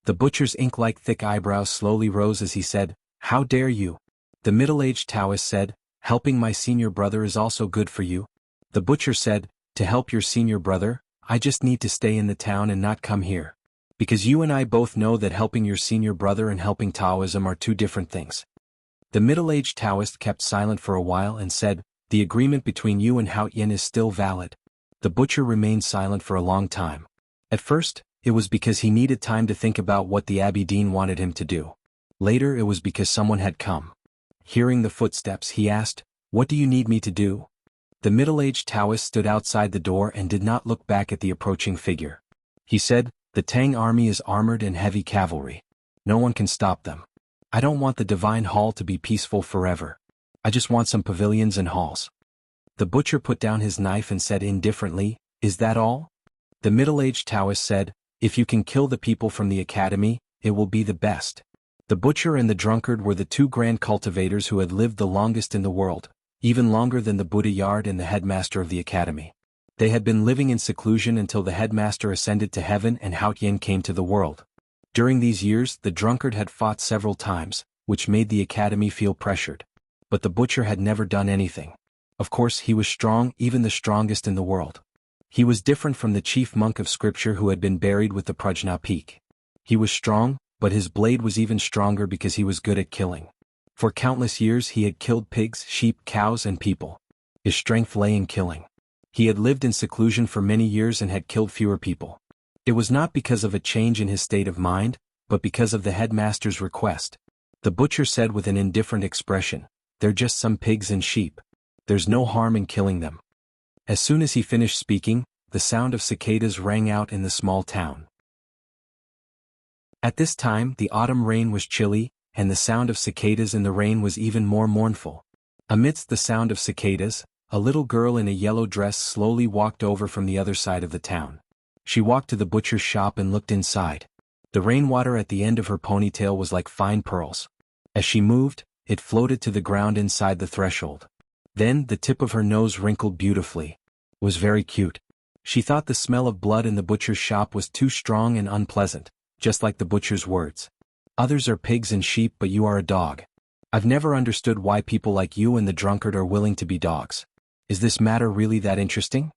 The butcher's ink-like thick eyebrows slowly rose as he said, "How dare you?" The middle-aged Taoist said, "Helping my senior brother is also good for you." The butcher said, "To help your senior brother, I just need to stay in the town and not come here. Because you and I both know that helping your senior brother and helping Taoism are two different things." The middle-aged Taoist kept silent for a while and said, "The agreement between you and Hao Yin is still valid." The butcher remained silent for a long time. At first, it was because he needed time to think about what the Abbey Dean wanted him to do. Later it was because someone had come. Hearing the footsteps, he asked, "What do you need me to do?" The middle-aged Taoist stood outside the door and did not look back at the approaching figure. He said, "The Tang army is armored and heavy cavalry. No one can stop them. I don't want the divine hall to be peaceful forever. I just want some pavilions and halls." The butcher put down his knife and said indifferently, "Is that all?" The middle-aged Taoist said, "If you can kill the people from the academy, it will be the best." The butcher and the drunkard were the two grand cultivators who had lived the longest in the world, even longer than the Buddha Yard and the headmaster of the academy. They had been living in seclusion until the headmaster ascended to heaven and Hao Yin came to the world. During these years, the drunkard had fought several times, which made the academy feel pressured. But the butcher had never done anything. Of course, he was strong, even the strongest in the world. He was different from the chief monk of scripture who had been buried with the Prajna peak. He was strong, but his blade was even stronger because he was good at killing. For countless years he had killed pigs, sheep, cows, and people. His strength lay in killing. He had lived in seclusion for many years and had killed fewer people. It was not because of a change in his state of mind, but because of the headmaster's request. The butcher said with an indifferent expression, "They're just some pigs and sheep. There's no harm in killing them." As soon as he finished speaking, the sound of cicadas rang out in the small town. At this time, the autumn rain was chilly, and the sound of cicadas in the rain was even more mournful. Amidst the sound of cicadas, a little girl in a yellow dress slowly walked over from the other side of the town. She walked to the butcher's shop and looked inside. The rainwater at the end of her ponytail was like fine pearls. As she moved, it floated to the ground inside the threshold. Then the tip of her nose wrinkled beautifully. It was very cute. She thought the smell of blood in the butcher's shop was too strong and unpleasant, just like the butcher's words. "Others are pigs and sheep, but you are a dog. I've never understood why people like you and the drunkard are willing to be dogs. Is this matter really that interesting?"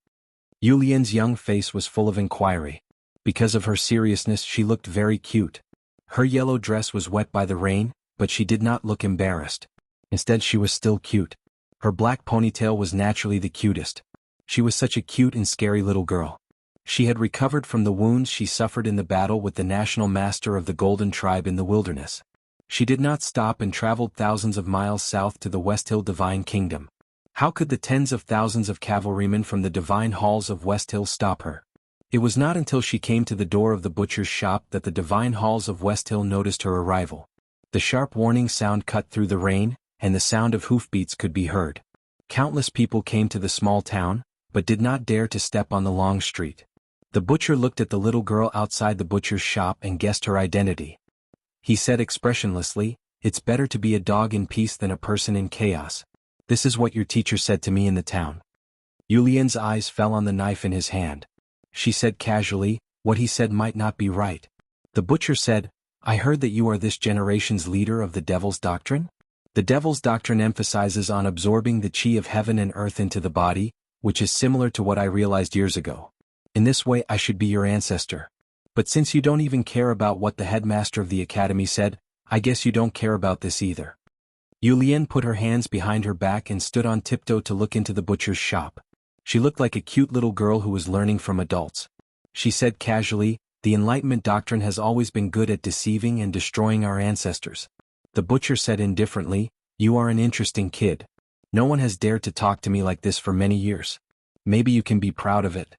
Yulian's young face was full of inquiry. Because of her seriousness, she looked very cute. Her yellow dress was wet by the rain, but she did not look embarrassed. Instead, she was still cute. Her black ponytail was naturally the cutest. She was such a cute and scary little girl. She had recovered from the wounds she suffered in the battle with the national master of the Golden Tribe in the wilderness. She did not stop and traveled thousands of miles south to the West Hill Divine Kingdom. How could the tens of thousands of cavalrymen from the divine halls of West Hill stop her? It was not until she came to the door of the butcher's shop that the divine halls of West Hill noticed her arrival. The sharp warning sound cut through the rain, and the sound of hoofbeats could be heard. Countless people came to the small town, but did not dare to step on the long street. The butcher looked at the little girl outside the butcher's shop and guessed her identity. He said expressionlessly, "It's better to be a dog in peace than a person in chaos. This is what your teacher said to me in the town." Yulian's eyes fell on the knife in his hand. She said casually, "What he said might not be right." The butcher said, "I heard that you are this generation's leader of the Devil's Doctrine? The Devil's Doctrine emphasizes on absorbing the chi of heaven and earth into the body, which is similar to what I realized years ago. In this way I should be your ancestor. But since you don't even care about what the headmaster of the academy said, I guess you don't care about this either." Yu Lian put her hands behind her back and stood on tiptoe to look into the butcher's shop. She looked like a cute little girl who was learning from adults. She said casually, "The Enlightenment doctrine has always been good at deceiving and destroying our ancestors." The butcher said indifferently, "You are an interesting kid. No one has dared to talk to me like this for many years. Maybe you can be proud of it."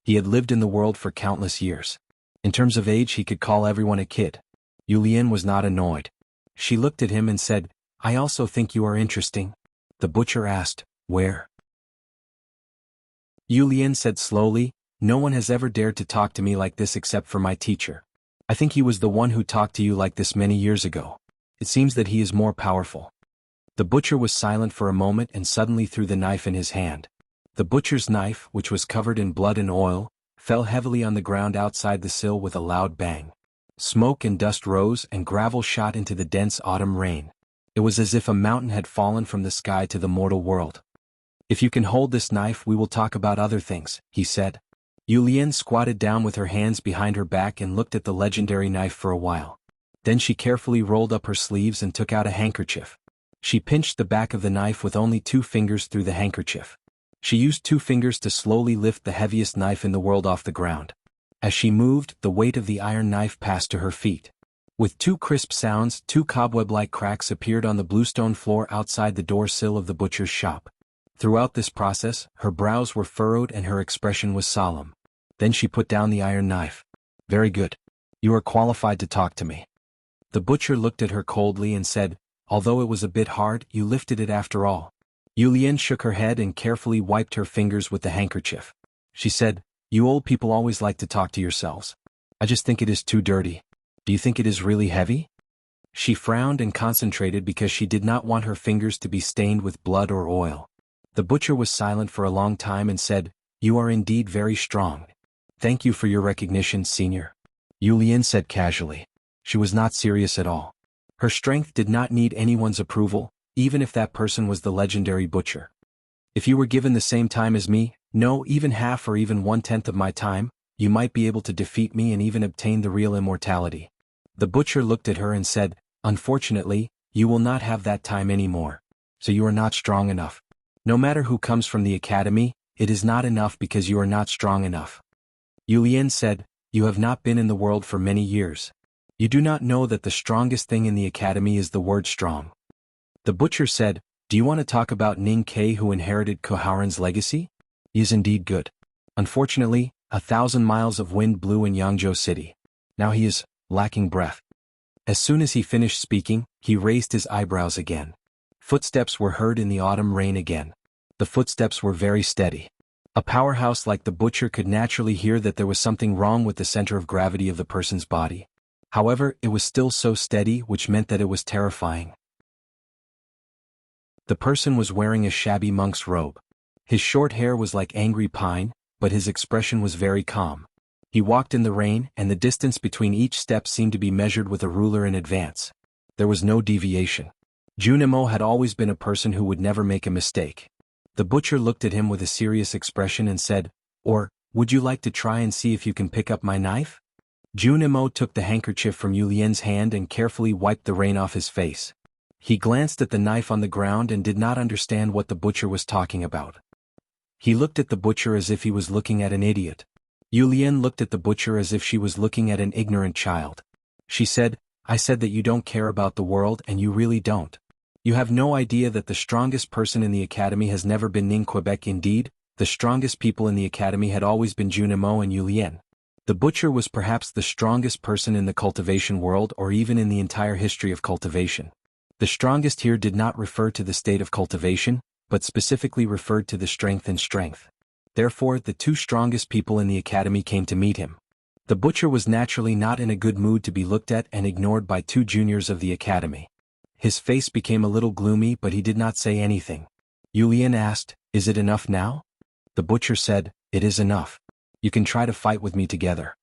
He had lived in the world for countless years. In terms of age, he could call everyone a kid. Yu Lian was not annoyed. She looked at him and said, "I also think you are interesting." The butcher asked, "Where?" Yu Lian said slowly, "No one has ever dared to talk to me like this except for my teacher. I think he was the one who talked to you like this many years ago. It seems that he is more powerful." The butcher was silent for a moment and suddenly threw the knife in his hand. The butcher's knife, which was covered in blood and oil, fell heavily on the ground outside the sill with a loud bang. Smoke and dust rose and gravel shot into the dense autumn rain. It was as if a mountain had fallen from the sky to the mortal world. "If you can hold this knife, we will talk about other things," he said. Yu Lian squatted down with her hands behind her back and looked at the legendary knife for a while. Then she carefully rolled up her sleeves and took out a handkerchief. She pinched the back of the knife with only 2 fingers through the handkerchief. She used 2 fingers to slowly lift the heaviest knife in the world off the ground. As she moved, the weight of the iron knife passed to her feet. With 2 crisp sounds, 2 cobweb-like cracks appeared on the bluestone floor outside the door sill of the butcher's shop. Throughout this process, her brows were furrowed and her expression was solemn. Then she put down the iron knife. "Very good. You are qualified to talk to me." The butcher looked at her coldly and said, "Although it was a bit hard, you lifted it after all." Yu Lian shook her head and carefully wiped her fingers with the handkerchief. She said, "You old people always like to talk to yourselves. I just think it is too dirty. Do you think it is really heavy?" She frowned and concentrated because she did not want her fingers to be stained with blood or oil. The butcher was silent for a long time and said, "You are indeed very strong. Thank you for your recognition, senior." Yu Lian said casually. She was not serious at all. Her strength did not need anyone's approval, even if that person was the legendary butcher. "If you were given the same time as me, no, even half or even 1/10 of my time, you might be able to defeat me and even obtain the real immortality." The butcher looked at her and said, "Unfortunately, you will not have that time anymore. So you are not strong enough. No matter who comes from the academy, it is not enough because you are not strong enough." Yu Lian said, "You have not been in the world for many years. You do not know that the strongest thing in the academy is the word strong." The butcher said, "Do you want to talk about Ning Ke who inherited Koharen's legacy? He is indeed good. Unfortunately, 1,000 miles of wind blew in Yangzhou City. Now he is lacking breath." As soon as he finished speaking, he raised his eyebrows again. Footsteps were heard in the autumn rain again. The footsteps were very steady. A powerhouse like the butcher could naturally hear that there was something wrong with the center of gravity of the person's body. However, it was still so steady, which meant that it was terrifying. The person was wearing a shabby monk's robe. His short hair was like angry pine, but his expression was very calm. He walked in the rain, and the distance between each step seemed to be measured with a ruler in advance. There was no deviation. Junimo had always been a person who would never make a mistake. The butcher looked at him with a serious expression and said, "Or, would you like to try and see if you can pick up my knife?" Junimo took the handkerchief from Yu Lian's hand and carefully wiped the rain off his face. He glanced at the knife on the ground and did not understand what the butcher was talking about. He looked at the butcher as if he was looking at an idiot. Yu Lian looked at the butcher as if she was looking at an ignorant child. She said, "I said that you don't care about the world and you really don't. You have no idea that the strongest person in the academy has never been Ning Quebec. Indeed, the strongest people in the academy had always been Junimo and Yu Lian. The butcher was perhaps the strongest person in the cultivation world or even in the entire history of cultivation. The strongest here did not refer to the state of cultivation, but specifically referred to the strength and strength. Therefore, the 2 strongest people in the academy came to meet him. The butcher was naturally not in a good mood to be looked at and ignored by 2 juniors of the academy. His face became a little gloomy, but he did not say anything. Yu Lian asked, "Is it enough now?" The butcher said, "It is enough. You can try to fight with me together."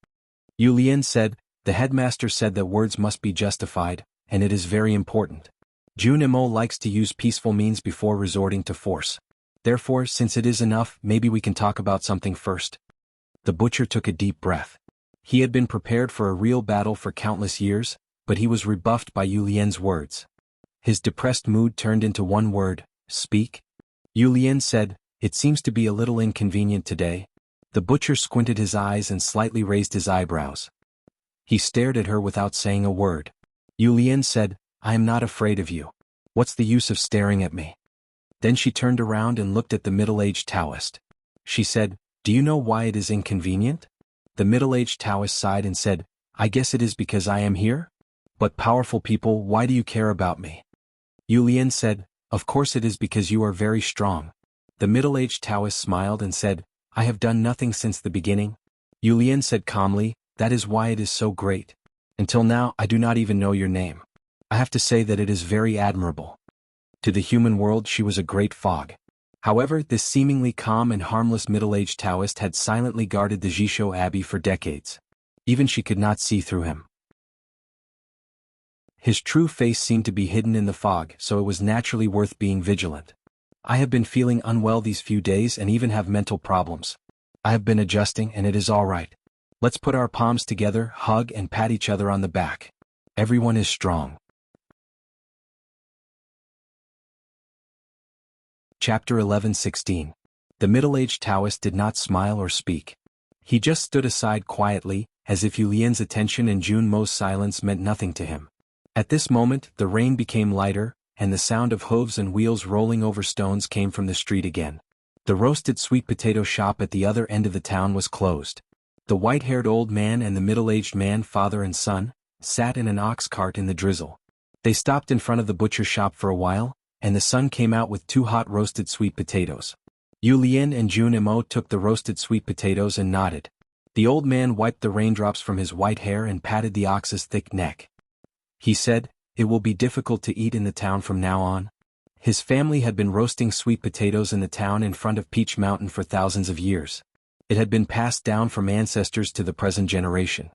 Yu Lian said, "The headmaster said that words must be justified, and it is very important. Junimo likes to use peaceful means before resorting to force. Therefore, since it is enough, maybe we can talk about something first." The butcher took a deep breath. He had been prepared for a real battle for countless years, but he was rebuffed by Yu Lian's words. His depressed mood turned into one word, speak. Yu Lian said, it seems to be a little inconvenient today. The butcher squinted his eyes and slightly raised his eyebrows. He stared at her without saying a word. Yu Lian said, I am not afraid of you. What's the use of staring at me? Then she turned around and looked at the middle-aged Taoist. She said, do you know why it is inconvenient? The middle-aged Taoist sighed and said, I guess it is because I am here? But powerful people, why do you care about me? Yu Lian said, of course it is because you are very strong. The middle-aged Taoist smiled and said, I have done nothing since the beginning. Yu Lian said calmly, that is why it is so great. Until now I do not even know your name. I have to say that it is very admirable. To the human world she was a great fog. However, this seemingly calm and harmless middle-aged Taoist had silently guarded the Jisho Abbey for decades. Even she could not see through him. His true face seemed to be hidden in the fog, so it was naturally worth being vigilant. I have been feeling unwell these few days and even have mental problems. I have been adjusting and it is all right. Let's put our palms together, hug and pat each other on the back. Everyone is strong. Chapter 11:16. The middle-aged Taoist did not smile or speak. He just stood aside quietly, as if Yu Lian's attention and Jun Mo's silence meant nothing to him. At this moment, the rain became lighter, and the sound of hooves and wheels rolling over stones came from the street again. The roasted sweet potato shop at the other end of the town was closed. The white-haired old man and the middle-aged man, father and son, sat in an ox cart in the drizzle. They stopped in front of the butcher shop for a while, and the son came out with 2 hot roasted sweet potatoes. Yu Lian and Jun Mo took the roasted sweet potatoes and nodded. The old man wiped the raindrops from his white hair and patted the ox's thick neck. He said, it will be difficult to eat in the town from now on. His family had been roasting sweet potatoes in the town in front of Peach Mountain for thousands of years. It had been passed down from ancestors to the present generation.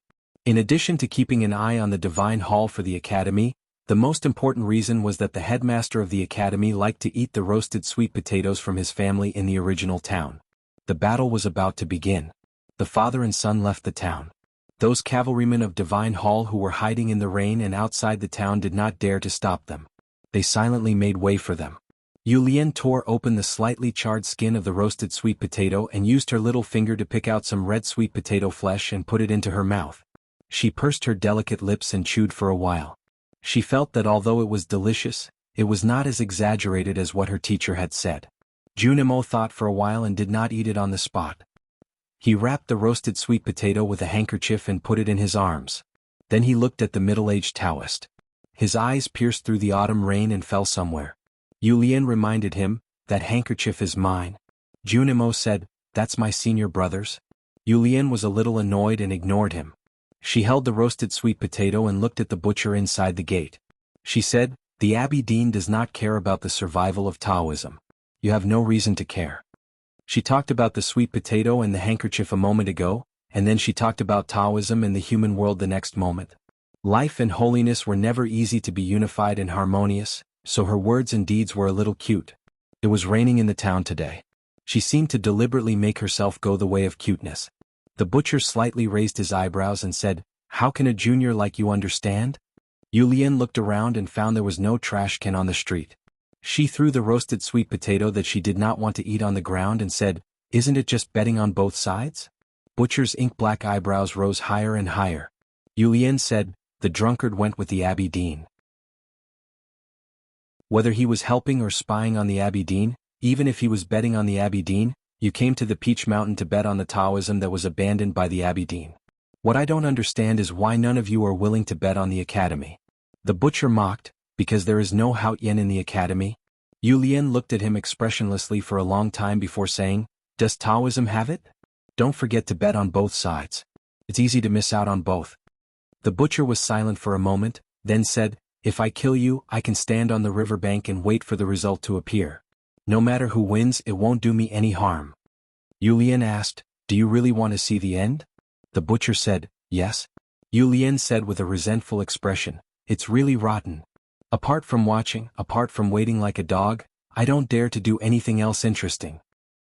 In addition to keeping an eye on the divine hall for the academy, the most important reason was that the headmaster of the academy liked to eat the roasted sweet potatoes from his family in the original town. The battle was about to begin. The father and son left the town. Those cavalrymen of Divine Hall who were hiding in the rain and outside the town did not dare to stop them. They silently made way for them. Yu Lian tore open the slightly charred skin of the roasted sweet potato and used her little finger to pick out some red sweet potato flesh and put it into her mouth. She pursed her delicate lips and chewed for a while. She felt that although it was delicious, it was not as exaggerated as what her teacher had said. Jun Mo thought for a while and did not eat it on the spot. He wrapped the roasted sweet potato with a handkerchief and put it in his arms. Then he looked at the middle-aged Taoist. His eyes pierced through the autumn rain and fell somewhere. Yu Lian reminded him, that handkerchief is mine. Jun Mo said, that's my senior brother's. Yu Lian was a little annoyed and ignored him. She held the roasted sweet potato and looked at the butcher inside the gate. She said, the Abbey Dean does not care about the survival of Taoism. You have no reason to care. She talked about the sweet potato and the handkerchief a moment ago, and then she talked about Taoism and the human world the next moment. Life and holiness were never easy to be unified and harmonious, so her words and deeds were a little cute. It was raining in the town today. She seemed to deliberately make herself go the way of cuteness. The butcher slightly raised his eyebrows and said, how can a junior like you understand? Yu Lian looked around and found there was no trash can on the street. She threw the roasted sweet potato that she did not want to eat on the ground and said, isn't it just betting on both sides? Butcher's ink-black eyebrows rose higher and higher. Yu Lian said, the drunkard went with the Abbey Dean. Whether he was helping or spying on the Abbey Dean, even if he was betting on the Abbey Dean, you came to the Peach Mountain to bet on the Taoism that was abandoned by the Abbey Dean. What I don't understand is why none of you are willing to bet on the academy. The butcher mocked, because there is no Haut Yen in the academy. Yu Lian looked at him expressionlessly for a long time before saying, does Taoism have it? Don't forget to bet on both sides. It's easy to miss out on both. The butcher was silent for a moment, then said, if I kill you, I can stand on the riverbank and wait for the result to appear. No matter who wins, it won't do me any harm. Yu Lian asked, do you really want to see the end? The butcher said, yes. Yu Lian said with a resentful expression, it's really rotten. Apart from watching, apart from waiting like a dog, I don't dare to do anything else interesting.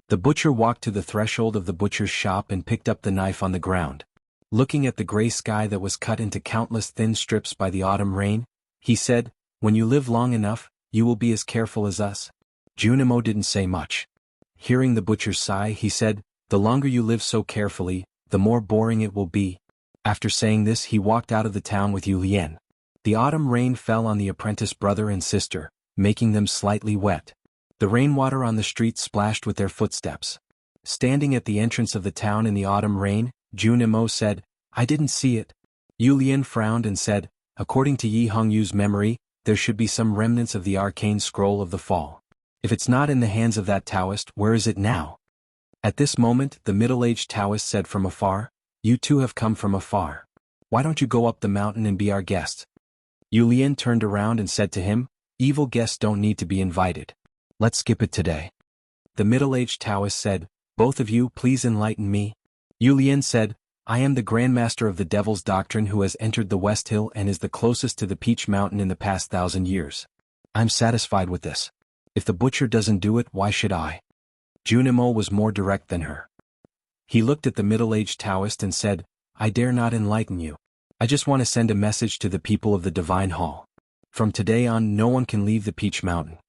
The butcher walked to the threshold of the butcher's shop and picked up the knife on the ground. Looking at the gray sky that was cut into countless thin strips by the autumn rain, he said, When you live long enough, you will be as careful as us. Junimo didn't say much. Hearing the butcher's sigh, he said, "The longer you live so carefully, the more boring it will be." After saying this, he walked out of the town with Yu Lian. The autumn rain fell on the apprentice brother and sister, making them slightly wet. The rainwater on the street splashed with their footsteps. Standing at the entrance of the town in the autumn rain, Junimo said, "I didn't see it." Yu Lian frowned and said, "According to Yi Hongyu's memory, there should be some remnants of the arcane scroll of the fall. If it's not in the hands of that Taoist, where is it now?" At this moment, the middle-aged Taoist said from afar, "You two have come from afar. Why don't you go up the mountain and be our guest?" Yu Lian turned around and said to him, "Evil guests don't need to be invited. Let's skip it today." The middle-aged Taoist said, "Both of you, please enlighten me." Yu Lian said, "I am the Grandmaster of the Devil's Doctrine who has entered the West Hill and is the closest to the Peach Mountain in the past 1,000 years. I'm satisfied with this. If the butcher doesn't do it, why should I?" Junimo was more direct than her. He looked at the middle-aged Taoist and said, "I dare not enlighten you. I just want to send a message to the people of the Divine Hall. From today on, no one can leave the Peach Mountain."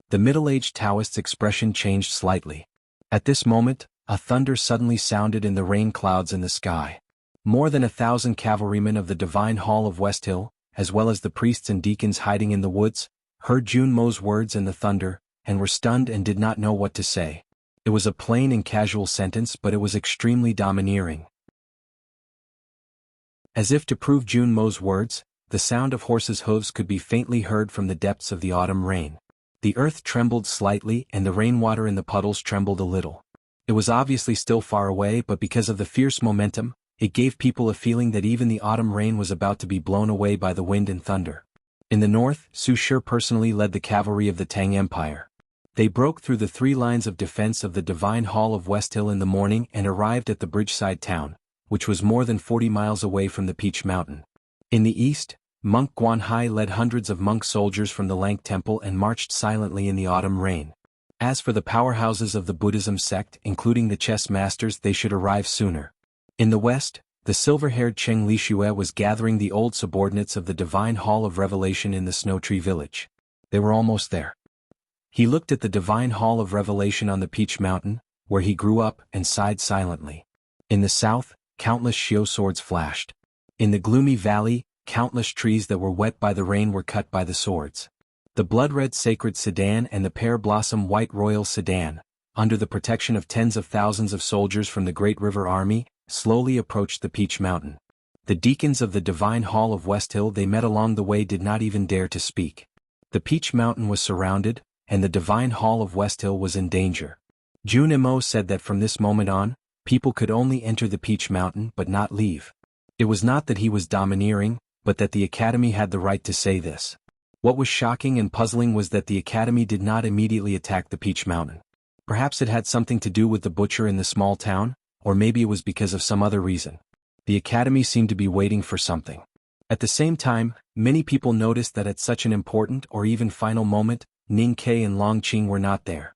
The middle-aged Taoist's expression changed slightly. At this moment, a thunder suddenly sounded in the rain clouds in the sky. More than 1,000 cavalrymen of the Divine Hall of West Hill, as well as the priests and deacons hiding in the woods, heard Junmo's words and the thunder, and were stunned and did not know what to say. It was a plain and casual sentence, but it was extremely domineering. As if to prove Junmo's words, the sound of horses' hooves could be faintly heard from the depths of the autumn rain. The earth trembled slightly and the rainwater in the puddles trembled a little. It was obviously still far away, but because of the fierce momentum, it gave people a feeling that even the autumn rain was about to be blown away by the wind and thunder. In the north, Su Shi personally led the cavalry of the Tang Empire. They broke through the 3 lines of defense of the Divine Hall of West Hill in the morning and arrived at the bridgeside town, which was more than 40 miles away from the Peach Mountain. In the east, Monk Guanhai led hundreds of monk soldiers from the Lank Temple and marched silently in the autumn rain. As for the powerhouses of the Buddhism sect, including the chess masters, they should arrive sooner. In the west, the silver-haired Cheng Lishue was gathering the old subordinates of the Divine Hall of Revelation in the Snow Tree Village. They were almost there. He looked at the Divine Hall of Revelation on the Peach Mountain, where he grew up, and sighed silently. In the south, countless Xiao swords flashed. In the gloomy valley, countless trees that were wet by the rain were cut by the swords. The blood-red sacred sedan and the pear-blossom white royal sedan, under the protection of tens of thousands of soldiers from the Great River Army, slowly approached the Peach Mountain. The deacons of the Divine Hall of West Hill they met along the way did not even dare to speak. The Peach Mountain was surrounded, and the Divine Hall of West Hill was in danger. Junimo said that from this moment on, people could only enter the Peach Mountain but not leave. It was not that he was domineering, but that the Academy had the right to say this. What was shocking and puzzling was that the Academy did not immediately attack the Peach Mountain. Perhaps it had something to do with the butcher in the small town, or maybe it was because of some other reason. The Academy seemed to be waiting for something. At the same time, many people noticed that at such an important or even final moment, Ning Ke and Long Qing were not there.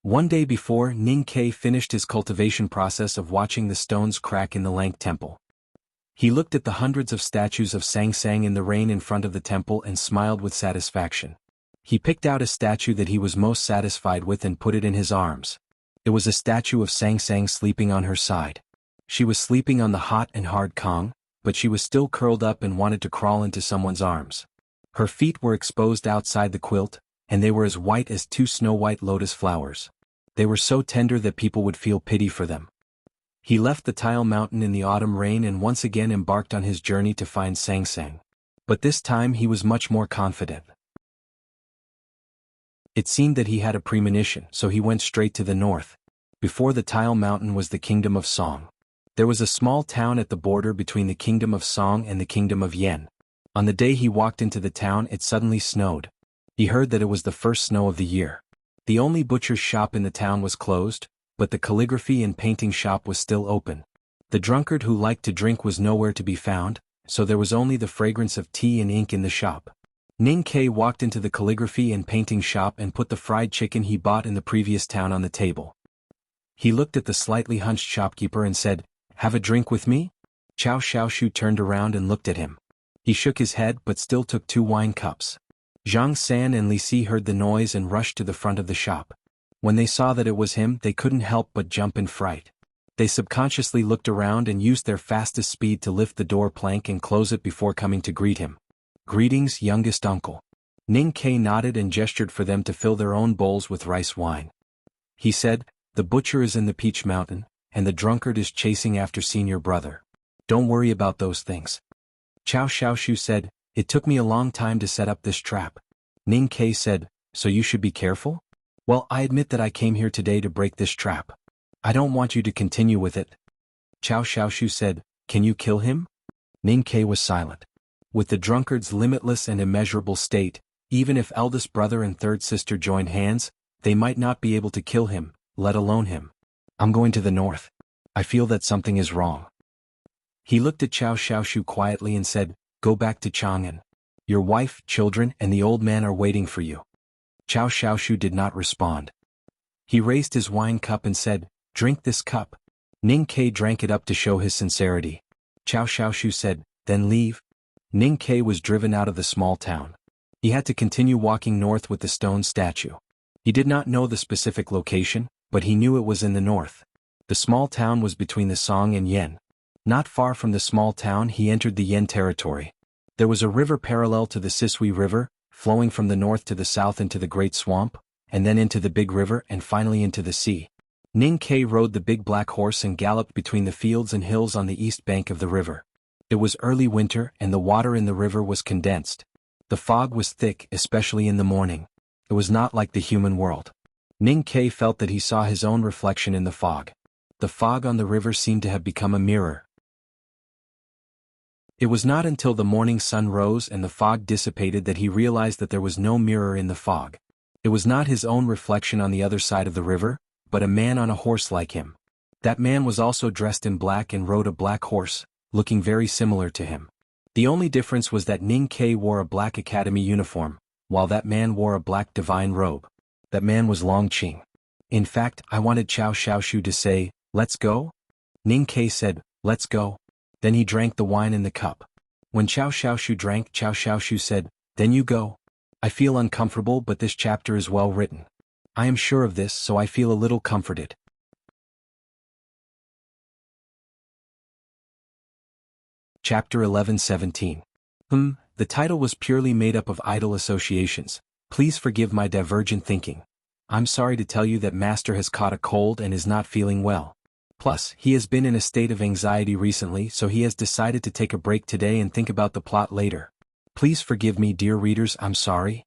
One day before, Ning Ke finished his cultivation process of watching the stones crack in the Lank Temple. He looked at the hundreds of statues of Sang Sang in the rain in front of the temple and smiled with satisfaction. He picked out a statue that he was most satisfied with and put it in his arms. It was a statue of Sang Sang sleeping on her side. She was sleeping on the hot and hard Kong, but she was still curled up and wanted to crawl into someone's arms. Her feet were exposed outside the quilt, and they were as white as 2 snow-white lotus flowers. They were so tender that people would feel pity for them. He left the Tile Mountain in the autumn rain and once again embarked on his journey to find Sang Sang. But this time he was much more confident. It seemed that he had a premonition, so he went straight to the north. Before the Tile Mountain was the Kingdom of Song. There was a small town at the border between the Kingdom of Song and the Kingdom of Yen. On the day he walked into the town, it suddenly snowed. He heard that it was the first snow of the year. The only butcher's shop in the town was closed, but the calligraphy and painting shop was still open. The drunkard who liked to drink was nowhere to be found, so there was only the fragrance of tea and ink in the shop. Ning Ke walked into the calligraphy and painting shop and put the fried chicken he bought in the previous town on the table. He looked at the slightly hunched shopkeeper and said, "Have a drink with me?" Chow Xiaoshu turned around and looked at him. He shook his head but still took 2 wine cups. Zhang San and Li Si heard the noise and rushed to the front of the shop. When they saw that it was him, they couldn't help but jump in fright. They subconsciously looked around and used their fastest speed to lift the door plank and close it before coming to greet him. "Greetings, youngest uncle." Ning Ke nodded and gestured for them to fill their own bowls with rice wine. He said, "The butcher is in the Peach Mountain, and the drunkard is chasing after senior brother. Don't worry about those things." Chao Xiaoshu said, "It took me a long time to set up this trap." Ning Ke said, "So you should be careful?" "Well, I admit that I came here today to break this trap. I don't want you to continue with it." Chao Xiaoshu said, "Can you kill him?" Ning Ke was silent. With the drunkard's limitless and immeasurable state, even if eldest brother and third sister joined hands, they might not be able to kill him, let alone him. "I'm going to the north. I feel that something is wrong." He looked at Chao Xiaoshu quietly and said, "Go back to Chang'an. Your wife, children, and the old man are waiting for you." Chao Xiaoshu did not respond. He raised his wine cup and said, "Drink this cup." Ning Ke drank it up to show his sincerity. Chao Xiaoshu said, "Then leave." Ning Ke was driven out of the small town. He had to continue walking north with the stone statue. He did not know the specific location, but he knew it was in the north. The small town was between the Song and Yen. Not far from the small town he entered the Yen territory. There was a river parallel to the Sisui River, flowing from the north to the south into the Great Swamp, and then into the Big River and finally into the sea. Ning Ke rode the big black horse and galloped between the fields and hills on the east bank of the river. It was early winter and the water in the river was condensed. The fog was thick, especially in the morning. It was not like the human world. Ning Ke felt that he saw his own reflection in the fog. The fog on the river seemed to have become a mirror. It was not until the morning sun rose and the fog dissipated that he realized that there was no mirror in the fog. It was not his own reflection on the other side of the river, but a man on a horse like him. That man was also dressed in black and rode a black horse, looking very similar to him. The only difference was that Ning Ke wore a black academy uniform, while that man wore a black divine robe. That man was Long Qing. In fact, I wanted Chao Xiaoshu to say, "Let's go?" Ning Ke said, "Let's go." Then he drank the wine in the cup. When Chao Xiaoshu drank, Chao Xiaoshu said, "Then you go." I feel uncomfortable, but this chapter is well written. I am sure of this, so I feel a little comforted. Chapter 11:17. The title was purely made up of idle associations. Please forgive my divergent thinking. I'm sorry to tell you that Master has caught a cold and is not feeling well. Plus, he has been in a state of anxiety recently, so he has decided to take a break today and think about the plot later. Please forgive me, dear readers, I'm sorry.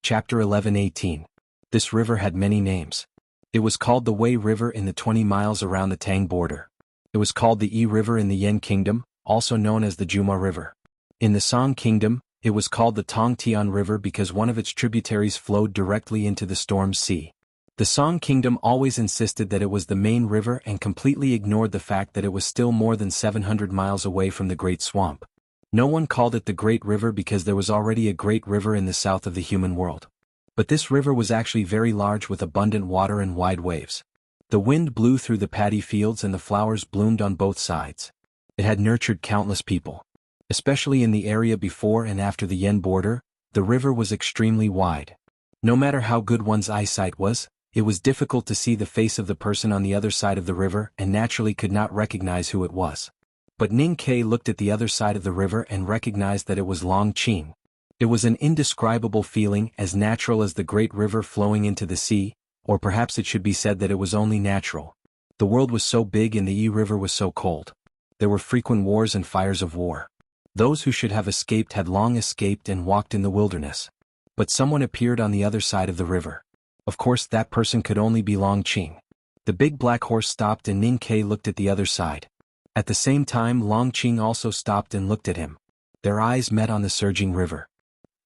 Chapter 11:18. This river had many names. It was called the Wei River in the 20 miles around the Tang border. It was called the Yi River in the Yen Kingdom, also known as the Juma River. In the Song Kingdom, it was called the Tongtian River because one of its tributaries flowed directly into the Storm Sea. The Song Kingdom always insisted that it was the main river and completely ignored the fact that it was still more than 700 miles away from the Great Swamp. No one called it the Great River because there was already a great river in the south of the human world. But this river was actually very large with abundant water and wide waves. The wind blew through the paddy fields and the flowers bloomed on both sides. It had nurtured countless people. Especially in the area before and after the Yen border, the river was extremely wide. No matter how good one's eyesight was, it was difficult to see the face of the person on the other side of the river and naturally could not recognize who it was. But Ning Ke looked at the other side of the river and recognized that it was Long Qing. It was an indescribable feeling, as natural as the great river flowing into the sea, or perhaps it should be said that it was only natural. The world was so big and the Yi River was so cold. There were frequent wars and fires of war. Those who should have escaped had long escaped and walked in the wilderness. But someone appeared on the other side of the river. Of course, that person could only be Long Qing. The big black horse stopped and Ning Ke looked at the other side. At the same time, Long Qing also stopped and looked at him. Their eyes met on the surging river.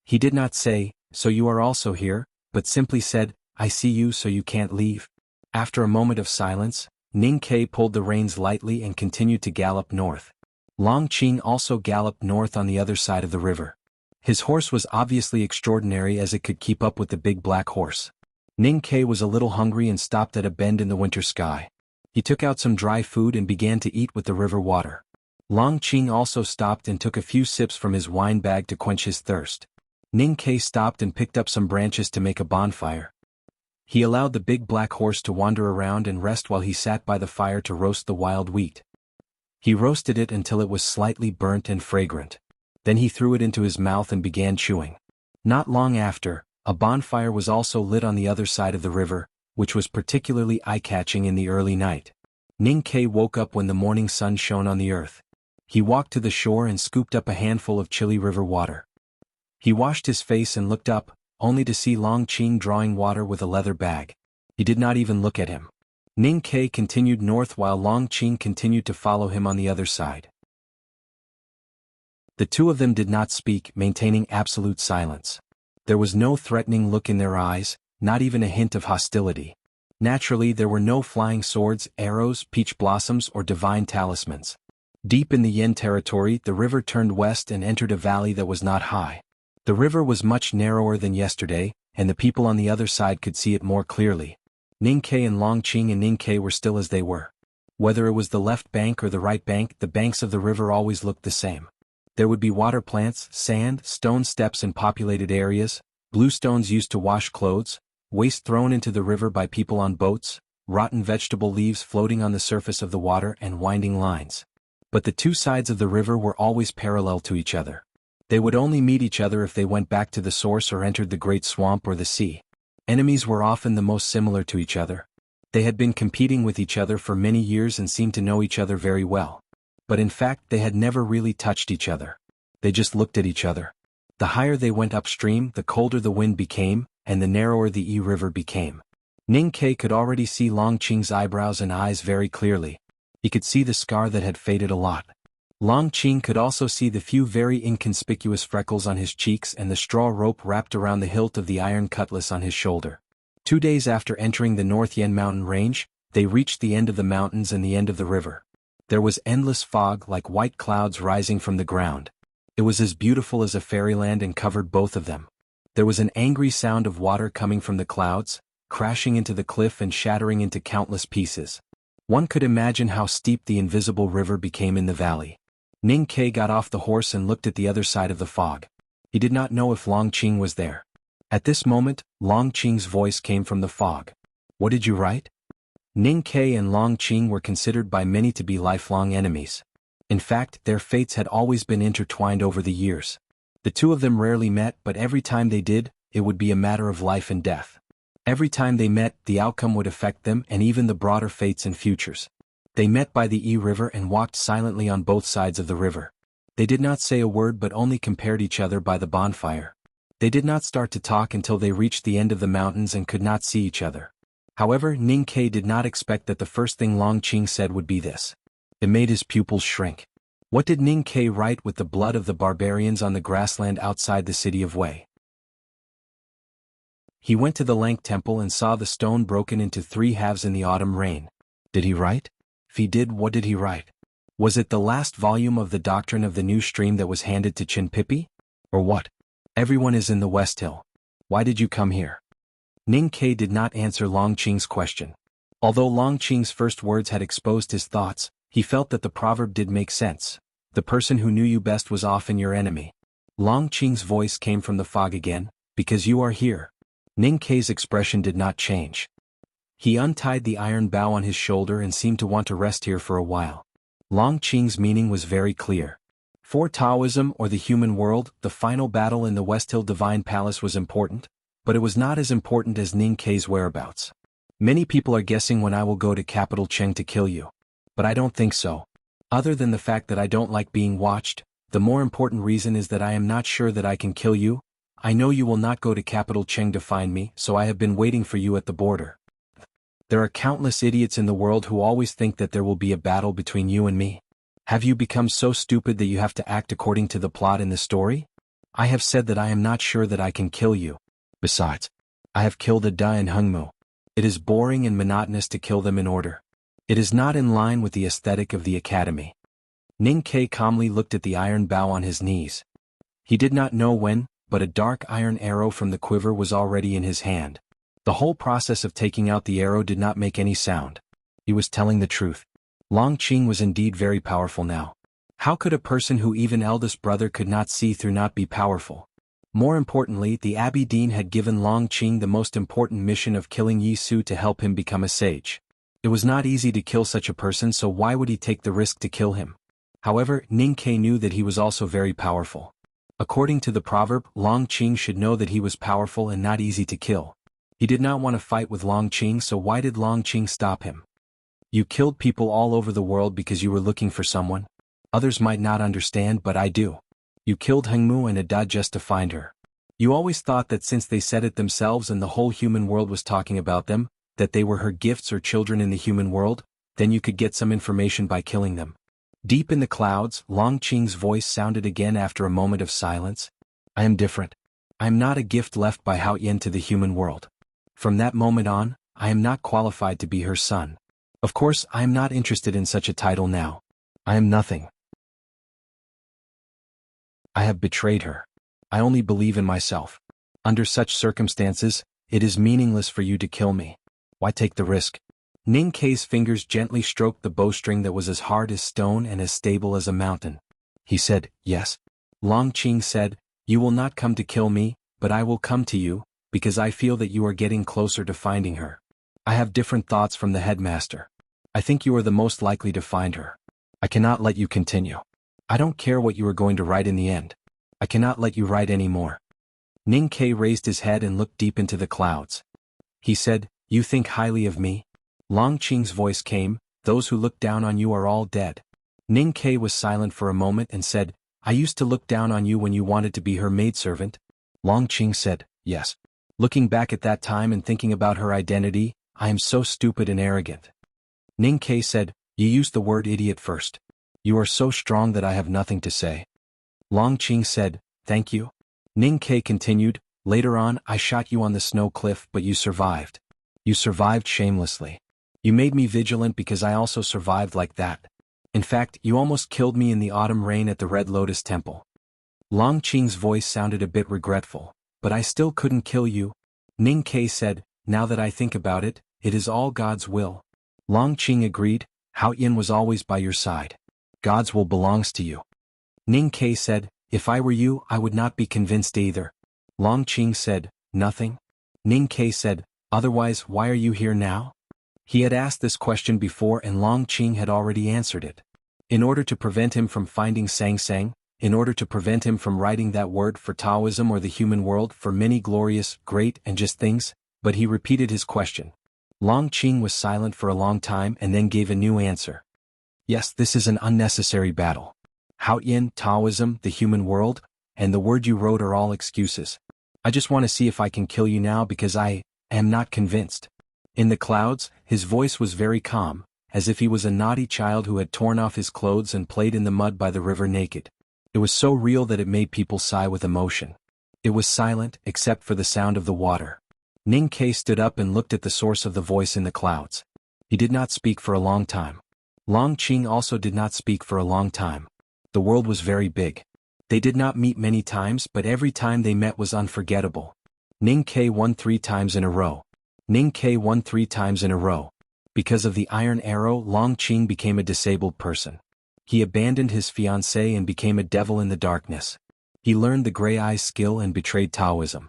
He did not say, "So you are also here," but simply said, "I see you, so you can't leave." After a moment of silence, Ning Ke pulled the reins lightly and continued to gallop north. Long Qing also galloped north on the other side of the river. His horse was obviously extraordinary as it could keep up with the big black horse. Ning Ke was a little hungry and stopped at a bend in the winter sky. He took out some dry food and began to eat with the river water. Long Qing also stopped and took a few sips from his wine bag to quench his thirst. Ning Kai stopped and picked up some branches to make a bonfire. He allowed the big black horse to wander around and rest while he sat by the fire to roast the wild wheat. He roasted it until it was slightly burnt and fragrant. Then he threw it into his mouth and began chewing. Not long after, a bonfire was also lit on the other side of the river, which was particularly eye-catching in the early night. Ning Kai woke up when the morning sun shone on the earth. He walked to the shore and scooped up a handful of chilly river water. He washed his face and looked up, only to see Long Qing drawing water with a leather bag. He did not even look at him. Ning Kai continued north while Long Qing continued to follow him on the other side. The two of them did not speak, maintaining absolute silence. There was no threatening look in their eyes, not even a hint of hostility. Naturally, there were no flying swords, arrows, peach blossoms, or divine talismans. Deep in the Yin territory, the river turned west and entered a valley that was not high. The river was much narrower than yesterday, and the people on the other side could see it more clearly. Ning Kai and Long Qing and Ning Kai were still as they were. Whether it was the left bank or the right bank, the banks of the river always looked the same. There would be water plants, sand, stone steps in populated areas, blue stones used to wash clothes, waste thrown into the river by people on boats, rotten vegetable leaves floating on the surface of the water, and winding lines. But the two sides of the river were always parallel to each other. They would only meet each other if they went back to the source or entered the great swamp or the sea. Enemies were often the most similar to each other. They had been competing with each other for many years and seemed to know each other very well. But in fact they had never really touched each other. They just looked at each other. The higher they went upstream, the colder the wind became, and the narrower the Yi River became. Ning Kai could already see Long Qing's eyebrows and eyes very clearly. He could see the scar that had faded a lot. Long Qing could also see the few very inconspicuous freckles on his cheeks and the straw rope wrapped around the hilt of the iron cutlass on his shoulder. 2 days after entering the North Yen mountain range, they reached the end of the mountains and the end of the river. There was endless fog like white clouds rising from the ground. It was as beautiful as a fairyland and covered both of them. There was an angry sound of water coming from the clouds, crashing into the cliff and shattering into countless pieces. One could imagine how steep the invisible river became in the valley. Ning Kai got off the horse and looked at the other side of the fog. He did not know if Long Qing was there. At this moment, Long Qing's voice came from the fog. "What did you write?" Ning Kai and Long Qing were considered by many to be lifelong enemies. In fact, their fates had always been intertwined over the years. The two of them rarely met, but every time they did, it would be a matter of life and death. Every time they met, the outcome would affect them and even the broader fates and futures. They met by the Yi River and walked silently on both sides of the river. They did not say a word but only compared each other by the bonfire. They did not start to talk until they reached the end of the mountains and could not see each other. However, Ning Kai did not expect that the first thing Long Qing said would be this. It made his pupils shrink. What did Ning Kai write with the blood of the barbarians on the grassland outside the city of Wei? He went to the Lank Temple and saw the stone broken into 3 halves in the autumn rain. Did he write? If he did, what did he write? Was it the last volume of the Doctrine of the New Stream that was handed to Chin Pippi? Or what? Everyone is in the West Hill. Why did you come here? Ning Kai did not answer Long Qing's question. Although Long Qing's first words had exposed his thoughts, he felt that the proverb did make sense. The person who knew you best was often your enemy. Long Qing's voice came from the fog again. Because you are here. Ning Kai's expression did not change. He untied the iron bow on his shoulder and seemed to want to rest here for a while. Long Qing's meaning was very clear. For Taoism or the human world, the final battle in the West Hill Divine Palace was important, but it was not as important as Ning Kai's whereabouts. Many people are guessing when I will go to Capital Cheng to kill you. But I don't think so. Other than the fact that I don't like being watched, the more important reason is that I am not sure that I can kill you. I know you will not go to Capital Cheng to find me, so I have been waiting for you at the border. There are countless idiots in the world who always think that there will be a battle between you and me. Have you become so stupid that you have to act according to the plot in the story? I have said that I am not sure that I can kill you. Besides, I have killed a Da and Hungmu. It is boring and monotonous to kill them in order. It is not in line with the aesthetic of the academy. Ning Kai calmly looked at the iron bow on his knees. He did not know when, but a dark iron arrow from the quiver was already in his hand. The whole process of taking out the arrow did not make any sound. He was telling the truth. Long Qing was indeed very powerful now. How could a person who even eldest brother could not see through not be powerful? More importantly, the Abbey Dean had given Long Qing the most important mission of killing Yi Su to help him become a sage. It was not easy to kill such a person, so why would he take the risk to kill him? However, Ning Ke knew that he was also very powerful. According to the proverb, Long Qing should know that he was powerful and not easy to kill. He did not want to fight with Long Qing, so why did Long Qing stop him? You killed people all over the world because you were looking for someone? Others might not understand, but I do. You killed Hengmu and Ada just to find her. You always thought that since they said it themselves and the whole human world was talking about them, that they were her gifts or children in the human world, then you could get some information by killing them. Deep in the clouds, Long Qing's voice sounded again after a moment of silence. I am different. I am not a gift left by Hao Yin to the human world. From that moment on, I am not qualified to be her son. Of course, I am not interested in such a title now. I am nothing. I have betrayed her. I only believe in myself. Under such circumstances, it is meaningless for you to kill me. Why take the risk? Ning Ke's fingers gently stroked the bowstring that was as hard as stone and as stable as a mountain. He said, yes. Long Qing said, you will not come to kill me, but I will come to you, because I feel that you are getting closer to finding her. I have different thoughts from the headmaster. I think you are the most likely to find her. I cannot let you continue. I don't care what you are going to write in the end. I cannot let you write any more. Ning Ke raised his head and looked deep into the clouds. He said, you think highly of me? Long Qing's voice came, those who look down on you are all dead. Ning Ke was silent for a moment and said, I used to look down on you when you wanted to be her maidservant. Long Qing said, yes. Looking back at that time and thinking about her identity, I am so stupid and arrogant. Ning Ke said, you used the word idiot first. You are so strong that I have nothing to say. Long Qing said, thank you. Ning Ke continued, later on I shot you on the snow cliff but you survived. You survived shamelessly. You made me vigilant because I also survived like that. In fact, you almost killed me in the autumn rain at the Red Lotus Temple. Long Qing's voice sounded a bit regretful, but I still couldn't kill you. Ning Ke said, now that I think about it, it is all God's will. Long Qing agreed, Hao Yin was always by your side. God's will belongs to you. Ning Ke said, if I were you, I would not be convinced either. Long Qing said, nothing. Ning Ke said, otherwise why are you here now? He had asked this question before and Long Qing had already answered it. In order to prevent him from finding Sang Sang, in order to prevent him from writing that word for Taoism or the human world for many glorious, great and just things, but he repeated his question. Long Qing was silent for a long time and then gave a new answer. Yes, this is an unnecessary battle. Hao Yin, Taoism, the human world, and the word you wrote are all excuses. I just want to see if I can kill you now because I am not convinced. In the clouds, his voice was very calm, as if he was a naughty child who had torn off his clothes and played in the mud by the river naked. It was so real that it made people sigh with emotion. It was silent, except for the sound of the water. Ning Ke stood up and looked at the source of the voice in the clouds. He did not speak for a long time. Long Qing also did not speak for a long time. The world was very big. They did not meet many times, but every time they met was unforgettable. Ning Ke won 3 times in a row. Ning Ke won 3 times in a row. Because of the iron arrow, Long Qing became a disabled person. He abandoned his fiancée and became a devil in the darkness. He learned the gray eye skill and betrayed Taoism.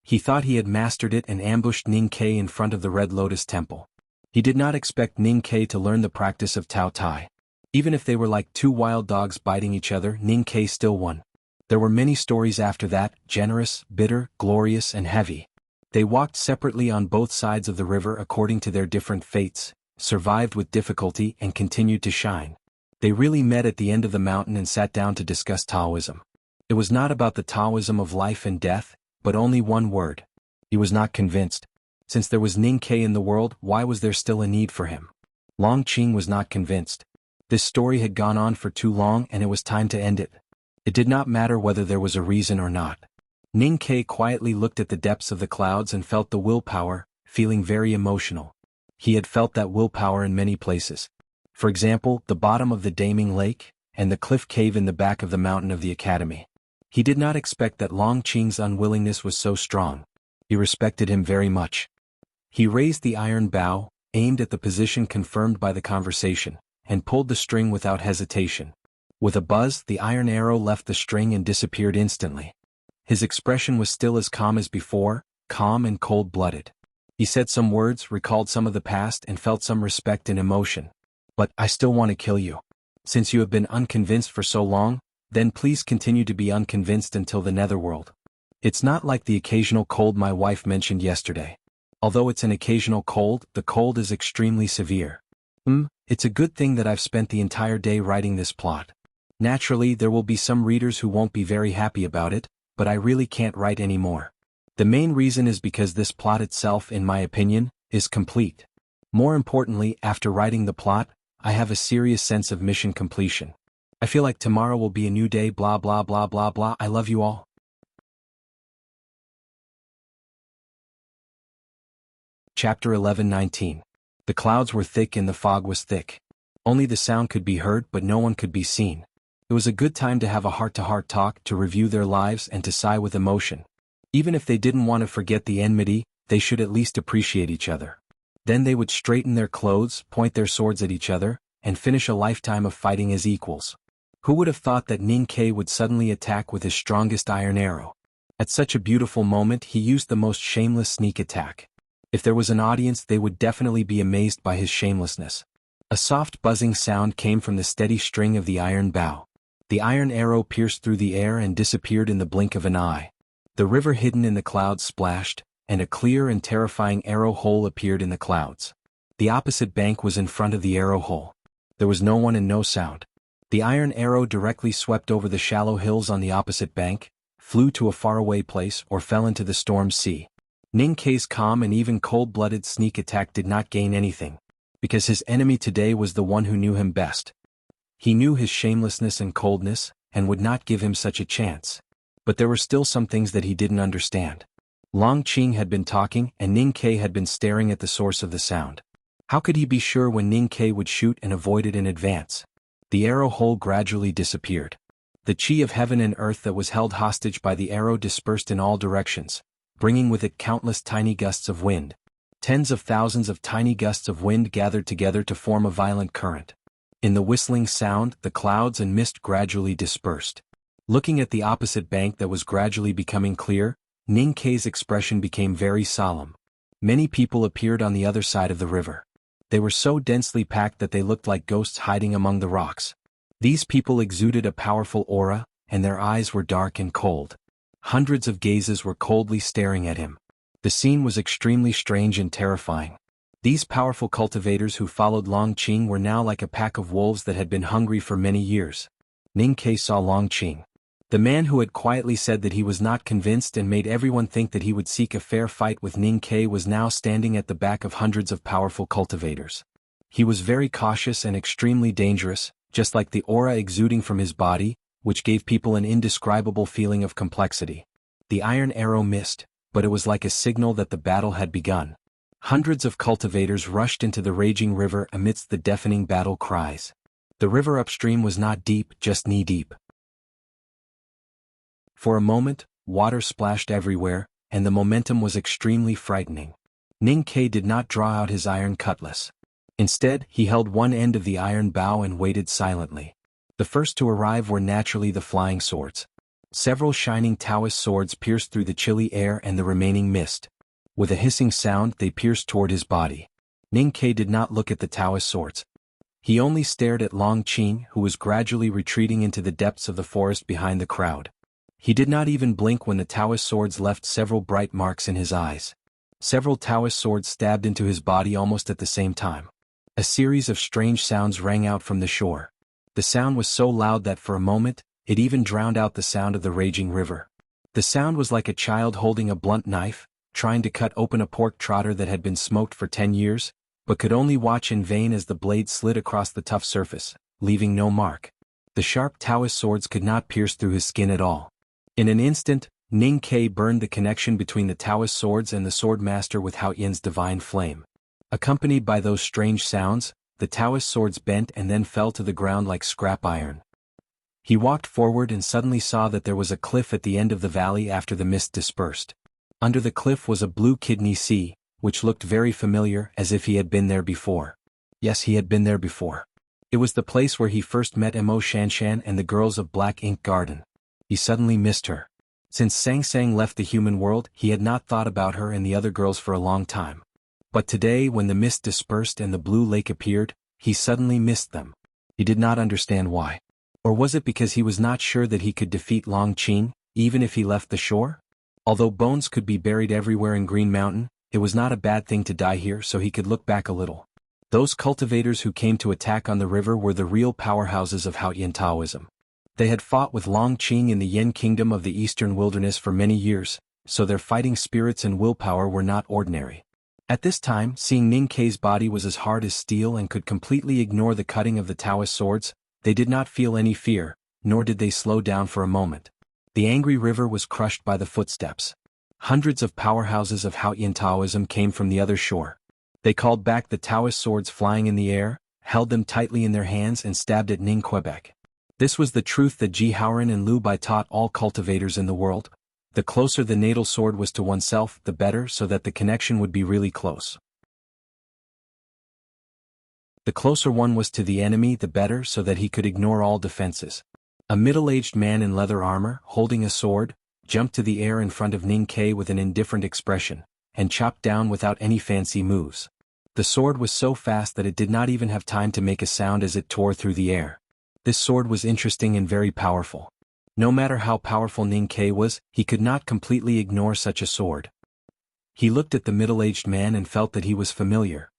He thought he had mastered it and ambushed Ning Ke in front of the Red Lotus Temple. He did not expect Ning Ke to learn the practice of Tao Tai. Even if they were like 2 wild dogs biting each other, Ning Ke still won. There were many stories after that, generous, bitter, glorious and heavy. They walked separately on both sides of the river according to their different fates, survived with difficulty and continued to shine. They really met at the end of the mountain and sat down to discuss Taoism. It was not about the Taoism of life and death, but only one word. He was not convinced. Since there was Ning Ke in the world, why was there still a need for him? Long Qing was not convinced. This story had gone on for too long and it was time to end it. It did not matter whether there was a reason or not. Ning Ke quietly looked at the depths of the clouds and felt the willpower, feeling very emotional. He had felt that willpower in many places. For example, the bottom of the Daming Lake, and the cliff cave in the back of the mountain of the academy. He did not expect that Long Qing's unwillingness was so strong. He respected him very much. He raised the iron bow, aimed at the position confirmed by the conversation, and pulled the string without hesitation. With a buzz, the iron arrow left the string and disappeared instantly. His expression was still as calm as before, calm and cold-blooded. He said some words, recalled some of the past, and felt some respect and emotion. But I still want to kill you. Since you have been unconvinced for so long, then please continue to be unconvinced until the netherworld. It's not like the occasional cold my wife mentioned yesterday. Although it's an occasional cold, the cold is extremely severe. It's a good thing that I've spent the entire day writing this plot. Naturally, there will be some readers who won't be very happy about it, but I really can't write anymore. The main reason is because this plot itself, in my opinion, is complete. More importantly, after writing the plot, I have a serious sense of mission completion. I feel like tomorrow will be a new day, blah blah blah blah blah. I love you all. Chapter 11:19. The clouds were thick and the fog was thick. Only the sound could be heard, but no one could be seen. It was a good time to have a heart-to-heart talk, to review their lives and to sigh with emotion. Even if they didn't want to forget the enmity, they should at least appreciate each other. Then they would straighten their clothes, point their swords at each other, and finish a lifetime of fighting as equals. Who would have thought that Ning Ke would suddenly attack with his strongest iron arrow? At such a beautiful moment, he used the most shameless sneak attack. If there was an audience, they would definitely be amazed by his shamelessness. A soft buzzing sound came from the steady string of the iron bow. The iron arrow pierced through the air and disappeared in the blink of an eye. The river hidden in the clouds splashed, and a clear and terrifying arrow hole appeared in the clouds. The opposite bank was in front of the arrow hole. There was no one and no sound. The iron arrow directly swept over the shallow hills on the opposite bank, flew to a faraway place, or fell into the storm sea. Ning Ke's calm and even cold-blooded sneak attack did not gain anything, because his enemy today was the one who knew him best. He knew his shamelessness and coldness, and would not give him such a chance. But there were still some things that he didn't understand. Long Qing had been talking, and Ning Ke had been staring at the source of the sound. How could he be sure when Ning Ke would shoot and avoid it in advance? The arrow hole gradually disappeared. The qi of heaven and earth that was held hostage by the arrow dispersed in all directions, bringing with it countless tiny gusts of wind. Tens of thousands of tiny gusts of wind gathered together to form a violent current. In the whistling sound, the clouds and mist gradually dispersed. Looking at the opposite bank that was gradually becoming clear, Ning Ke's expression became very solemn. Many people appeared on the other side of the river. They were so densely packed that they looked like ghosts hiding among the rocks. These people exuded a powerful aura, and their eyes were dark and cold. Hundreds of gazes were coldly staring at him. The scene was extremely strange and terrifying. These powerful cultivators who followed Long Qing were now like a pack of wolves that had been hungry for many years. Ning Ke saw Long Qing. The man who had quietly said that he was not convinced and made everyone think that he would seek a fair fight with Ning Ke was now standing at the back of hundreds of powerful cultivators. He was very cautious and extremely dangerous, just like the aura exuding from his body, which gave people an indescribable feeling of complexity. The iron arrow missed, but it was like a signal that the battle had begun. Hundreds of cultivators rushed into the raging river amidst the deafening battle cries. The river upstream was not deep, just knee-deep. For a moment, water splashed everywhere, and the momentum was extremely frightening. Ning Ke did not draw out his iron cutlass. Instead, he held one end of the iron bow and waited silently. The first to arrive were naturally the flying swords. Several shining Taoist swords pierced through the chilly air and the remaining mist. With a hissing sound, they pierced toward his body. Ning Ke did not look at the Taoist swords. He only stared at Long Qing, who was gradually retreating into the depths of the forest behind the crowd. He did not even blink when the Taoist swords left several bright marks in his eyes. Several Taoist swords stabbed into his body almost at the same time. A series of strange sounds rang out from the shore. The sound was so loud that for a moment, it even drowned out the sound of the raging river. The sound was like a child holding a blunt knife, trying to cut open a pork trotter that had been smoked for 10 years, but could only watch in vain as the blade slid across the tough surface, leaving no mark. The sharp Taoist swords could not pierce through his skin at all. In an instant, Ning Ke burned the connection between the Taoist swords and the sword master with Hao Yan's divine flame. Accompanied by those strange sounds, the Taoist swords bent and then fell to the ground like scrap iron. He walked forward and suddenly saw that there was a cliff at the end of the valley after the mist dispersed. Under the cliff was a blue kidney sea, which looked very familiar, as if he had been there before. Yes, he had been there before. It was the place where he first met Mo Shanshan and the girls of Black Ink Garden. He suddenly missed her. Since Sang Sang left the human world, he had not thought about her and the other girls for a long time. But today, when the mist dispersed and the blue lake appeared, he suddenly missed them. He did not understand why. Or was it because he was not sure that he could defeat Long Qing, even if he left the shore? Although bones could be buried everywhere in Green Mountain, it was not a bad thing to die here so he could look back a little. Those cultivators who came to attack on the river were the real powerhouses of Haotian Taoism. They had fought with Long Qing in the Yen Kingdom of the Eastern Wilderness for many years, so their fighting spirits and willpower were not ordinary. At this time, seeing Ning Kei's body was as hard as steel and could completely ignore the cutting of the Taoist swords, they did not feel any fear, nor did they slow down for a moment. The angry river was crushed by the footsteps. Hundreds of powerhouses of Haotian Taoism came from the other shore. They called back the Taoist swords flying in the air, held them tightly in their hands and stabbed at Ning Quebec. This was the truth that Ji Haoran and Liu Bai taught all cultivators in the world. The closer the natal sword was to oneself, the better, so that the connection would be really close. The closer one was to the enemy, the better, so that he could ignore all defenses. A middle-aged man in leather armor, holding a sword, jumped to the air in front of Ning Kei with an indifferent expression, and chopped down without any fancy moves. The sword was so fast that it did not even have time to make a sound as it tore through the air. This sword was interesting and very powerful. No matter how powerful Ning Kei was, he could not completely ignore such a sword. He looked at the middle-aged man and felt that he was familiar.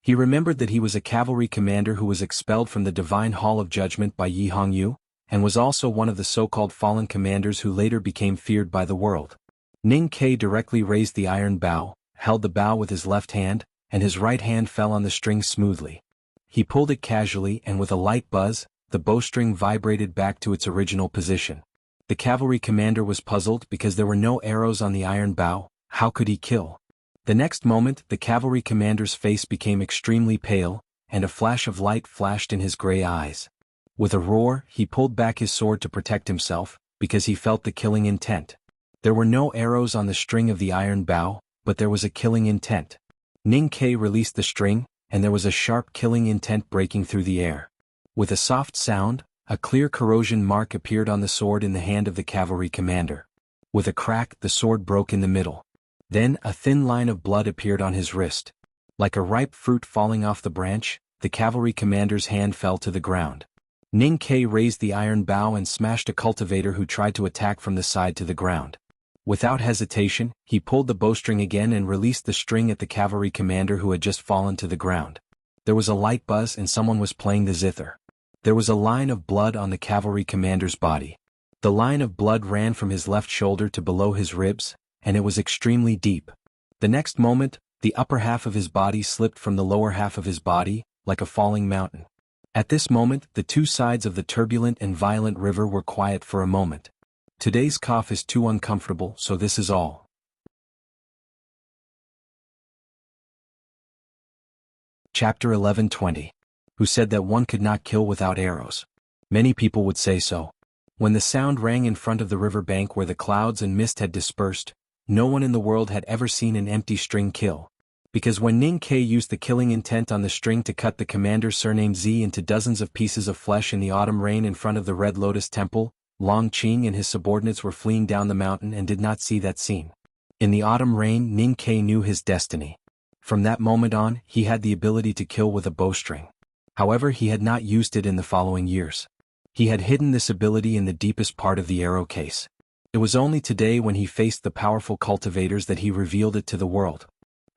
He remembered that he was a cavalry commander who was expelled from the Divine Hall of Judgment by Yi Hongyu, and was also one of the so-called fallen commanders who later became feared by the world. Ning Kei directly raised the iron bow, held the bow with his left hand, and his right hand fell on the string smoothly. He pulled it casually and with a light buzz, the bowstring vibrated back to its original position. The cavalry commander was puzzled because there were no arrows on the iron bow. How could he kill? The next moment, the cavalry commander's face became extremely pale, and a flash of light flashed in his gray eyes. With a roar, he pulled back his sword to protect himself, because he felt the killing intent. There were no arrows on the string of the iron bow, but there was a killing intent. Ning Kei released the string, and there was a sharp killing intent breaking through the air. With a soft sound, a clear corrosion mark appeared on the sword in the hand of the cavalry commander. With a crack, the sword broke in the middle. Then, a thin line of blood appeared on his wrist. Like a ripe fruit falling off the branch, the cavalry commander's hand fell to the ground. Ning Kei raised the iron bow and smashed a cultivator who tried to attack from the side to the ground. Without hesitation, he pulled the bowstring again and released the string at the cavalry commander who had just fallen to the ground. There was a light buzz and someone was playing the zither. There was a line of blood on the cavalry commander's body. The line of blood ran from his left shoulder to below his ribs, and it was extremely deep. The next moment, the upper half of his body slipped from the lower half of his body, like a falling mountain. At this moment, the two sides of the turbulent and violent river were quiet for a moment. Today's cough is too uncomfortable, so this is all. Chapter 11:20. Who said that one could not kill without arrows? Many people would say so. When the sound rang in front of the river bank where the clouds and mist had dispersed, no one in the world had ever seen an empty string kill. Because when Ning Kei used the killing intent on the string to cut the commander surnamed Z into dozens of pieces of flesh in the autumn rain in front of the Red Lotus Temple, Long Qing and his subordinates were fleeing down the mountain and did not see that scene. In the autumn rain, Ning Kei knew his destiny. From that moment on, he had the ability to kill with a bowstring. However, he had not used it in the following years. He had hidden this ability in the deepest part of the arrow case. It was only today when he faced the powerful cultivators that he revealed it to the world.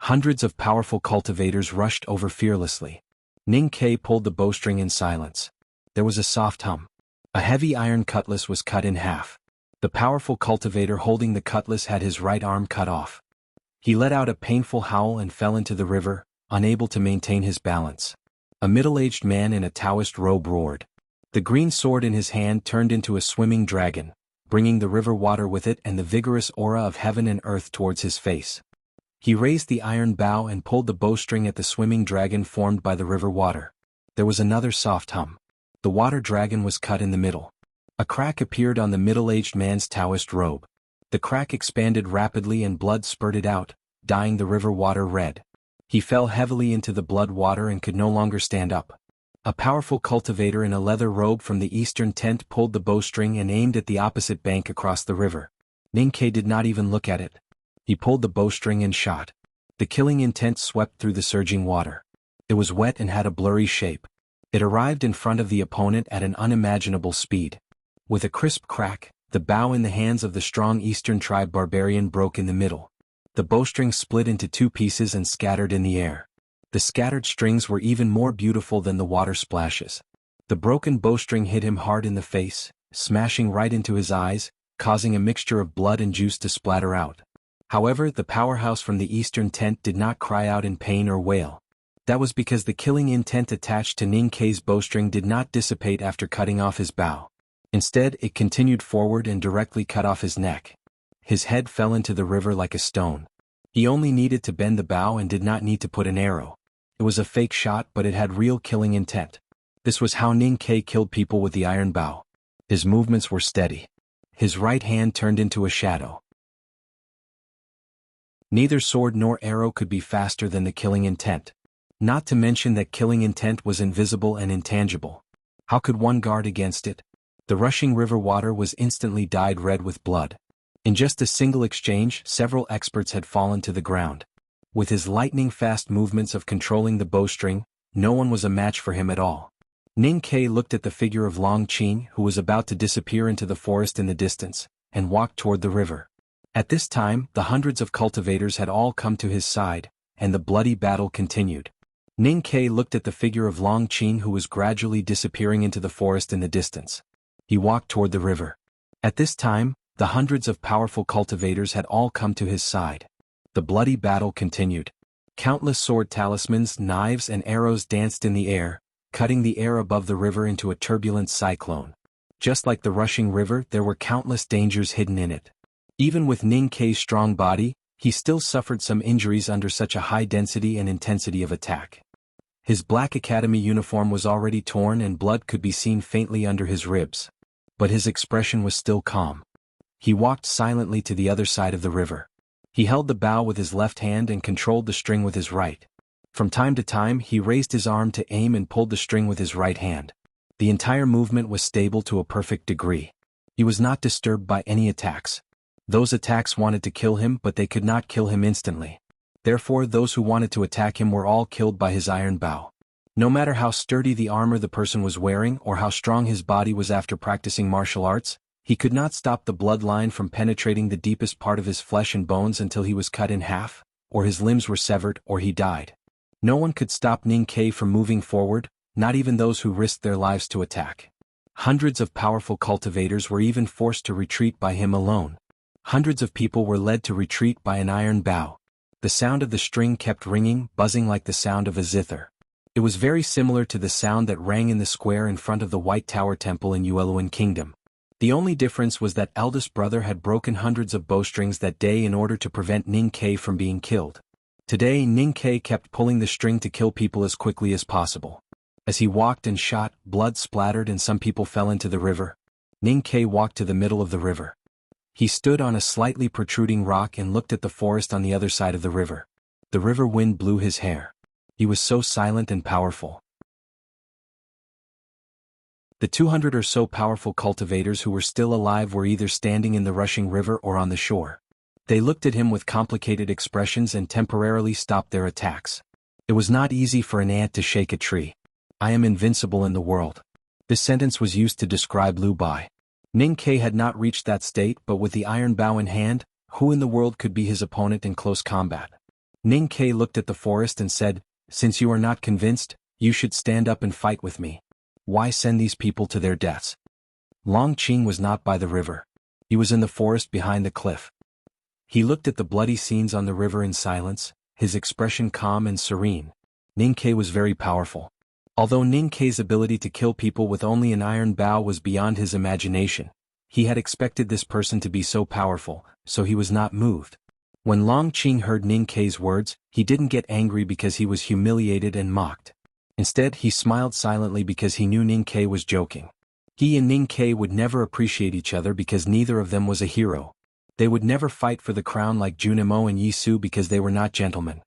Hundreds of powerful cultivators rushed over fearlessly. Ning Kei pulled the bowstring in silence. There was a soft hum. A heavy iron cutlass was cut in half. The powerful cultivator holding the cutlass had his right arm cut off. He let out a painful howl and fell into the river, unable to maintain his balance. A middle-aged man in a Taoist robe roared. The green sword in his hand turned into a swimming dragon, bringing the river water with it and the vigorous aura of heaven and earth towards his face. He raised the iron bow and pulled the bowstring at the swimming dragon formed by the river water. There was another soft hum. The water dragon was cut in the middle. A crack appeared on the middle-aged man's Taoist robe. The crack expanded rapidly and blood spurted out, dyeing the river water red. He fell heavily into the blood water and could no longer stand up. A powerful cultivator in a leather robe from the eastern tent pulled the bowstring and aimed at the opposite bank across the river. Ninkei did not even look at it. He pulled the bowstring and shot. The killing intent swept through the surging water. It was wet and had a blurry shape. It arrived in front of the opponent at an unimaginable speed. With a crisp crack, the bow in the hands of the strong eastern tribe barbarian broke in the middle. The bowstring split into two pieces and scattered in the air. The scattered strings were even more beautiful than the water splashes. The broken bowstring hit him hard in the face, smashing right into his eyes, causing a mixture of blood and juice to splatter out. However, the powerhouse from the eastern tent did not cry out in pain or wail. That was because the killing intent attached to Ninkei's bowstring did not dissipate after cutting off his bow. Instead, it continued forward and directly cut off his neck. His head fell into the river like a stone. He only needed to bend the bow and did not need to put an arrow. It was a fake shot, but it had real killing intent. This was how Ninkei killed people with the iron bow. His movements were steady. His right hand turned into a shadow. Neither sword nor arrow could be faster than the killing intent. Not to mention that killing intent was invisible and intangible. How could one guard against it? The rushing river water was instantly dyed red with blood. In just a single exchange, several experts had fallen to the ground. With his lightning-fast movements of controlling the bowstring, no one was a match for him at all. Ninkei looked at the figure of Long Qing, who was about to disappear into the forest in the distance, and walked toward the river. At this time, the hundreds of cultivators had all come to his side, and the bloody battle continued. Ninkei looked at the figure of Long Qing, who was gradually disappearing into the forest in the distance. He walked toward the river. At this time, the hundreds of powerful cultivators had all come to his side. The bloody battle continued. Countless sword talismans, knives and arrows danced in the air, cutting the air above the river into a turbulent cyclone. Just like the rushing river, there were countless dangers hidden in it. Even with Ninkei's strong body, he still suffered some injuries under such a high density and intensity of attack. His black academy uniform was already torn and blood could be seen faintly under his ribs. But his expression was still calm. He walked silently to the other side of the river. He held the bow with his left hand and controlled the string with his right. From time to time, he raised his arm to aim and pulled the string with his right hand. The entire movement was stable to a perfect degree. He was not disturbed by any attacks. Those attacks wanted to kill him, but they could not kill him instantly. Therefore, those who wanted to attack him were all killed by his iron bow. No matter how sturdy the armor the person was wearing or how strong his body was after practicing martial arts, he could not stop the bloodline from penetrating the deepest part of his flesh and bones until he was cut in half, or his limbs were severed, or he died. No one could stop Ninkei from moving forward, not even those who risked their lives to attack. Hundreds of powerful cultivators were even forced to retreat by him alone. Hundreds of people were led to retreat by an iron bow. The sound of the string kept ringing, buzzing like the sound of a zither. It was very similar to the sound that rang in the square in front of the White Tower Temple in Yueluan Kingdom. The only difference was that eldest brother had broken hundreds of bowstrings that day in order to prevent Ninkei from being killed. Today Ninkei kept pulling the string to kill people as quickly as possible. As he walked and shot, blood splattered and some people fell into the river. Ninkei walked to the middle of the river. He stood on a slightly protruding rock and looked at the forest on the other side of the river. The river wind blew his hair. He was so silent and powerful. The 200 or so powerful cultivators who were still alive were either standing in the rushing river or on the shore. They looked at him with complicated expressions and temporarily stopped their attacks. It was not easy for an ant to shake a tree. I am invincible in the world. This sentence was used to describe Liu Bai. Ninkei had not reached that state, but with the iron bow in hand, who in the world could be his opponent in close combat? Ninkei looked at the forest and said, "Since you are not convinced, you should stand up and fight with me. Why send these people to their deaths?" Long Qing was not by the river. He was in the forest behind the cliff. He looked at the bloody scenes on the river in silence, his expression calm and serene. Ninkei was very powerful. Although Ninkei's ability to kill people with only an iron bow was beyond his imagination, he had expected this person to be so powerful, so he was not moved. When Long Qing heard Ninkei's words, he didn't get angry because he was humiliated and mocked. Instead, he smiled silently because he knew Ninkei was joking. He and Ninkei would never appreciate each other because neither of them was a hero. They would never fight for the crown like Junimo and Yisu because they were not gentlemen.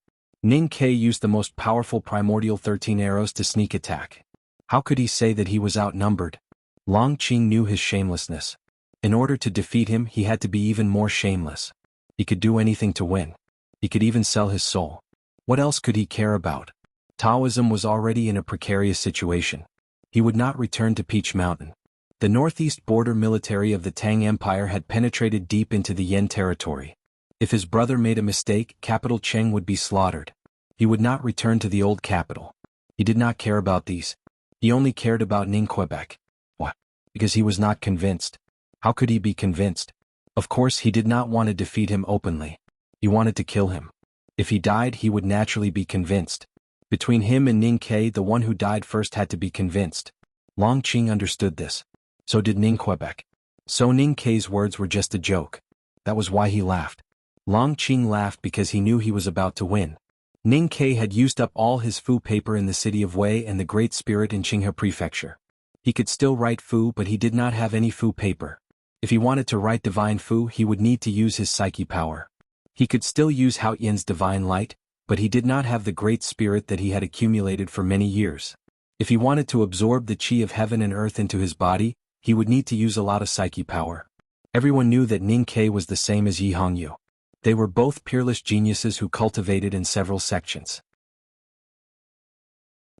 Ninkei used the most powerful primordial 13 arrows to sneak attack. How could he say that he was outnumbered? Long Qing knew his shamelessness. In order to defeat him, he had to be even more shameless. He could do anything to win. He could even sell his soul. What else could he care about? Taoism was already in a precarious situation. He would not return to Peach Mountain. The northeast border military of the Tang Empire had penetrated deep into the Yan territory. If his brother made a mistake, capital Cheng would be slaughtered. He would not return to the old capital. He did not care about these. He only cared about Quebec. Why? Because he was not convinced. How could he be convinced? Of course he did not want to defeat him openly. He wanted to kill him. If he died, he would naturally be convinced. Between him and Ning Ke, the one who died first had to be convinced. Long Qing understood this. So did Quebec. So Ning Ke's words were just a joke. That was why he laughed. Long Qing laughed because he knew he was about to win. Ning Ke had used up all his Fu paper in the city of Wei and the Great Spirit in Qinghe Prefecture. He could still write Fu, but he did not have any Fu paper. If he wanted to write Divine Fu, he would need to use his psyche power. He could still use Hao Yan's Divine Light, but he did not have the Great Spirit that he had accumulated for many years. If he wanted to absorb the Qi of heaven and earth into his body, he would need to use a lot of psyche power. Everyone knew that Ning Ke was the same as Yi Hongyu. They were both peerless geniuses who cultivated in several sections.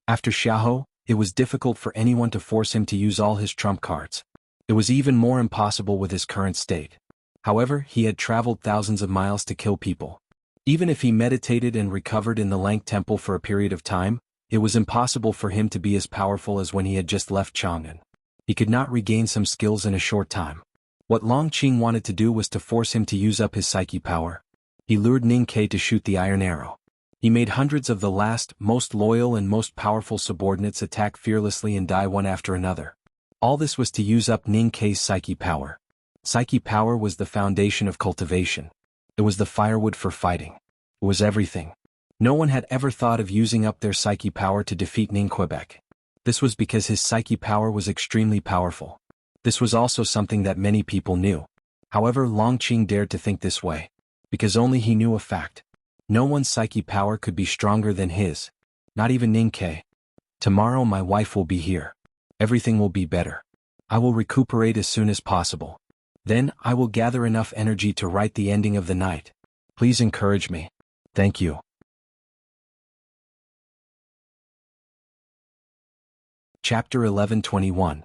After Xiahou, it was difficult for anyone to force him to use all his trump cards. It was even more impossible with his current state. However, he had traveled thousands of miles to kill people. Even if he meditated and recovered in the Lang Temple for a period of time, it was impossible for him to be as powerful as when he had just left Chang'an. He could not regain some skills in a short time. What Long Qing wanted to do was to force him to use up his psyche power. He lured Ning Ke to shoot the iron arrow. He made hundreds of the last, most loyal and most powerful subordinates attack fearlessly and die one after another. All this was to use up Ning Ke's psyche power. Psyche power was the foundation of cultivation. It was the firewood for fighting. It was everything. No one had ever thought of using up their psyche power to defeat Quebec. This was because his psyche power was extremely powerful. This was also something that many people knew. However, Long Qing dared to think this way. Because only he knew a fact. No one's psyche power could be stronger than his. Not even Ning Ke. Tomorrow my wife will be here. Everything will be better. I will recuperate as soon as possible. Then, I will gather enough energy to write the ending of the night. Please encourage me. Thank you. Chapter 11:21.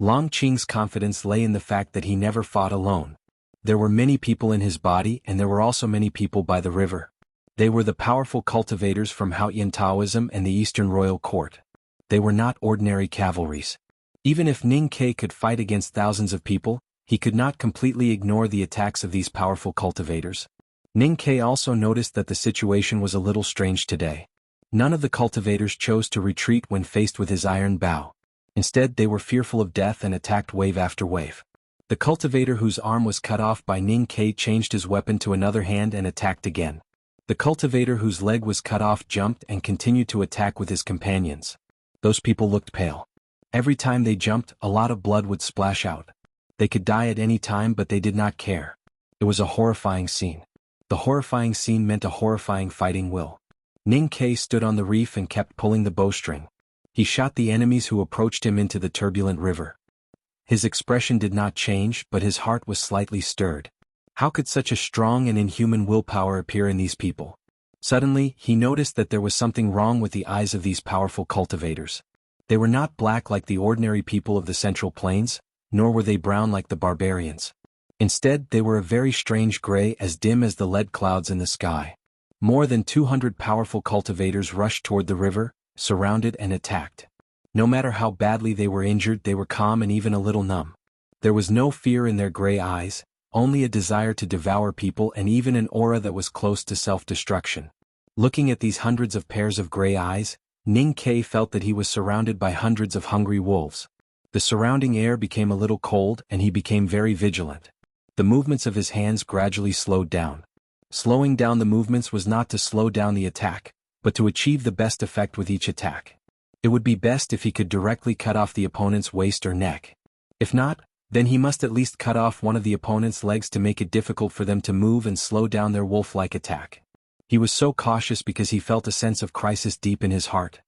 Long Qing's confidence lay in the fact that he never fought alone. There were many people in his body and there were also many people by the river. They were the powerful cultivators from Haoyan Taoism and the Eastern Royal Court. They were not ordinary cavalries. Even if Ning Ke could fight against thousands of people, he could not completely ignore the attacks of these powerful cultivators. Ning Ke also noticed that the situation was a little strange today. None of the cultivators chose to retreat when faced with his iron bow. Instead, they were fearful of death and attacked wave after wave. The cultivator whose arm was cut off by Ning Ke changed his weapon to another hand and attacked again. The cultivator whose leg was cut off jumped and continued to attack with his companions. Those people looked pale. Every time they jumped, a lot of blood would splash out. They could die at any time, but they did not care. It was a horrifying scene. The horrifying scene meant a horrifying fighting will. Ning Ke stood on the reef and kept pulling the bowstring. He shot the enemies who approached him into the turbulent river. His expression did not change, but his heart was slightly stirred. How could such a strong and inhuman willpower appear in these people? Suddenly, he noticed that there was something wrong with the eyes of these powerful cultivators. They were not black like the ordinary people of the Central Plains, nor were they brown like the barbarians. Instead, they were a very strange gray, as dim as the lead clouds in the sky. More than 200 powerful cultivators rushed toward the river, surrounded and attacked. No matter how badly they were injured, they were calm and even a little numb. There was no fear in their gray eyes, only a desire to devour people and even an aura that was close to self-destruction. Looking at these hundreds of pairs of gray eyes, Ning Ke felt that he was surrounded by hundreds of hungry wolves. The surrounding air became a little cold and he became very vigilant. The movements of his hands gradually slowed down. Slowing down the movements was not to slow down the attack, but to achieve the best effect with each attack. It would be best if he could directly cut off the opponent's waist or neck. If not, then he must at least cut off one of the opponent's legs to make it difficult for them to move and slow down their wolf-like attack. He was so cautious because he felt a sense of crisis deep in his heart.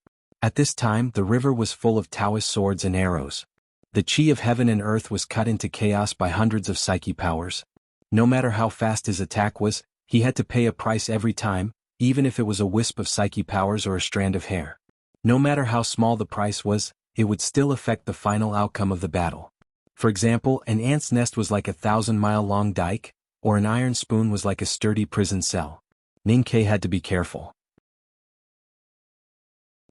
At this time the river was full of Taoist swords and arrows. The chi of heaven and earth was cut into chaos by hundreds of psyche powers. No matter how fast his attack was, he had to pay a price every time, even if it was a wisp of psyche powers or a strand of hair. No matter how small the price was, it would still affect the final outcome of the battle. For example, an ant's nest was like a 1,000-mile-long dike, or an iron spoon was like a sturdy prison cell. Ninkei had to be careful.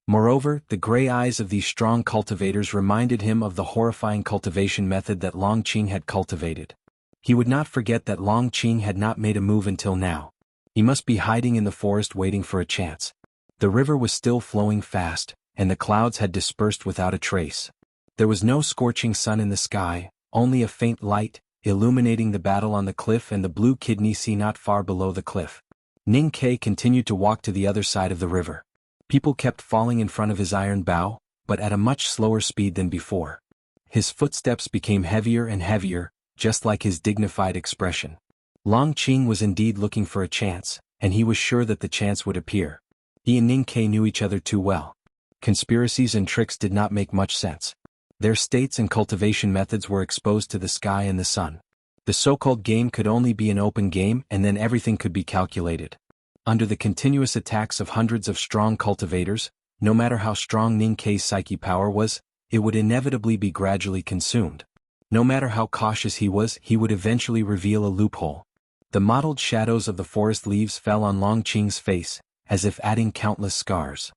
Moreover, the gray eyes of these strong cultivators reminded him of the horrifying cultivation method that Long Qing had cultivated. He would not forget that Long Qing had not made a move until now. He must be hiding in the forest waiting for a chance. The river was still flowing fast, and the clouds had dispersed without a trace. There was no scorching sun in the sky, only a faint light, illuminating the battle on the cliff and the blue kidney sea not far below the cliff. Ninkei continued to walk to the other side of the river. People kept falling in front of his iron bow, but at a much slower speed than before. His footsteps became heavier and heavier, just like his dignified expression. Long Qing was indeed looking for a chance, and he was sure that the chance would appear. He and Ninkei knew each other too well. Conspiracies and tricks did not make much sense. Their states and cultivation methods were exposed to the sky and the sun. The so-called game could only be an open game, and then everything could be calculated. Under the continuous attacks of hundreds of strong cultivators, no matter how strong Ninkei's psyche power was, it would inevitably be gradually consumed. No matter how cautious he was, he would eventually reveal a loophole. The mottled shadows of the forest leaves fell on Long Qing's face, as if adding countless scars.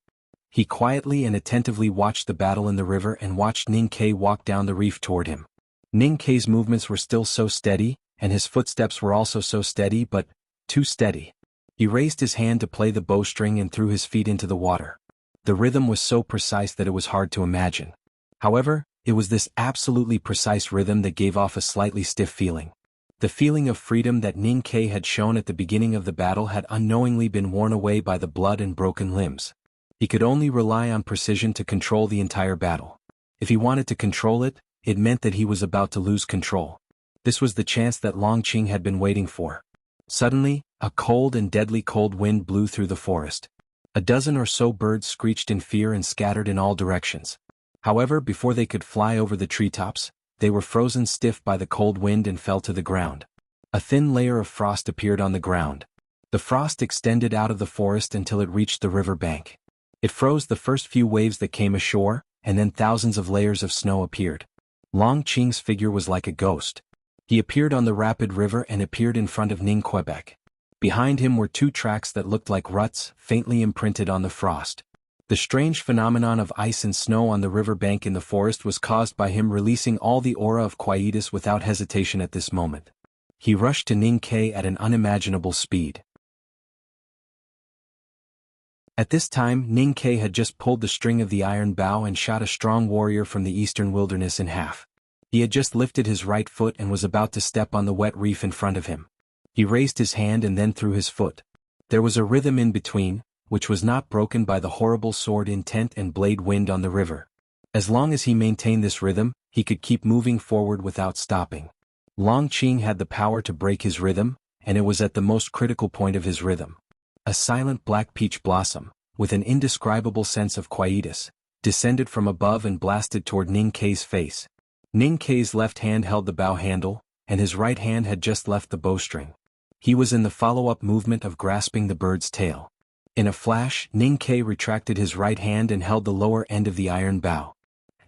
He quietly and attentively watched the battle in the river and watched Ninkei walk down the reef toward him. Ninkei's movements were still so steady, and his footsteps were also so steady, but too steady. He raised his hand to play the bowstring and threw his feet into the water. The rhythm was so precise that it was hard to imagine. However, it was this absolutely precise rhythm that gave off a slightly stiff feeling. The feeling of freedom that Ninkei had shown at the beginning of the battle had unknowingly been worn away by the blood and broken limbs. He could only rely on precision to control the entire battle. If he wanted to control it, it meant that he was about to lose control. This was the chance that Long Qing had been waiting for. Suddenly, a cold and deadly cold wind blew through the forest. A dozen or so birds screeched in fear and scattered in all directions. However, before they could fly over the treetops, they were frozen stiff by the cold wind and fell to the ground. A thin layer of frost appeared on the ground. The frost extended out of the forest until it reached the river bank. It froze the first few waves that came ashore, and then thousands of layers of snow appeared. Long Qing's figure was like a ghost. He appeared on the rapid river and appeared in front of Ningquebec. Behind him were two tracks that looked like ruts, faintly imprinted on the frost. The strange phenomenon of ice and snow on the river bank in the forest was caused by him releasing all the aura of quietus without hesitation at this moment. He rushed to Ninkei at an unimaginable speed. At this time, Ninkei had just pulled the string of the iron bow and shot a strong warrior from the eastern wilderness in half. He had just lifted his right foot and was about to step on the wet reef in front of him. He raised his hand and then threw his foot. There was a rhythm in between, which was not broken by the horrible sword intent and blade wind on the river. As long as he maintained this rhythm, he could keep moving forward without stopping. Long Qing had the power to break his rhythm, and it was at the most critical point of his rhythm. A silent black peach blossom, with an indescribable sense of quietus, descended from above and blasted toward Ninkei's face. Ninkei's left hand held the bow handle, and his right hand had just left the bowstring. He was in the follow-up movement of grasping the bird's tail. In a flash, Ninkei retracted his right hand and held the lower end of the iron bow.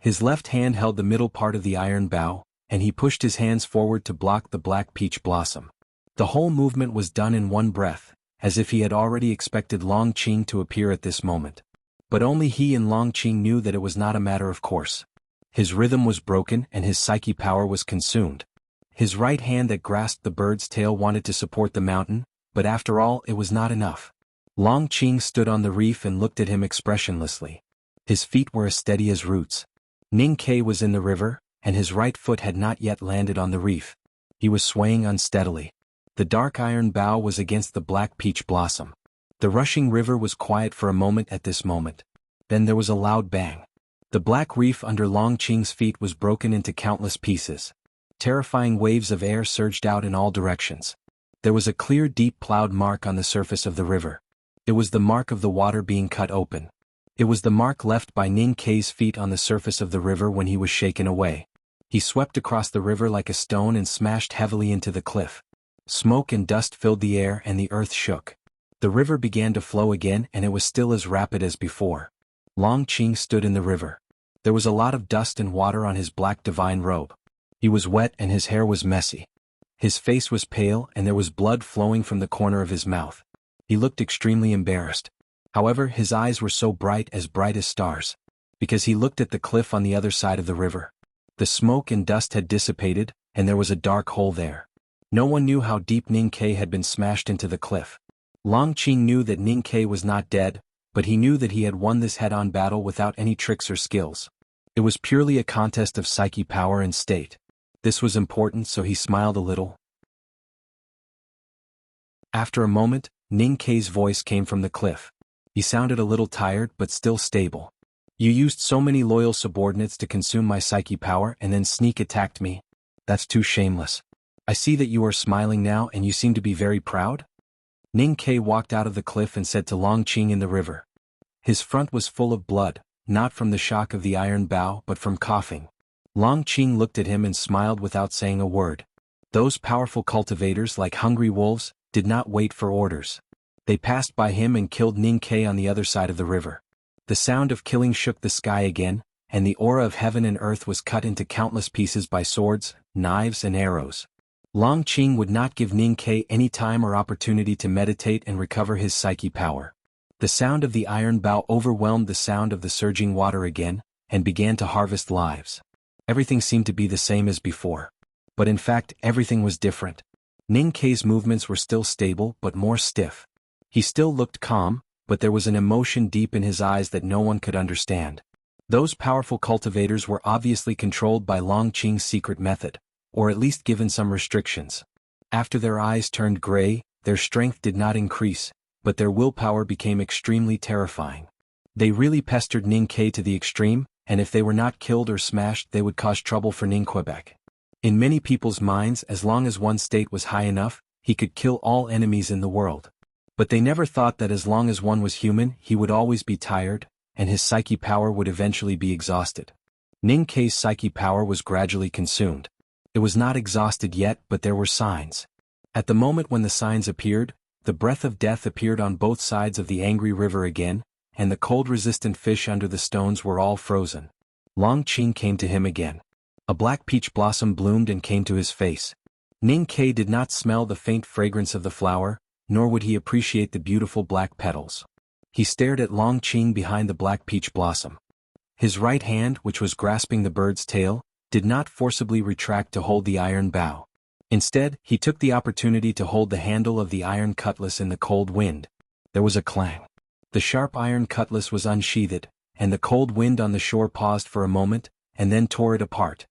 His left hand held the middle part of the iron bow, and he pushed his hands forward to block the black peach blossom. The whole movement was done in one breath, as if he had already expected Long Qing to appear at this moment. But only he and Long Qing knew that it was not a matter of course. His rhythm was broken and his psyche power was consumed. His right hand that grasped the bird's tail wanted to support the mountain, but after all it was not enough. Long Qing stood on the reef and looked at him expressionlessly. His feet were as steady as roots. Ninkei was in the river, and his right foot had not yet landed on the reef. He was swaying unsteadily. The dark iron bow was against the black peach blossom. The rushing river was quiet for a moment at this moment. Then there was a loud bang. The black reef under Long Qing's feet was broken into countless pieces. Terrifying waves of air surged out in all directions. There was a clear deep plowed mark on the surface of the river. It was the mark of the water being cut open. It was the mark left by Ning Kei's feet on the surface of the river when he was shaken away. He swept across the river like a stone and smashed heavily into the cliff. Smoke and dust filled the air and the earth shook. The river began to flow again and it was still as rapid as before. Long Qing stood in the river. There was a lot of dust and water on his black divine robe. He was wet and his hair was messy. His face was pale and there was blood flowing from the corner of his mouth. He looked extremely embarrassed. However, his eyes were so bright as stars. Because he looked at the cliff on the other side of the river. The smoke and dust had dissipated, and there was a dark hole there. No one knew how deep Ning Kei had been smashed into the cliff. Long Qing knew that Ning Kei was not dead, but he knew that he had won this head-on battle without any tricks or skills. It was purely a contest of psyche power and state. This was important, so he smiled a little. After a moment, Ning Kei's voice came from the cliff. He sounded a little tired but still stable. You used so many loyal subordinates to consume my psyche power and then sneak attacked me. That's too shameless. I see that you are smiling now and you seem to be very proud. Ning Kei walked out of the cliff and said to Long Qing in the river. His front was full of blood, not from the shock of the iron bow but from coughing. Long Qing looked at him and smiled without saying a word. Those powerful cultivators, like hungry wolves, did not wait for orders. They passed by him and killed Ning Kei on the other side of the river. The sound of killing shook the sky again, and the aura of heaven and earth was cut into countless pieces by swords, knives and arrows. Long Qing would not give Ning Kei any time or opportunity to meditate and recover his psyche power. The sound of the iron bow overwhelmed the sound of the surging water again, and began to harvest lives. Everything seemed to be the same as before. But in fact, everything was different. Ning Kei's movements were still stable but more stiff. He still looked calm, but there was an emotion deep in his eyes that no one could understand. Those powerful cultivators were obviously controlled by Long Qing's secret method, or at least given some restrictions. After their eyes turned gray, their strength did not increase, but their willpower became extremely terrifying. They really pestered Ning Kei to the extreme, and if they were not killed or smashed they would cause trouble for Ning Quebec. In many people's minds, as long as one state was high enough, he could kill all enemies in the world. But they never thought that as long as one was human, he would always be tired, and his psyche power would eventually be exhausted. Ning Kei's psyche power was gradually consumed. It was not exhausted yet, but there were signs. At the moment when the signs appeared, the breath of death appeared on both sides of the angry river again, and the cold-resistant fish under the stones were all frozen. Long Qing came to him again. A black peach blossom bloomed and came to his face. Ning Kei did not smell the faint fragrance of the flower, nor would he appreciate the beautiful black petals. He stared at Long Qing behind the black peach blossom. His right hand, which was grasping the bird's tail, did not forcibly retract to hold the iron bow. Instead, he took the opportunity to hold the handle of the iron cutlass in the cold wind. There was a clang. The sharp iron cutlass was unsheathed, and the cold wind on the shore paused for a moment, and then tore it apart.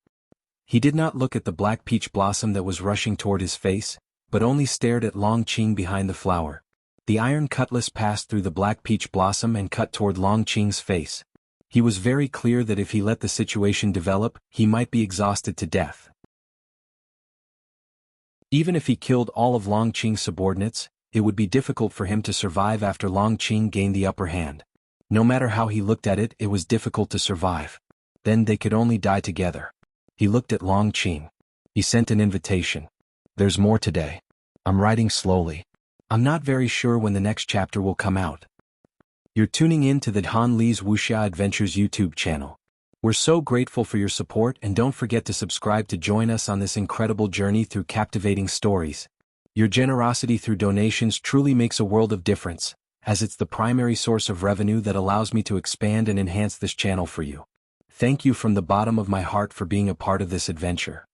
He did not look at the black peach blossom that was rushing toward his face, but only stared at Long Qing behind the flower. The iron cutlass passed through the black peach blossom and cut toward Long Qing's face. He was very clear that if he let the situation develop, he might be exhausted to death. Even if he killed all of Long Qing's subordinates, it would be difficult for him to survive after Long Qing gained the upper hand. No matter how he looked at it, it was difficult to survive. Then they could only die together. He looked at Long Qing. He sent an invitation. There's more today. I'm writing slowly. I'm not very sure when the next chapter will come out. You're tuning in to the Han Li's Wuxia Adventures YouTube channel. We're so grateful for your support, and don't forget to subscribe to join us on this incredible journey through captivating stories. Your generosity through donations truly makes a world of difference, as it's the primary source of revenue that allows me to expand and enhance this channel for you. Thank you from the bottom of my heart for being a part of this adventure.